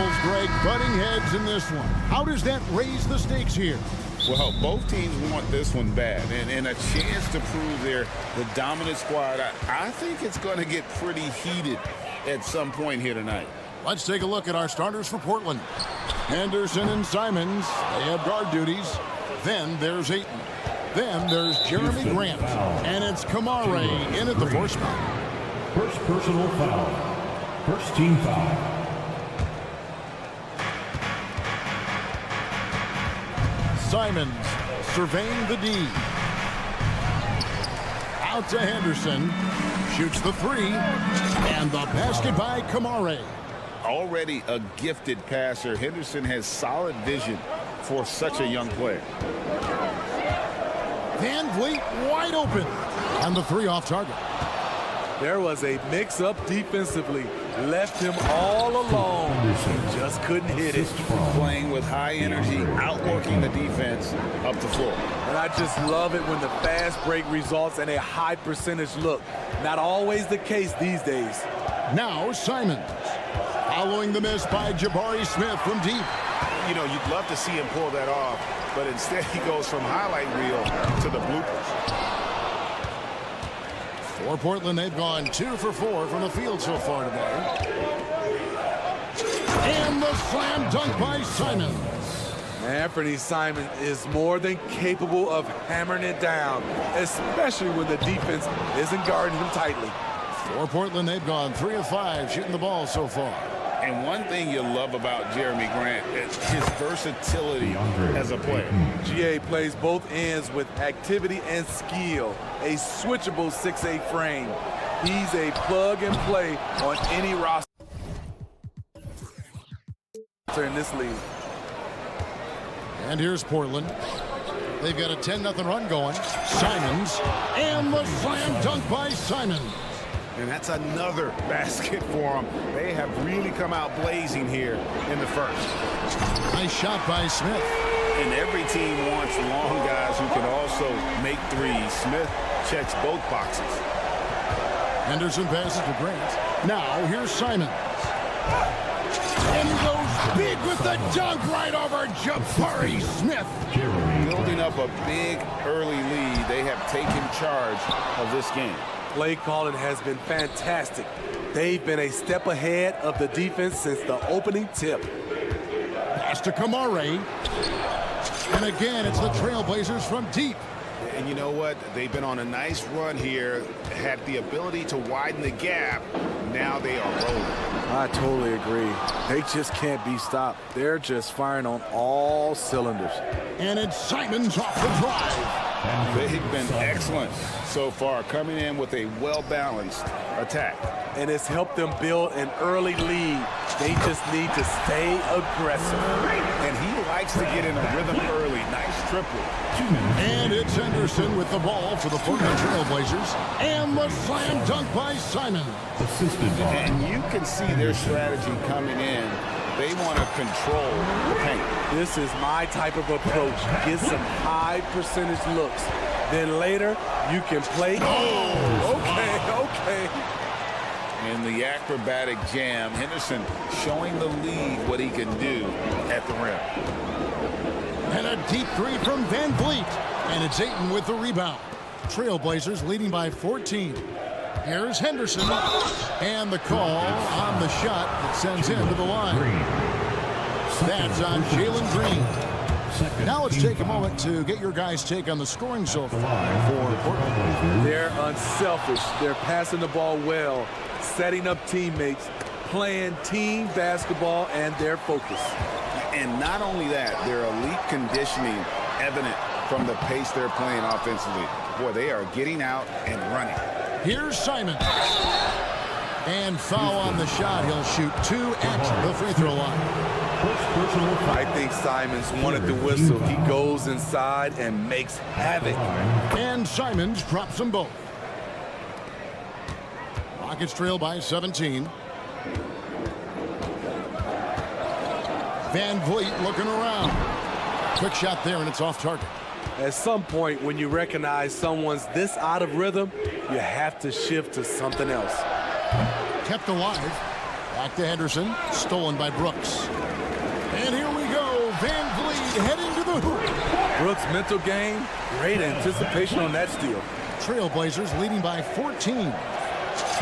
rivals, Greg, butting heads in this one. How does that raise the stakes here? Well, both teams want this one bad, and a chance to prove they're the dominant squad. I think it's going to get pretty heated at some point here tonight. Let's take a look at our starters for Portland. Henderson and Simons, they have guard duties. Then there's Ayton. Then there's Jeremy Grant. And it's Kamare in at the 4th spot. First personal foul. First team foul. Simons surveying the D. Out to Henderson. Shoots the 3. And the basket by Kamare. Already a gifted passer, Henderson has solid vision for such a young player. Van Vliet wide open. And the 3 off target. There was a mix-up defensively. Left him all alone. He just couldn't hit it. Playing with high energy, outworking the defense up the floor. And I just love it when the fast break results in a high percentage look. Not always the case these days. Now Simons. Following the miss by Jabari Smith from deep. You know, you'd love to see him pull that off, but instead he goes from highlight reel to the bloopers. For Portland, they've gone 2 for 4 from the field so far today. And the slam dunk by Simons. Anthony Simons is more than capable of hammering it down, especially when the defense isn't guarding him tightly. For Portland, they've gone 3 of 5 shooting the ball so far. And one thing you love about Jeremy Grant is his versatility as a player. GA plays both ends with activity and skill. A switchable 6'8" frame. He's a plug and play on any roster in this league. And here's Portland. They've got a 10-0 run going. Simons. And the slam dunk by Simons. And that's another basket for them. They have really come out blazing here in the first. Nice shot by Smith. And every team wants long guys who can also make threes. Smith checks both boxes. Henderson passes to Grant. Now here's Simons. And he goes big with the dunk right over Jabari Smith. Building up a big early lead. They have taken charge of this game. Play calling has been fantastic. They've been a step ahead of the defense since the opening tip. Pass to Kamare. And again, it's the Trailblazers from deep. And you know what? They've been on a nice run here, had the ability to widen the gap. Now they are rolling. I totally agree. They just can't be stopped. They're just firing on all cylinders. And it's Simons off the drive. They've been excellent so far, coming in with a well-balanced attack. And it's helped them build an early lead. They just need to stay aggressive. And he likes to get in a rhythm early. Nice triple. And it's Henderson with the ball for the Portland Trailblazers. And the slam dunk by Simons. And you can see their strategy coming in. They want to control the paint. This is my type of approach. Get some high percentage looks. Then later, you can play. Oh, okay. In the acrobatic jam, Henderson showing the league what he can do at the rim. And a deep 3 from Van Vliet. And it's Ayton with the rebound. Trailblazers leading by 14. Here's Henderson. And the call on the shot that sends him to the line. That's on Jalen Green. Now let's take a moment to get your guys' take on the scoring so far for Portland. They're unselfish. They're passing the ball well, setting up teammates, playing team basketball, and their focus. And not only that, their elite conditioning evident from the pace they're playing offensively. Boy, they are getting out and running. Here's Simons. And foul on the shot. He'll shoot 2 at the free throw line. I think Simons wanted the whistle. He goes inside and makes havoc. And Simons drops them both. Rockets trail by 17. Van Vliet looking around. Quick shot there, and it's off target. At some point, when you recognize someone's this out of rhythm, you have to shift to something else. Kept alive. Back to Henderson. Stolen by Brooks. And here we go. Van Vliet heading to the hoop. Brooks' mental game, great anticipation on that steal. Trailblazers leading by 14.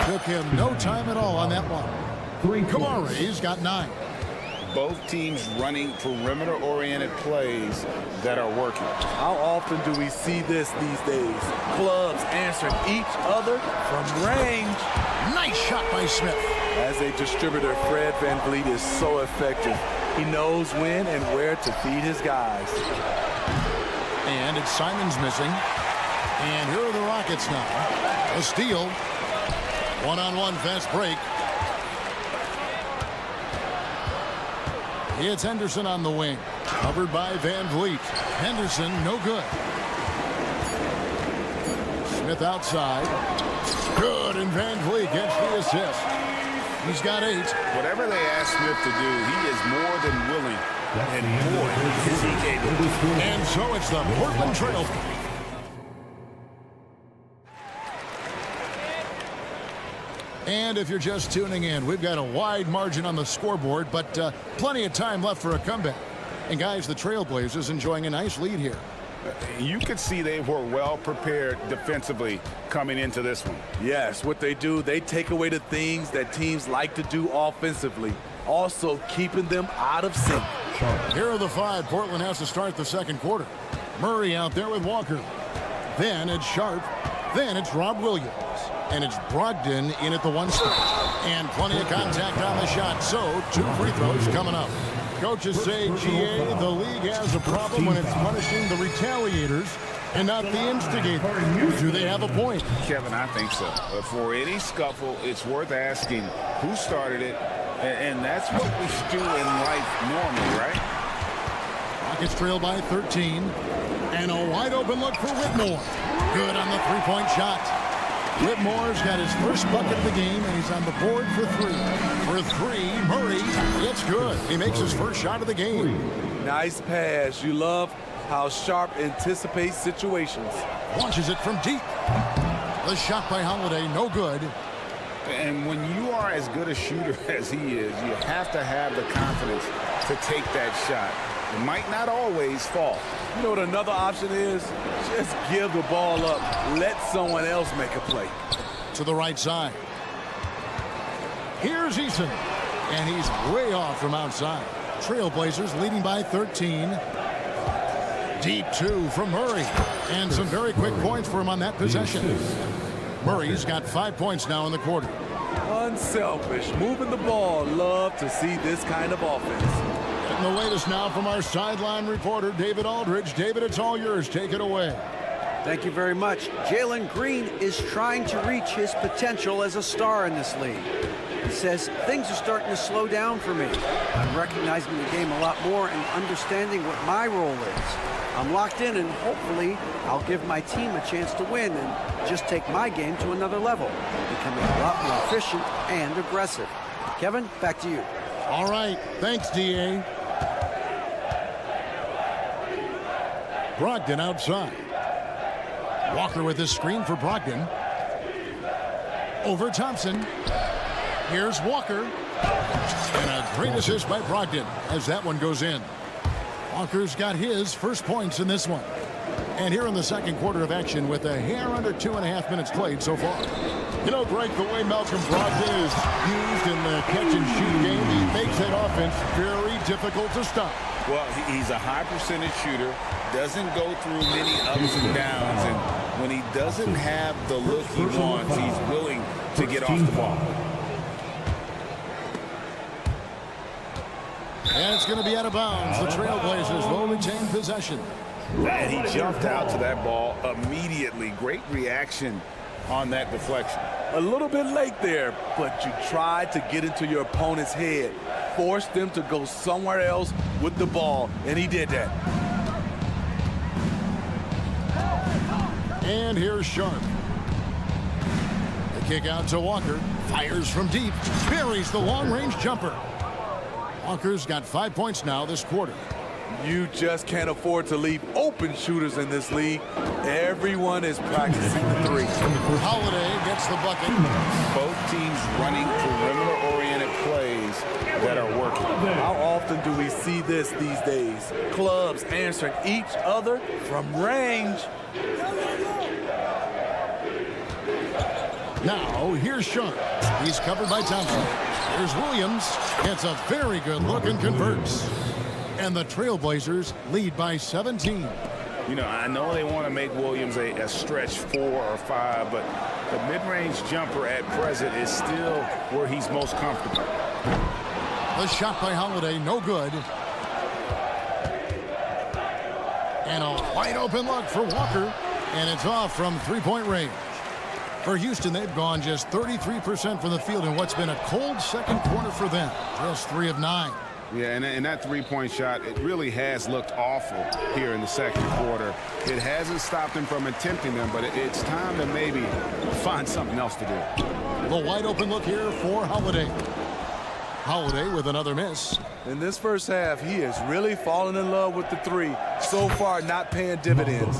Took him no time at all on that one. Kamari's got 9. Both teams running perimeter-oriented plays that are working. How often do we see this these days? Clubs answering each other from range. Nice shot by Smith. As a distributor, Fred VanVleet is so effective. He knows when and where to feed his guys. And it's Simons missing. And here are the Rockets now. A steal. One-on-one fast break. It's Henderson on the wing. Covered by Van Vliet. Henderson, no good. Smith outside. Good, and Van Vliet gets the assist. He's got 8. Whatever they ask Smith to do, he is more than willing. And boy, is he capable. And so it's the Portland Trail. And if you're just tuning in, we've got a wide margin on the scoreboard, but plenty of time left for a comeback. And guys, the Trailblazers enjoying a nice lead here. You could see they were well prepared defensively coming into this one. Yes, what they do, they take away the things that teams like to do offensively, also keeping them out of sync. Here are the 5 Portland has to start the second quarter. Murray out there with Walker. Then it's Sharp. Then it's Rob Williams. And it's Brogdon in at the 1 spot. And plenty of contact on the shot. So 2 free throws coming up. Coaches say, GA, the league has a problem when it's punishing the retaliators and not the instigators. Do they have a point? Kevin, I think so. But for any scuffle, it's worth asking who started it. And that's what we do in life normally, right? Rockets trail by 13. And a wide open look for Whitmore. Good on the 3-point shot. Whitmore's got his first bucket of the game, and he's on the board for 3. For 3, Murray, it's good. He makes his first shot of the game. Nice pass. You love how Sharp anticipates situations. Launches it from deep. The shot by Holiday, no good. And when you are as good a shooter as he is, you have to have the confidence to take that shot. It might not always fall. You know what another option is? Just give the ball up. Let someone else make a play. To the right side. Here's Eason. And he's way off from outside. Trailblazers leading by 13. Deep 2 from Murray. And some very quick points for him on that possession. Murray's got 5 points now in the quarter. Unselfish. Moving the ball. Love to see this kind of offense. And the latest now from our sideline reporter, David Aldridge. David, it's all yours. Take it away. Thank you very much. Jalen Green is trying to reach his potential as a star in this league. He says, things are starting to slow down for me. I'm recognizing the game a lot more and understanding what my role is. I'm locked in, and hopefully I'll give my team a chance to win and just take my game to another level, becoming a lot more efficient and aggressive. Kevin, back to you. All right. Thanks, D.A. Brogdon outside. Walker with his screen for Brogdon. Over Thompson. Here's Walker. And a great assist by Brogdon as that one goes in. Walker's got his first points in this one. And here in the second quarter of action with a hair under 2.5 minutes played so far. You know, Greg, the way Malcolm Brogdon is used in the catch-and-shoot game, he makes that offense very difficult to stop. Well, he's a high percentage shooter, doesn't go through many ups and downs, and when he doesn't have the look he wants, he's willing to get off the ball. And it's going to be out of bounds. The Trailblazers will retain possession. And he jumped out to that ball immediately. Great reaction on that deflection. A little bit late there, but you tried to get into your opponent's head. Force them to go somewhere else with the ball, and he did that. And here's Sharp. The kick out to Walker. Fires from deep. Buries the long-range jumper. Walker's got 5 points now this quarter. You just can't afford to leave open shooters in this league. Everyone is practicing the 3. Holiday gets the bucket. Both teams running perimeter-oriented play often do we see this these days? Clubs answering each other from range. Now, here's Sharp. He's covered by Thompson. Here's Williams. Gets a very good look and converts. And the Trailblazers lead by 17. You know, I know they want to make Williams a stretch 4 or 5, but the mid-range jumper at present is still where he's most comfortable. The shot by Holiday, no good. And a wide open look for Walker. And it's off from three-point range. For Houston, they've gone just 33% from the field in what's been a cold second quarter for them. Just 3 of 9. Yeah, and that three-point shot, it really has looked awful here in the second quarter. It hasn't stopped him from attempting them, but it's time to maybe find something else to do. The wide open look here for Holiday. Holiday with another miss. In this first half, he has really fallen in love with the three. So far, not paying dividends.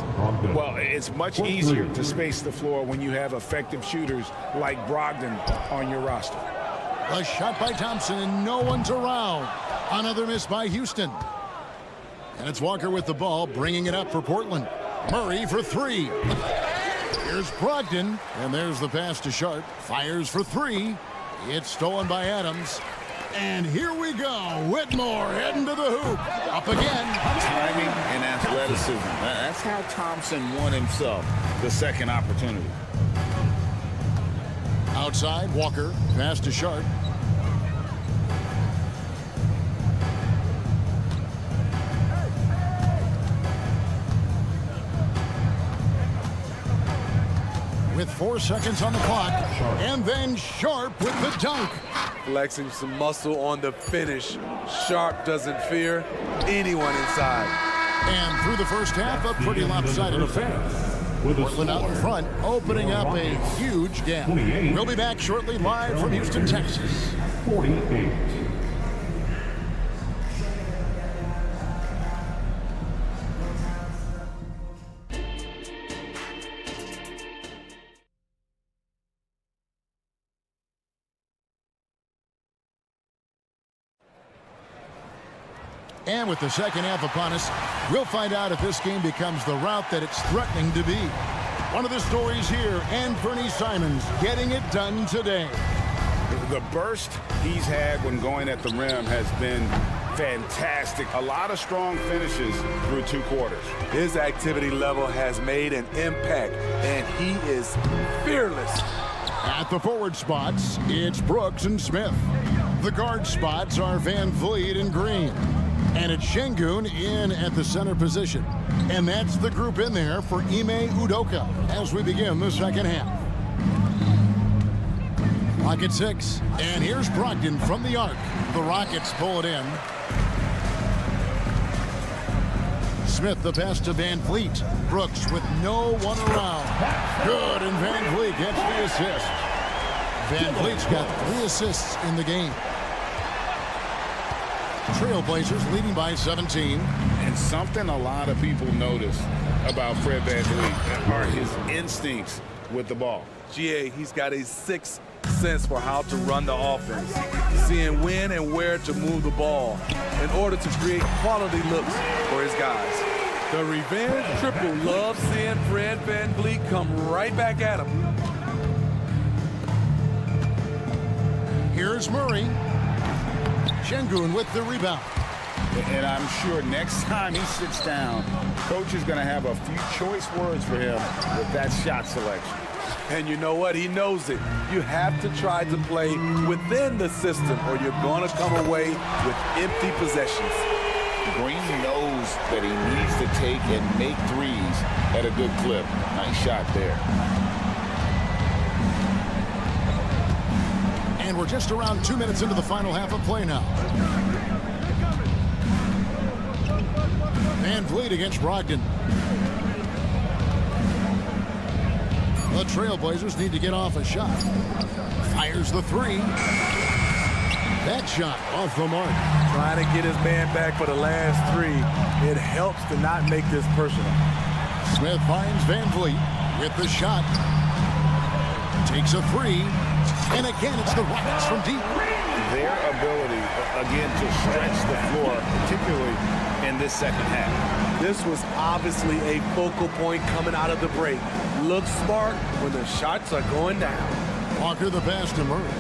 Well, it's much easier to space the floor when you have effective shooters like Brogdon on your roster. A shot by Thompson, and no one's around. Another miss by Houston. And it's Walker with the ball, bringing it up for Portland. Murray for 3. Here's Brogdon, and there's the pass to Sharp. Fires for 3. It's stolen by Adams. And here we go. Whitmore heading to the hoop. Up again. Timing and athleticism. That's how Thompson won himself the second opportunity. Outside, Walker. Pass to Sharp. With 4 seconds on the clock. And then Sharp with the dunk. Flexing some muscle on the finish. Sharp doesn't fear anyone inside. And through the first half, a pretty lopsided affair. Portland out in front, opening up a huge gap. We'll be back shortly live from Houston, Texas. 48. And with the second half upon us, we'll find out if this game becomes the route that it's threatening to be. One of the stories here, Anthony Simons getting it done today. The burst he's had when going at the rim has been fantastic. A lot of strong finishes through 2 quarters. His activity level has made an impact, and he is fearless. At the forward spots, it's Brooks and Smith. The guard spots are Van Vliet and Green. And it's Şengün in at the center position. And that's the group in there for Ime Udoka as we begin the second half. Clock at 6. And here's Brogdon from the arc. The Rockets pull it in. Smith the pass to Van Vliet. Brooks with no one around. Good, and Van Vliet gets the assist. Van Vliet's got 3 assists in the game. Trailblazers leading by 17. And something a lot of people notice about Fred VanVleet are his instincts with the ball. GA, he's got a 6th sense for how to run the offense, seeing when and where to move the ball in order to create quality looks for his guys. The revenge triple loves seeing Fred VanVleet come right back at him. Here's Murray. Şengün with the rebound. And I'm sure next time he sits down, coach is going to have a few choice words for him with that shot selection. And you know what? He knows it. You have to try to play within the system or you're going to come away with empty possessions. Green knows that he needs to take and make threes at a good clip. Nice shot there. And we're just around 2 minutes into the final half of play now. Van Vliet against Brogdon. The Trailblazers need to get off a shot. Fires the 3. That shot off the mark. Trying to get his man back for the last 3. It helps to not make this personal. Smith finds Van Vliet with the shot. Takes a 3. And again, it's the Rockets from deep. their ability, again, to stretch the floor, particularly in this second half. This was obviously a focal point coming out of the break. Look smart when the shots are going down. Walker the pass to Murray.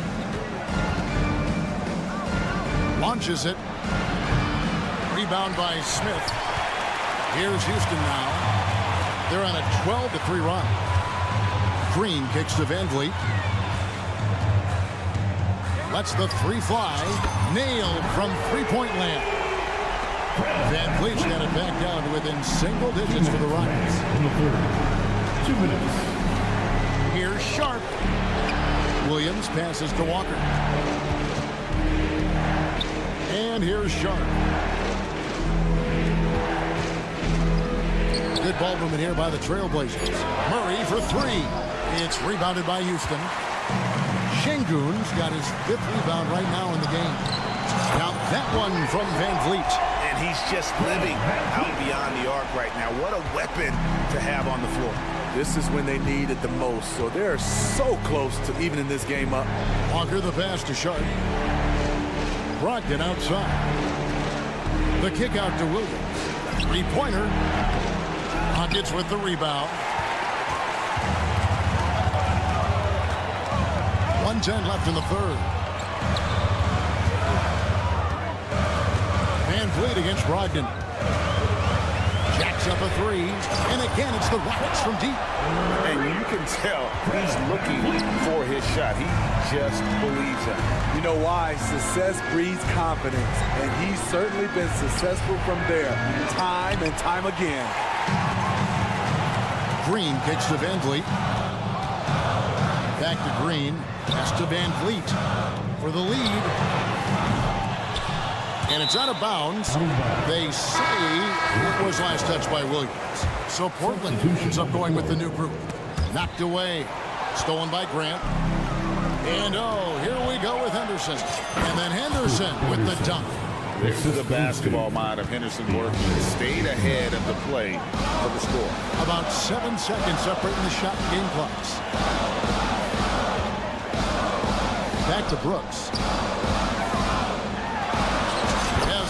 Launches it. Rebound by Smith. Here's Houston now. They're on a 12-3 run. Green kicks to Van Vliet. Lets the three fly. Nailed from three-point land. Van Vliet's got it back down to within single digits for the Rockets. 2 minutes. Here's Sharp. Williams passes to Walker. And here's Sharp. Good ball movement here by the Trailblazers. Murray for three. It's rebounded by Houston. Şengün's got his 5th rebound right now in the game. Now that one from Van Vliet. And he's just living out beyond the arc right now. What a weapon to have on the floor. This is when they need it the most, so they're so close to evening this game up. Walker the pass to Sharp. Brogdon outside. The kick out to Williams. Three-pointer. Rockets with the rebound. 1:10 left in the third. Van Vliet against Brogdon. Jacks up a three. And again, it's the Rockets from deep. And you can tell he's looking for his shot. He just believes it. You know why? Success breeds confidence, and he's certainly been successful from there, time and time again. Green kicks to Van Vliet. Back to Green. Pass to Van Vliet for the lead. And it's out of bounds. They say it was last touched by Williams. So Portland ends up going with the new group. Knocked away. Stolen by Grant. And oh, here we go with Henderson. And then Henderson with the dunk. There's the basketball mind of Henderson working. Stayed ahead of the play for the score. About 7 seconds separating the shot and game clocks. Back to Brooks.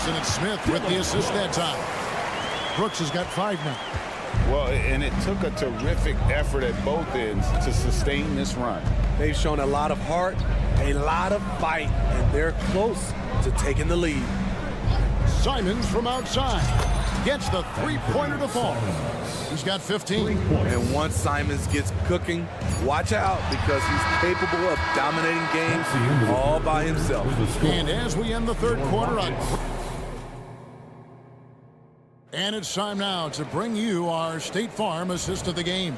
And it's Smith with the assist that time. Brooks has got 5 now. Well, and it took a terrific effort at both ends to sustain this run. They've shown a lot of heart, a lot of fight, and they're close to taking the lead. Simons from outside gets the three-pointer to fall. He's got 15. And once Simons gets cooking, watch out because he's capable of dominating games all by himself. And as we end the third quarter on... And it's time now to bring you our State Farm assist of the game.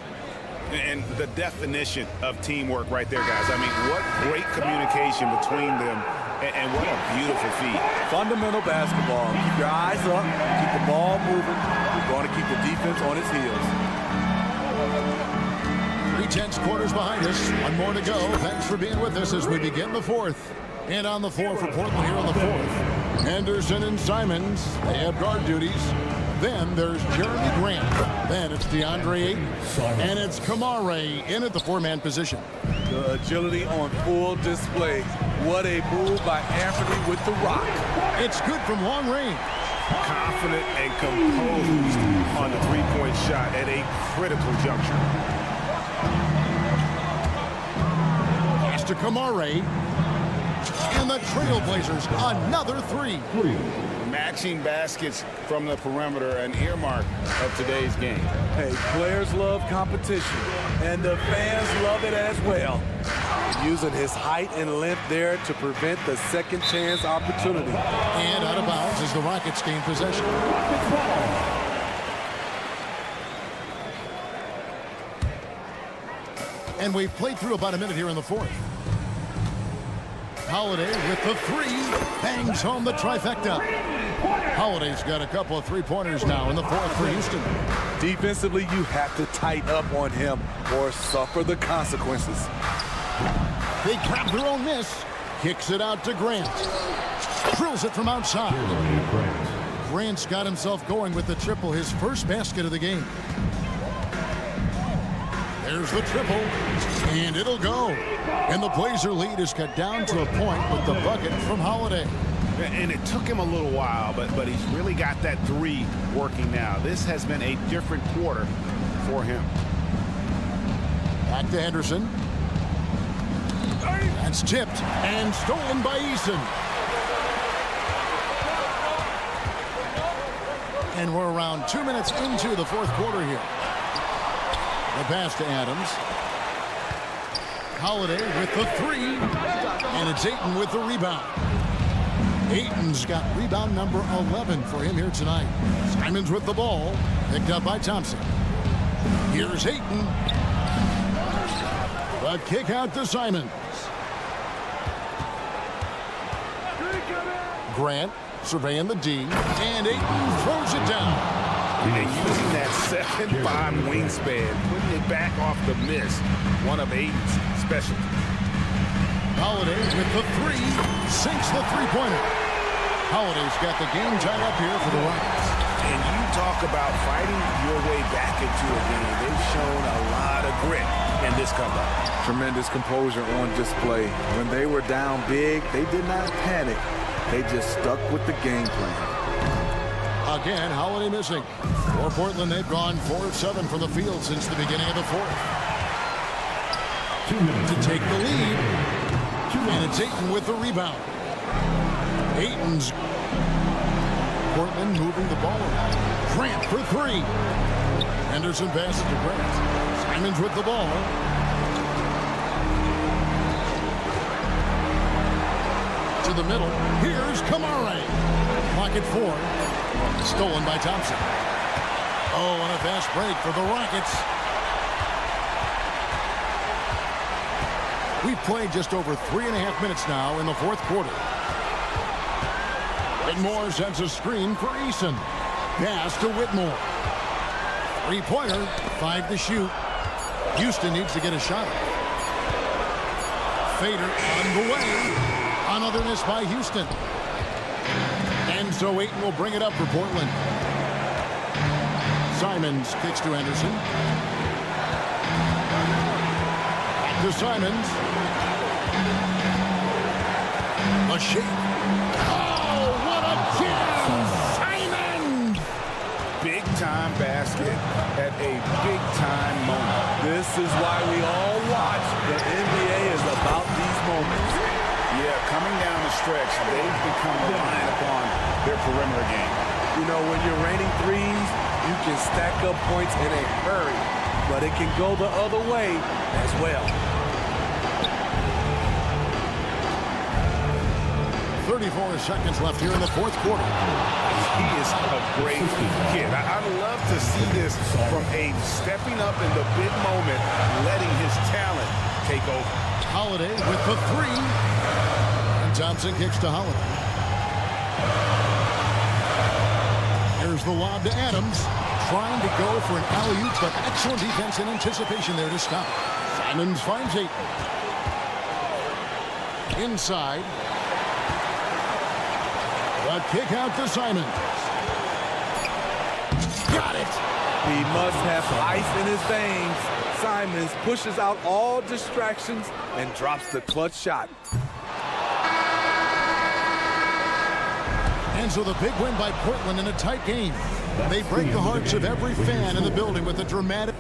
And the definition of teamwork right there, guys. I mean, what great communication between them, and what a beautiful feed. Fundamental basketball. Keep your eyes up, keep the ball moving. You're going to keep the defense on its heels. 3/10 quarters behind us. One more to go. Thanks for being with us as we begin the fourth. And on the floor for Portland here on the fourth, Henderson and Simons, they have guard duties. Then there's Jeremy Grant. Then it's DeAndre Ayton. And it's Kamare in at the 4-man position. The agility on full display. What a move by Anthony with the rock. It's good from long range. Confident and composed on the three-point shot at a critical juncture. Pass to Kamare. And the Trailblazers, another three. Matching baskets from the perimeter, an earmark of today's game. Hey, players love competition, and the fans love it as well. Using his height and length there to prevent the second chance opportunity. And out of bounds as the Rockets gain possession. And we've played through about a minute here in the fourth. Holiday with the three, bangs home the trifecta. Holiday's got a couple of three-pointers now in the fourth for Houston. Defensively, you have to tighten up on him or suffer the consequences. They grab their own miss. Kicks it out to Grant. Drills it from outside. Grant's got himself going with the triple, his first basket of the game. There's the triple, and it'll go. And the Blazer lead is cut down to a point with the bucket from Holiday. And it took him a little while, but he's really got that three working now. This has been a different quarter for him. Back to Henderson. That's tipped and stolen by Eason. And we're around 2 minutes into the fourth quarter here. The pass to Adams. Holiday with the three. And it's Ayton with the rebound. Ayton's got rebound number 11 for him here tonight. Simons with the ball. Picked up by Thompson. Here's Ayton. The kick out to Simons. Grant surveying the D. And Ayton throws it down. And using that 7'5" wingspan, putting it back off the miss. One of Ayton's specialties. Holiday with the three. Sinks the three-pointer. Holiday's got the game tied up here for the Rockets. And you talk about fighting your way back into a game. They've shown a lot of grit in this comeback. Tremendous composure on display. When they were down big, they did not panic. They just stuck with the game plan. Again, Holiday missing. For Portland, they've gone 4 of 7 from the field since the beginning of the fourth. To take the lead. And it's Ayton with the rebound. Ayton's. Portland moving the ball around. Grant for three. Henderson passes to Grant. Simons with the ball. To the middle. Here's Kamara. Clock at 4. Stolen by Thompson. Oh, and a fast break for the Rockets. We've played just over 3.5 minutes now in the fourth quarter. Whitmore sends a screen for Eason. Pass to Whitmore. Three-pointer, 5 to shoot. Houston needs to get a shot. Fader on the way. Another miss by Houston. And so Ayton will bring it up for Portland. Simons kicks to Henderson. Back to Simons. A shake. Oh, what a jam! Simons! Big-time basket at a big-time moment. This is why we all watch. The NBA is about these moments. Yeah, coming down the stretch, they've become reliant upon their perimeter game. You know, when you're raining threes, you can stack up points in a hurry, but it can go the other way as well. 34 seconds left here in the fourth quarter. He is a great kid. I'd love to see this from a stepping up in the big moment, letting his talent take over. Holiday with the three. And Thompson kicks to Holiday. Here's the lob to Adams. Trying to go for an alley-oop, but excellent defense and anticipation there to stop it. Simons finds Ayton. Inside. The kick out to Simons. Got it. He must have ice in his veins. Simons pushes out all distractions and drops the clutch shot. And so the big win by Portland in a tight game. They break the hearts of every fan in the building with a dramatic...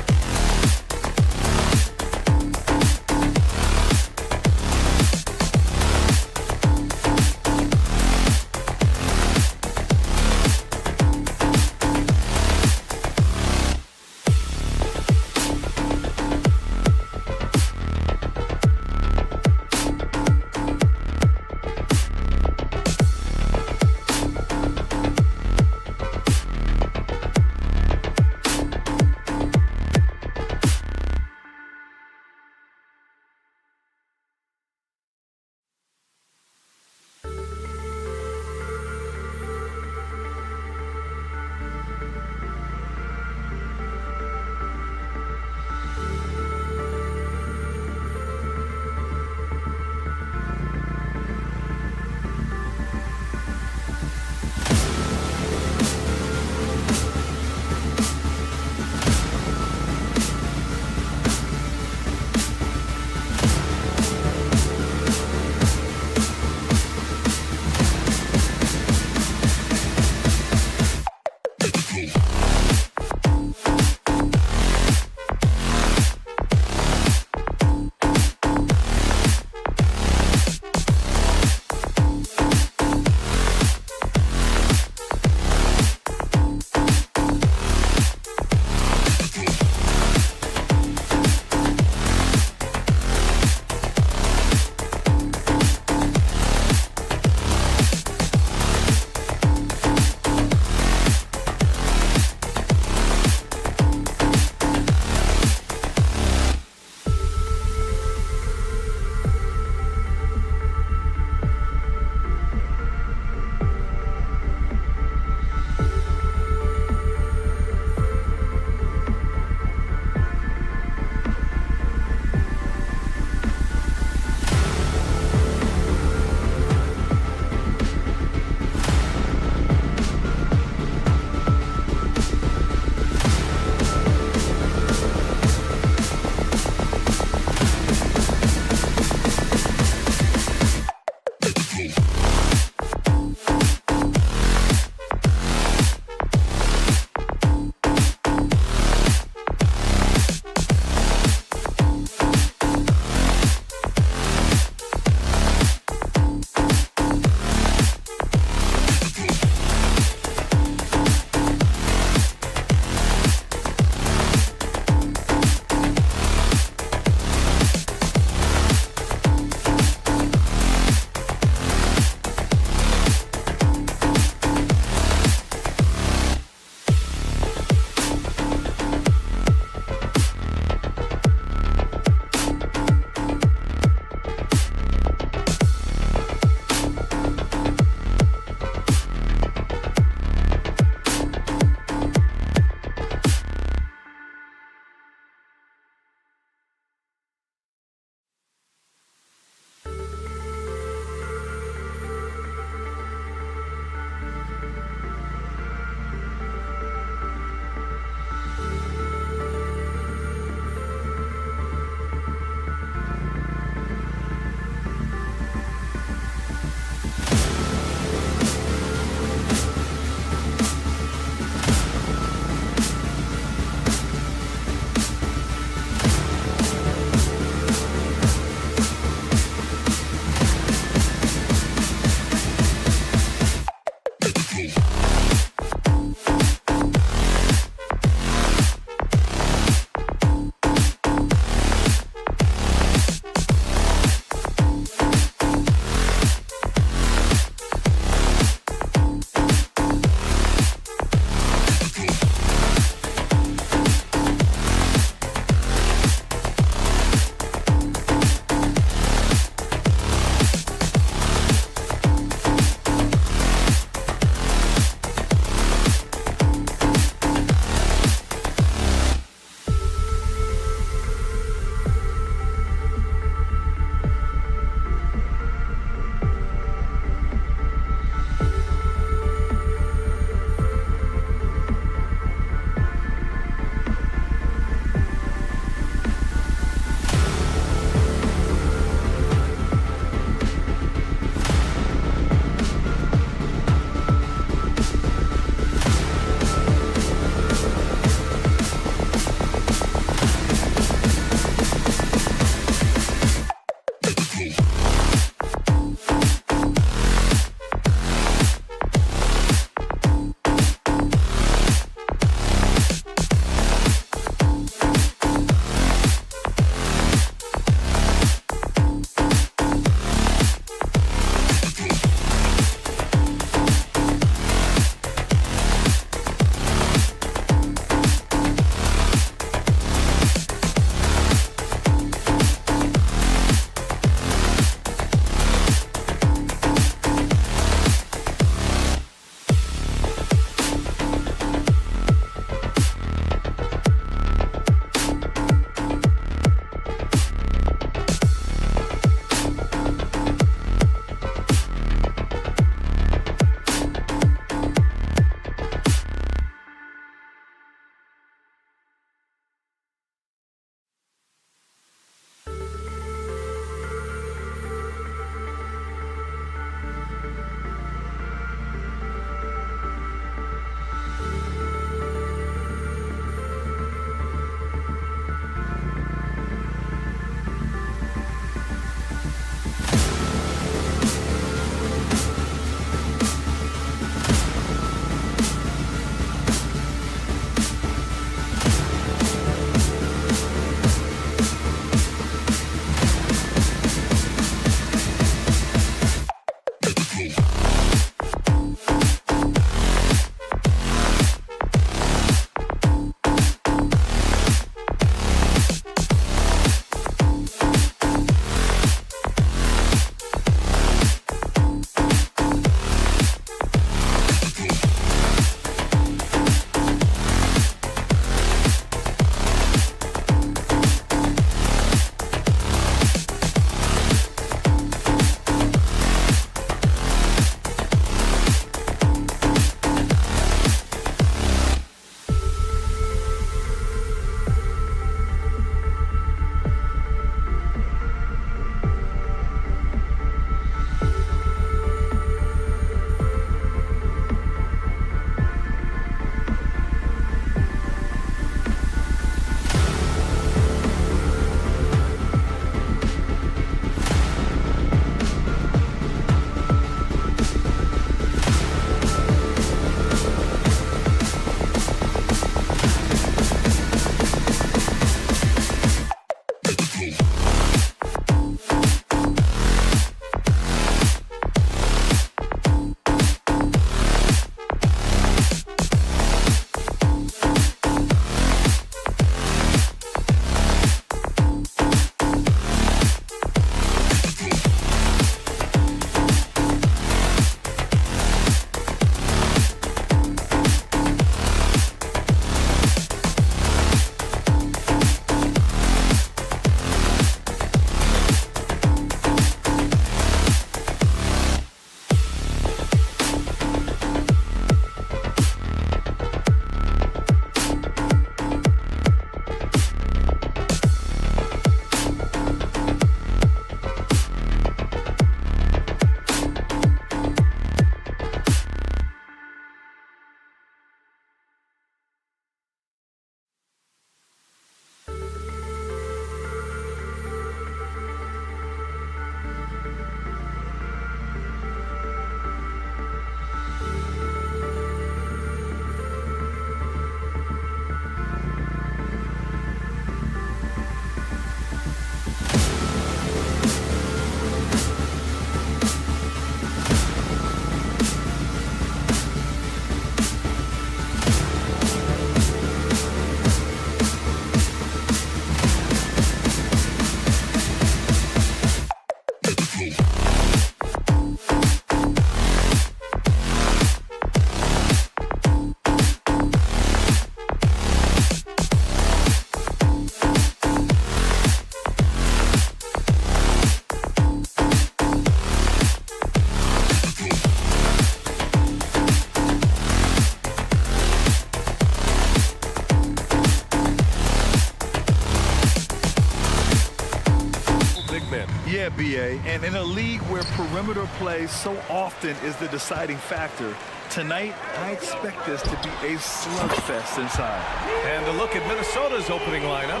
Yeah, B.A. And in a league where perimeter play so often is the deciding factor, tonight I expect this to be a slugfest inside. And a look at Minnesota's opening lineup.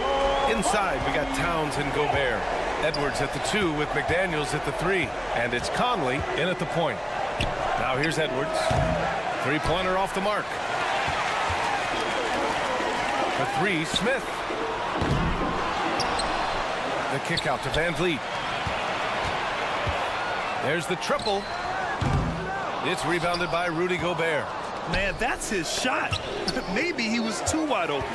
Inside, we got Towns and Gobert. Edwards at the 2 with McDaniels at the 3. And it's Conley in at the point. Now here's Edwards. Three-pointer off the mark. For 3, Smith. The kick out to Van Vliet. There's the triple. It's rebounded by Rudy Gobert. Man, that's his shot. Maybe he was too wide open.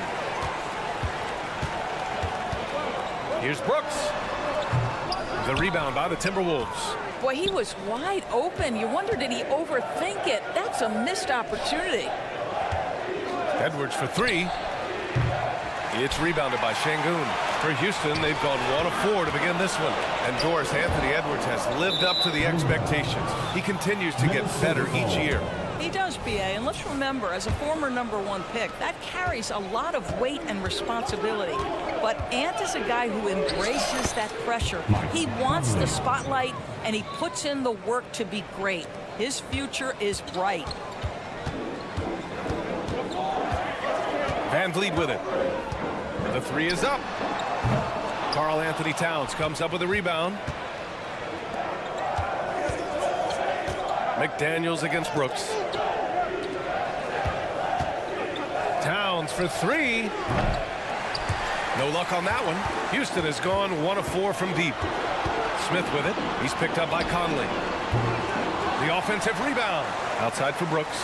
Here's Brooks. The rebound by the Timberwolves. Boy, he was wide open. You wonder, did he overthink it? That's a missed opportunity. Edwards for 3. It's rebounded by Şengün. For Houston, they've gone 1 of 4 to begin this one. And Doris, Anthony Edwards has lived up to the expectations. He continues to get better each year. He does, B.A., and let's remember, as a former #1 pick, that carries a lot of weight and responsibility. But Ant is a guy who embraces that pressure. He wants the spotlight, and he puts in the work to be great. His future is bright. Van Vliet with it. The 3 is up. Karl Anthony Towns comes up with a rebound. McDaniels against Brooks. Towns for 3. No luck on that one. Houston has gone 1 of 4 from deep. Smith with it. He's picked up by Conley. The offensive rebound. Outside for Brooks.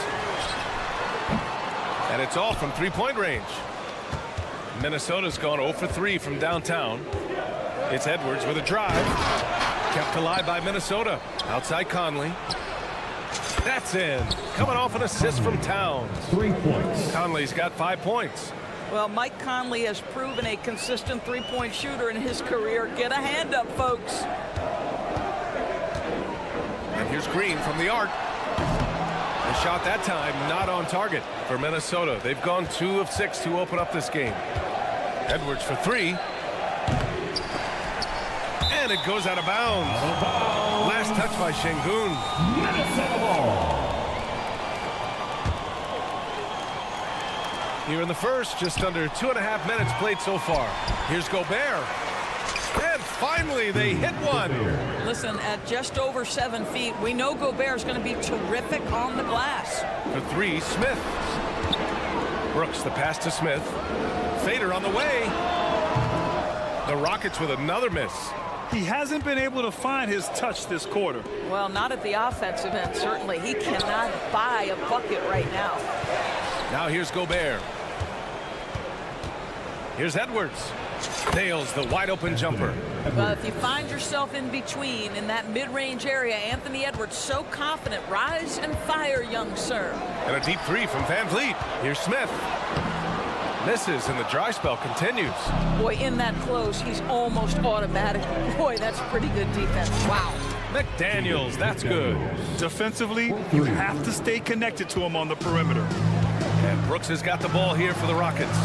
And it's all from three-point range. Minnesota's gone 0 for 3 from downtown. It's Edwards with a drive. Kept alive by Minnesota. Outside Conley. That's in. Coming off an assist from Towns. 3 points. Conley's got 5 points. Well, Mike Conley has proven a consistent three-point shooter in his career. Get a hand up, folks. And here's Green from the arc. The shot that time not on target for Minnesota. They've gone 2 of 6 to open up this game. Edwards for 3. And it goes out of bounds. Last touch by Şengün. Here in the first, just under 2.5 minutes played so far. Here's Gobert. And finally, they hit one. Listen, at just over 7 feet, we know Gobert's going to be terrific on the glass. For 3, Smith. Brooks, the pass to Smith. Fader on the way. The Rockets with another miss. He hasn't been able to find his touch this quarter. Well, not at the offensive end, certainly. He cannot buy a bucket right now. Now here's Gobert. Here's Edwards. Nails the wide open jumper. Well, if you find yourself in between in that mid-range area, Anthony Edwards so confident. Rise and fire, young sir. And a deep 3 from Van Vliet. Here's Smith. Misses and the dry spell continues. Boy, in that close, he's almost automatic. Boy, that's pretty good defense. Wow. McDaniels, that's good. Defensively, you have to stay connected to him on the perimeter. And Brooks has got the ball here for the Rockets.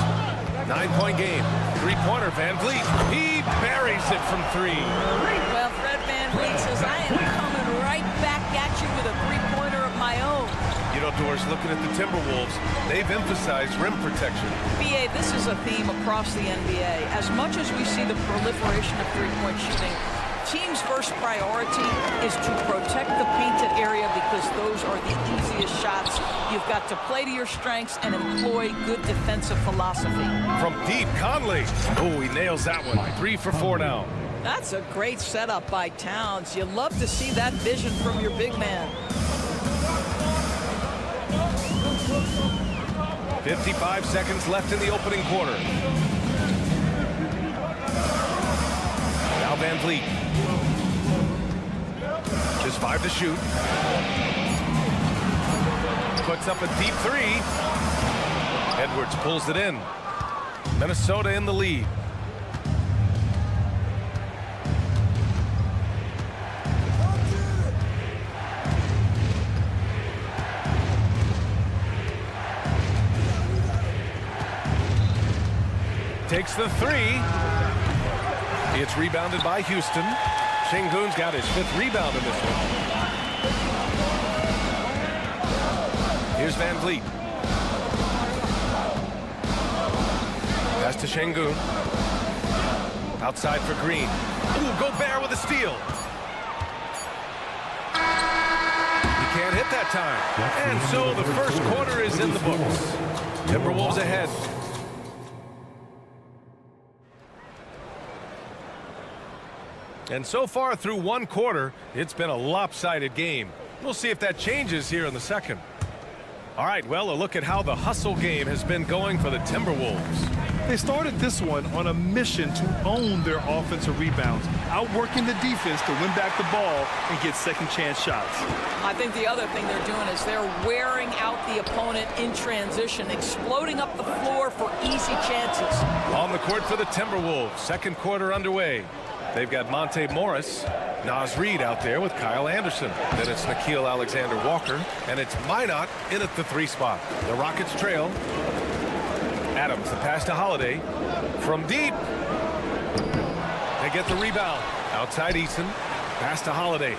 9-point game. Three-pointer, Van Vliet. He buries it from 3. Well, Fred Van Vliet says, I am coming right back at you with a three-pointer of my own. You know, Doris, looking at the Timberwolves, they've emphasized rim protection. BA, this is a theme across the NBA. As much as we see the proliferation of three-point shooting, team's first priority is to protect the painted area because those are the easiest shots. You've got to play to your strengths and employ good defensive philosophy. From deep, Conley. Oh, he nails that one. 3 for 4 now. That's a great setup by Towns. You love to see that vision from your big man. 55 seconds left in the opening quarter. Now Van Vliet. Just 5 to shoot. Puts up a deep 3. Edwards pulls it in. Minnesota in the lead. Takes the 3. It's rebounded by Houston. Şengün's got his 5th rebound in this one. Here's Van Vliet. Pass to Şengün. Outside for Green. Ooh, Gobert with a steal. He can't hit that time. And so the first quarter is in the books. Timberwolves ahead. And so far through one quarter, it's been a lopsided game. We'll see if that changes here in the second. All right, well, a look at how the hustle game has been going for the Timberwolves. They started this one on a mission to own their offensive rebounds, outworking the defense to win back the ball and get second chance shots. I think the other thing they're doing is they're wearing out the opponent in transition, exploding up the floor for easy chances. On the court for the Timberwolves, second quarter underway. They've got Monte Morris, Naz Reid out there with Kyle Anderson. Then it's Nickeil Alexander-Walker, and it's Minot in at the 3 spot. The Rockets trail. Adams, the pass to Holiday. From deep. They get the rebound. Outside Eason. Pass to Holiday.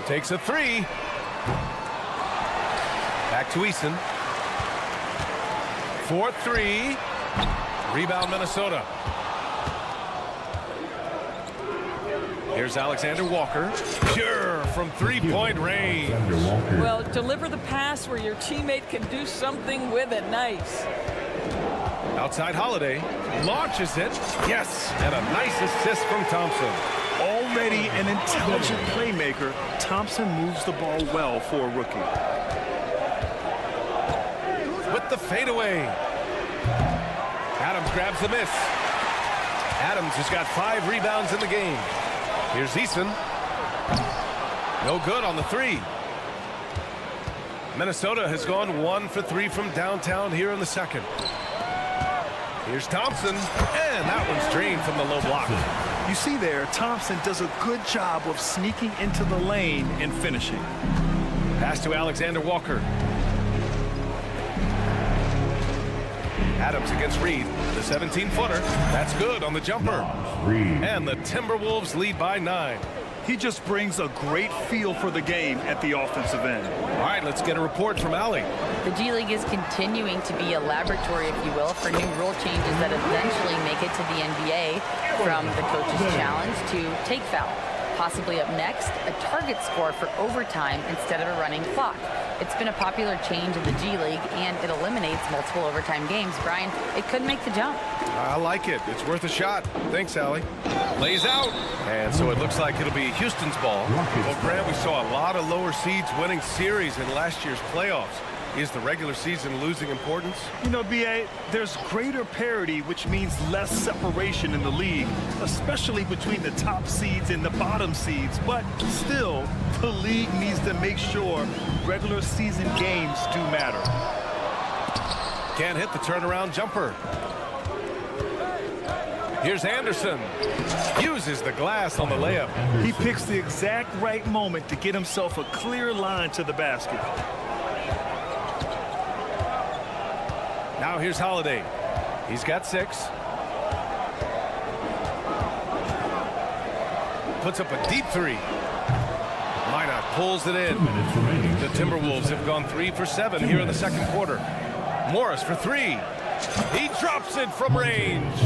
Takes a 3. Back to Eason. 4-3. Rebound Minnesota. Here's Alexander Walker. Pure from 3-point range. Well, deliver the pass where your teammate can do something with it. Nice. Outside Holiday. Launches it. Yes. And a nice assist from Thompson. Already an intelligent playmaker, Thompson moves the ball well for a rookie. With the fadeaway. Adams grabs the miss. Adams has got 5 rebounds in the game. Here's Eason. No good on the 3. Minnesota has gone 1 for 3 from downtown here in the second. Here's Thompson, and that one's drained from the low block. You see there, Thompson does a good job of sneaking into the lane and finishing. Pass to Alexander Walker. Adams against Reid, the 17-footer. That's good on the jumper. And the Timberwolves lead by 9. He just brings a great feel for the game at the offensive end. All right, let's get a report from Allie. The G League is continuing to be a laboratory, if you will, for new rule changes that eventually make it to the NBA, from the coach's challenge to take foul. Possibly up next, a target score for overtime instead of a running clock. It's been a popular change in the G League, and it eliminates multiple overtime games. Brian, it could make the jump. I like it. It's worth a shot. Thanks, Allie. Lays out. And so it looks like it'll be Houston's ball. Well, Grant, we saw a lot of lower seeds winning series in last year's playoffs. Is the regular season losing importance? You know, B.A., there's greater parity, which means less separation in the league, especially between the top seeds and the bottom seeds. But still, the league needs to make sure regular season games do matter. Can't hit the turnaround jumper. Here's Anderson. Uses the glass on the layup. He picks the exact right moment to get himself a clear line to the basket. Now here's Holiday. He's got 6. Puts up a deep 3. Minot pulls it in. The Timberwolves have gone 3 for 7 here in the second quarter. Morris for 3. He drops it from range.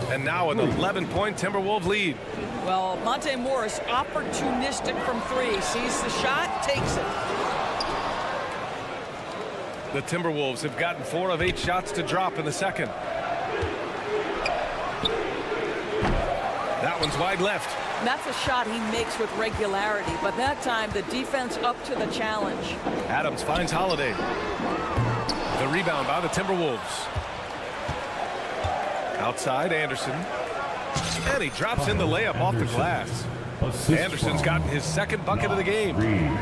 And now an 11-point Timberwolves lead. Well, Monte Morris, opportunistic from 3. Sees the shot, takes it. The Timberwolves have gotten 4 of 8 shots to drop in the second. That one's wide left. That's a shot he makes with regularity, but that time the defense up to the challenge. Adams finds Holiday. The rebound by the Timberwolves. Outside, Anderson. And he drops in the layup off the glass. Anderson's gotten his second bucket of the game.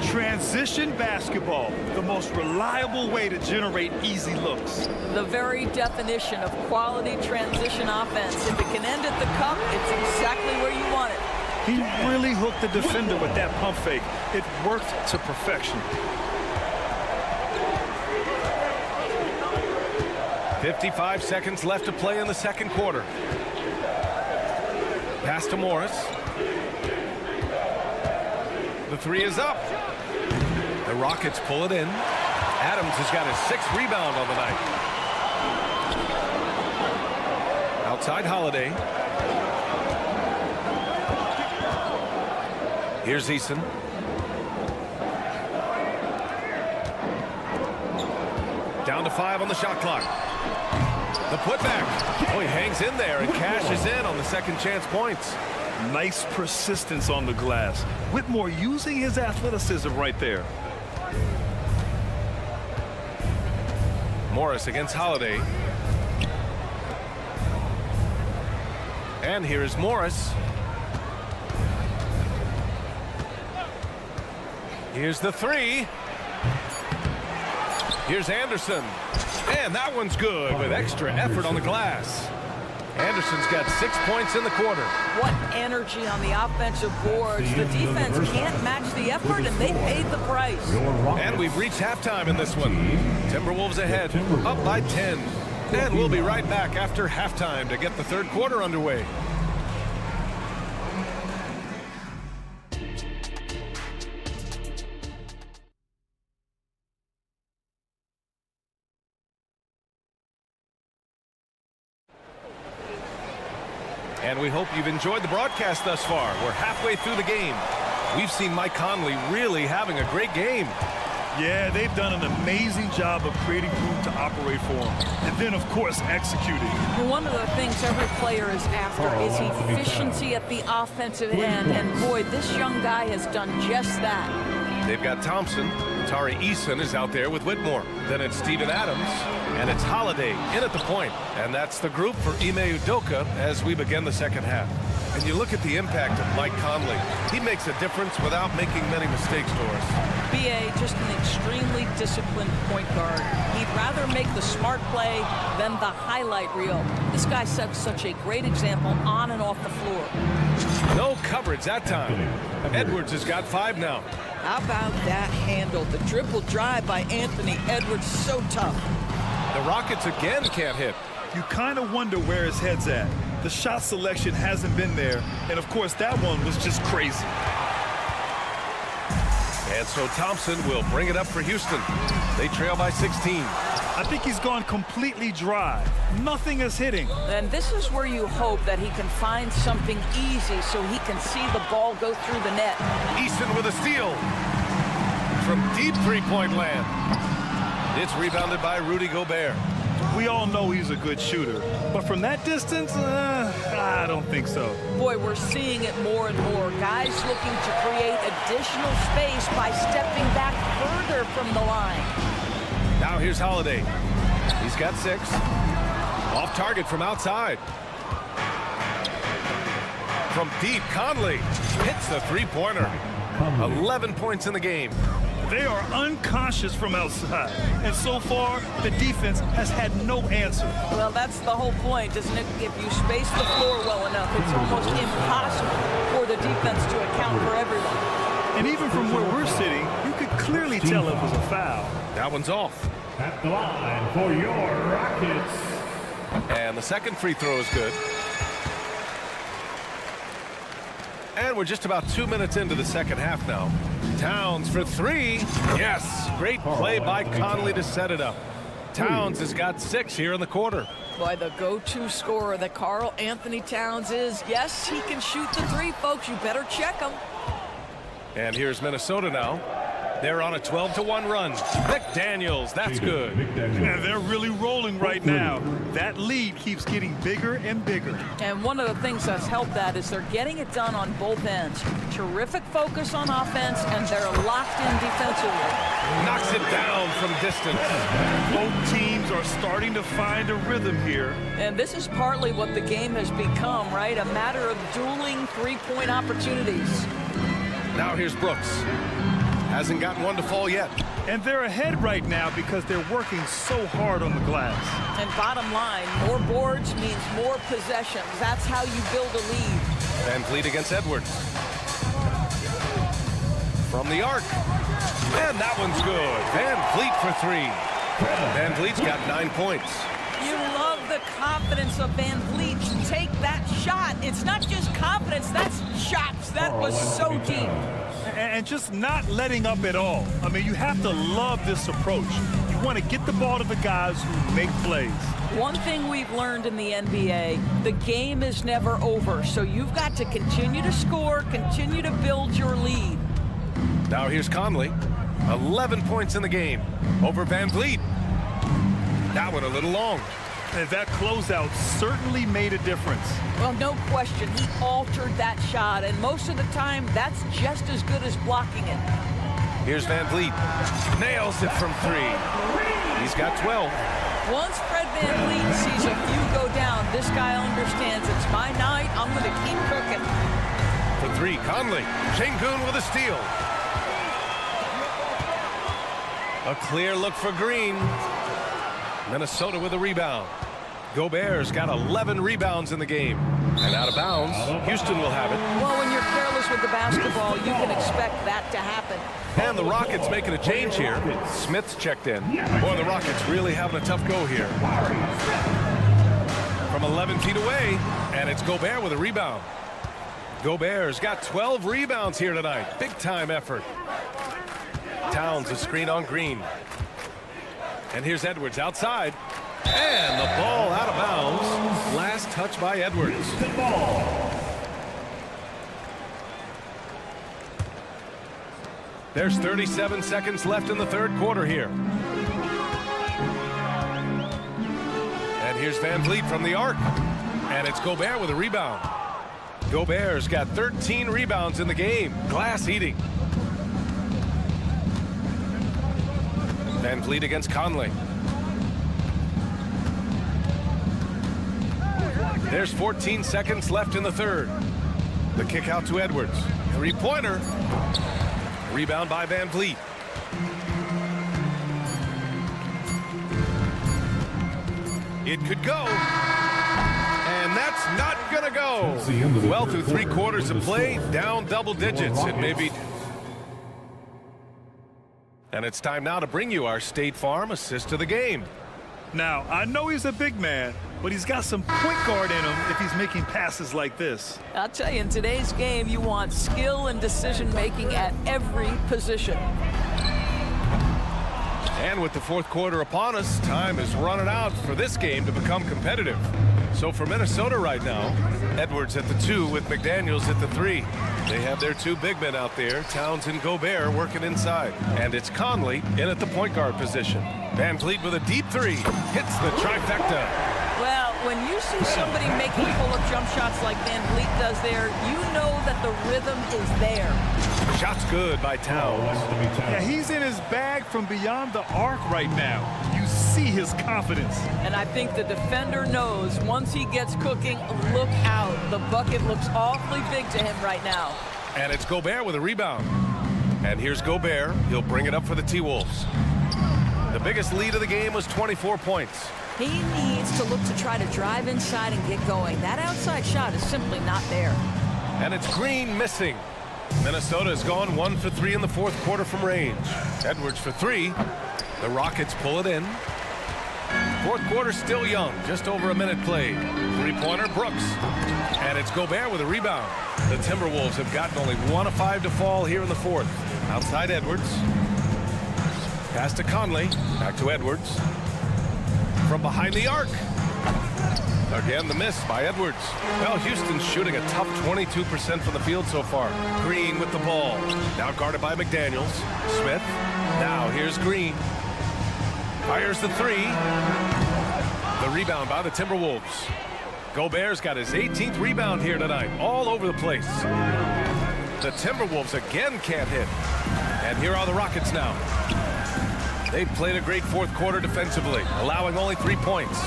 Transition basketball, the most reliable way to generate easy looks. The very definition of quality transition offense. If it can end at the cup, it's exactly where you want it. He really hooked the defender with that pump fake. It worked to perfection. 55 seconds left to play in the second quarter. Pass to Morris. The three is up. The Rockets pull it in. Adams has got his 6th rebound on the night. Outside Holiday. Here's Eason. Down to 5 on the shot clock. The putback. Oh, he hangs in there and cashes in on the second chance points. Nice persistence on the glass. Whitmore using his athleticism right there. Morris against Holiday. And here's Morris. Here's the three. Here's Anderson. And that one's good with extra effort on the glass. Anderson's got 6 points in the quarter. What energy on the offensive boards. The defense can't match the effort, and they paid the price. And we've reached halftime in this one. Timberwolves ahead, up by 10. And we'll be right back after halftime to get the third quarter underway. And we hope you've enjoyed the broadcast thus far. We're halfway through the game. We've seen Mike Conley really having a great game. Yeah, they've done an amazing job of creating room to operate for him. And then, of course, executing. Well, one of the things every player is after is efficiency at the offensive end. And, boy, this young guy has done just that. They've got Thompson. Tari Eason is out there with Whitmore. Then it's Steven Adams. And it's Holiday in at the point. And that's the group for Ime Udoka as we begin the second half. And you look at the impact of Mike Conley. He makes a difference without making many mistakes, Doris. B.A. just an extremely disciplined point guard. He'd rather make the smart play than the highlight reel. This guy sets such a great example on and off the floor. No coverage that time. Edwards has got 5 now. How about that handle? The dribble drive by Anthony Edwards, so tough. The Rockets again can't hit. You kind of wonder where his head's at. The shot selection hasn't been there. And, of course, that one was just crazy. And so Thompson will bring it up for Houston. They trail by 16. I think he's gone completely dry. Nothing is hitting. And this is where you hope that he can find something easy so he can see the ball go through the net. Easton with a steal from deep three-point land. It's rebounded by Rudy Gobert. We all know he's a good shooter, but from that distance, I don't think so. Boy, we're seeing it more and more. Guys looking to create additional space by stepping back further from the line. Now here's Holiday. He's got 6. Off target from outside. From deep, Conley hits the three-pointer. 11 points in the game. They are unconscious from outside, and so far, the defense has had no answer. Well, that's the whole point, isn't it? If you space the floor well enough, it's almost impossible for the defense to account for everyone. And even from where we're sitting, you could clearly tell it was a foul. That one's off. At the line for your Rockets. And the second free throw is good. And we're just about 2 minutes into the second half now. Towns for 3. Yes, great play by Conley to set it up. Towns has got 6 here in the quarter. Boy, the go-to scorer that Karl Anthony Towns is. Yes, he can shoot the 3, folks. You better check him. And here's Minnesota now. They're on a 12-1 run. McDaniels, that's good. Yeah, they're really rolling right now. That lead keeps getting bigger and bigger. And one of the things that's helped that is they're getting it done on both ends. Terrific focus on offense, and they're locked in defensively. Knocks it down from distance. Both teams are starting to find a rhythm here. And this is partly what the game has become, right? A matter of dueling three-point opportunities. Now here's Brooks. Hasn't gotten one to fall yet. And they're ahead right now because they're working so hard on the glass. And bottom line, more boards means more possessions. That's how you build a lead. Van Vliet against Edwards. From the arc. And that one's good. Van Vliet for 3. Van Vliet's got 9 points. You love the the confidence of Van Vliet to take that shot. It's not just confidence, that's shots. That was so deep. And just not letting up at all. I mean, you have to love this approach. You want to get the ball to the guys who make plays. One thing we've learned in the NBA, the game is never over. So you've got to continue to score, continue to build your lead. Now here's Conley. 11 points in the game over Van Vliet. That one a little long. And that closeout certainly made a difference. Well, no question, he altered that shot, and most of the time, that's just as good as blocking it. Here's Van Vliet. Nails it from 3. He's got 12. Once Fred Van Vliet sees a few go down, this guy understands it's my night, I'm going to keep cooking. For 3, Conley. Şengün with a steal. A clear look for Green. Minnesota with a rebound. Gobert's got 11 rebounds in the game. And out of bounds, Houston will have it. Well, when you're careless with the basketball, you can expect that to happen. And the Rockets making a change here. Smith's checked in. Boy, the Rockets really having a tough go here. From 11 feet away, and it's Gobert with a rebound. Gobert's got 12 rebounds here tonight. Big time effort. Towns a screen on Green. And here's Edwards outside. And the ball out of bounds. Last touch by Edwards. There's 37 seconds left in the third quarter here. And here's Van Vliet from the arc. And it's Gobert with a rebound. Gobert's got 13 rebounds in the game. Glass eating. Van Vliet against Conley. There's 14 seconds left in the third. The kick out to Edwards. Three-pointer. Rebound by Van Vliet. It could go. And that's not going to go. Well, through 3 quarters of play, down double digits. It may be... And it's time now to bring you our State Farm assist of the game. Now, I know he's a big man, but he's got some point guard in him if he's making passes like this. I'll tell you, in today's game, you want skill and decision-making at every position. And with the fourth quarter upon us, time is running out for this game to become competitive. So for Minnesota right now, Edwards at the 2 with McDaniels at the 3. They have their 2 big men out there, Towns and Gobert, working inside. And it's Conley in at the point guard position. Van Vliet with a deep 3, hits the trifecta. Well, when you see somebody making pull-up jump shots like Van Vliet does there, you know that the rhythm is there. Shot's good by Towns. Yeah, he's in his bag from beyond the arc right now. You see his confidence. And I think the defender knows once he gets cooking, look out. The bucket looks awfully big to him right now. And it's Gobert with a rebound. And here's Gobert. He'll bring it up for the T-Wolves. The biggest lead of the game was 24 points. He needs to look to try to drive inside and get going. That outside shot is simply not there. And it's Green missing. Minnesota has gone 1 for 3 in the fourth quarter from range. Edwards for 3. The Rockets pull it in. Fourth quarter still young, just over a minute played. Three-pointer, Brooks. And it's Gobert with a rebound. The Timberwolves have gotten only 1 of 5 to fall here in the fourth. Outside Edwards. Pass to Conley. Back to Edwards. From behind the arc. Again, the miss by Edwards. Well, Houston's shooting a tough 22% from the field so far. Green with the ball. Now guarded by McDaniels. Smith. Now here's Green. Fires the 3. The rebound by the Timberwolves. Gobert's got his 18th rebound here tonight. All over the place. The Timberwolves again can't hit. And here are the Rockets now. They've played a great fourth quarter defensively, allowing only 3 points.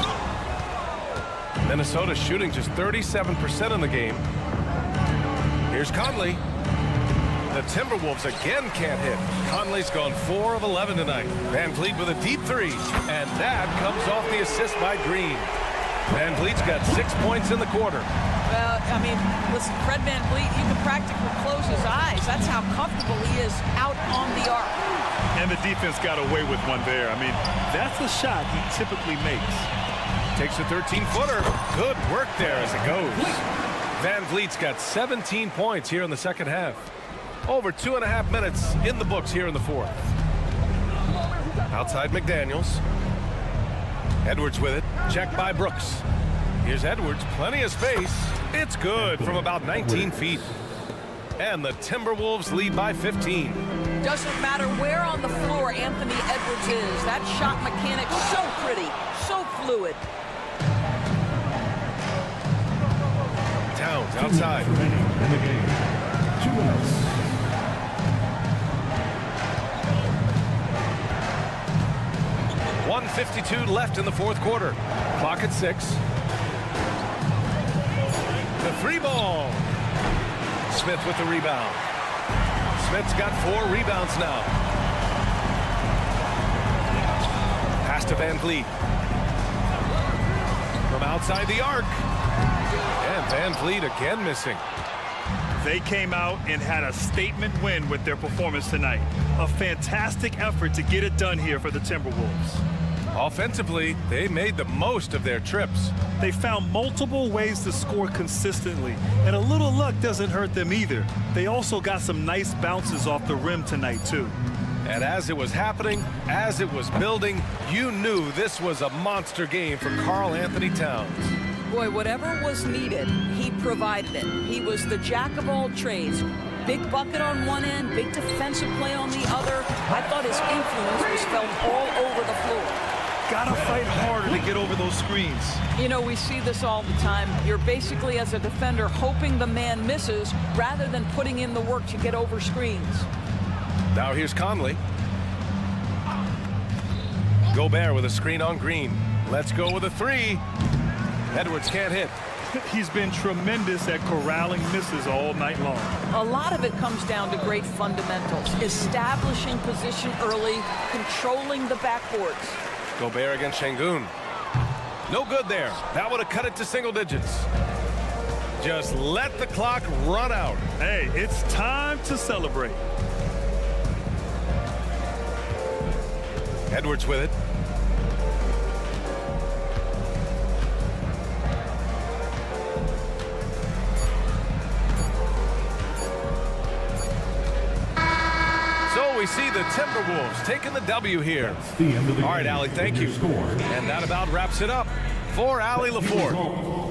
Minnesota shooting just 37% in the game. Here's Conley. The Timberwolves again can't hit. Conley's gone 4 of 11 tonight. Van Vliet with a deep 3. And that comes off the assist by Green. Van Vliet's got 6 points in the quarter. Well, I mean, listen, Fred Van Vliet, you can practically close his eyes. That's how comfortable he is out on the arc. And the defense got away with one there. I mean, that's a shot he typically makes. takes a 13-footer. Good work there as it goes. Van Vliet's got 17 points here in the second half. Over 2.5 minutes in the books here in the fourth. Outside McDaniels. Edwards with it. Checked by Brooks. Here's Edwards. Plenty of space. It's good from about 19 feet. And the Timberwolves lead by 15. Doesn't matter where on the floor Anthony Edwards is. That shot mechanic so pretty, so fluid. Towns outside. 2 minutes. .152 left in the fourth quarter. Clock at 6. The 3 ball. Smith with the rebound. Smith's got 4 rebounds now. Pass to Van Vliet. From outside the arc. And Van Vliet again missing. They came out and had a statement win with their performance tonight. A fantastic effort to get it done here for the Timberwolves. Offensively, they made the most of their trips. They found multiple ways to score consistently, and a little luck doesn't hurt them either. They also got some nice bounces off the rim tonight, too. And as it was happening, as it was building, you knew this was a monster game for Karl Anthony Towns. Boy, whatever was needed, he provided it. He was the jack of all trades. Big bucket on one end, big defensive play on the other. I thought his influence was felt all over the floor. Gotta fight harder to get over those screens. You know, we see this all the time. You're basically, as a defender, hoping the man misses rather than putting in the work to get over screens. Now here's Conley. Gobert with a screen on Green. Let's go with a 3. Edwards can't hit. He's been tremendous at corralling misses all night long. A lot of it comes down to great fundamentals. Establishing position early, controlling the backboards. Gobert against Şengün. No good there. That would have cut it to single digits. Just let the clock run out. Hey, it's time to celebrate. Edwards with it. So we see the Timberwolves taking the W here. The end of the All right, Allie, thank you. Score. And that about wraps it up for Allie LaForte.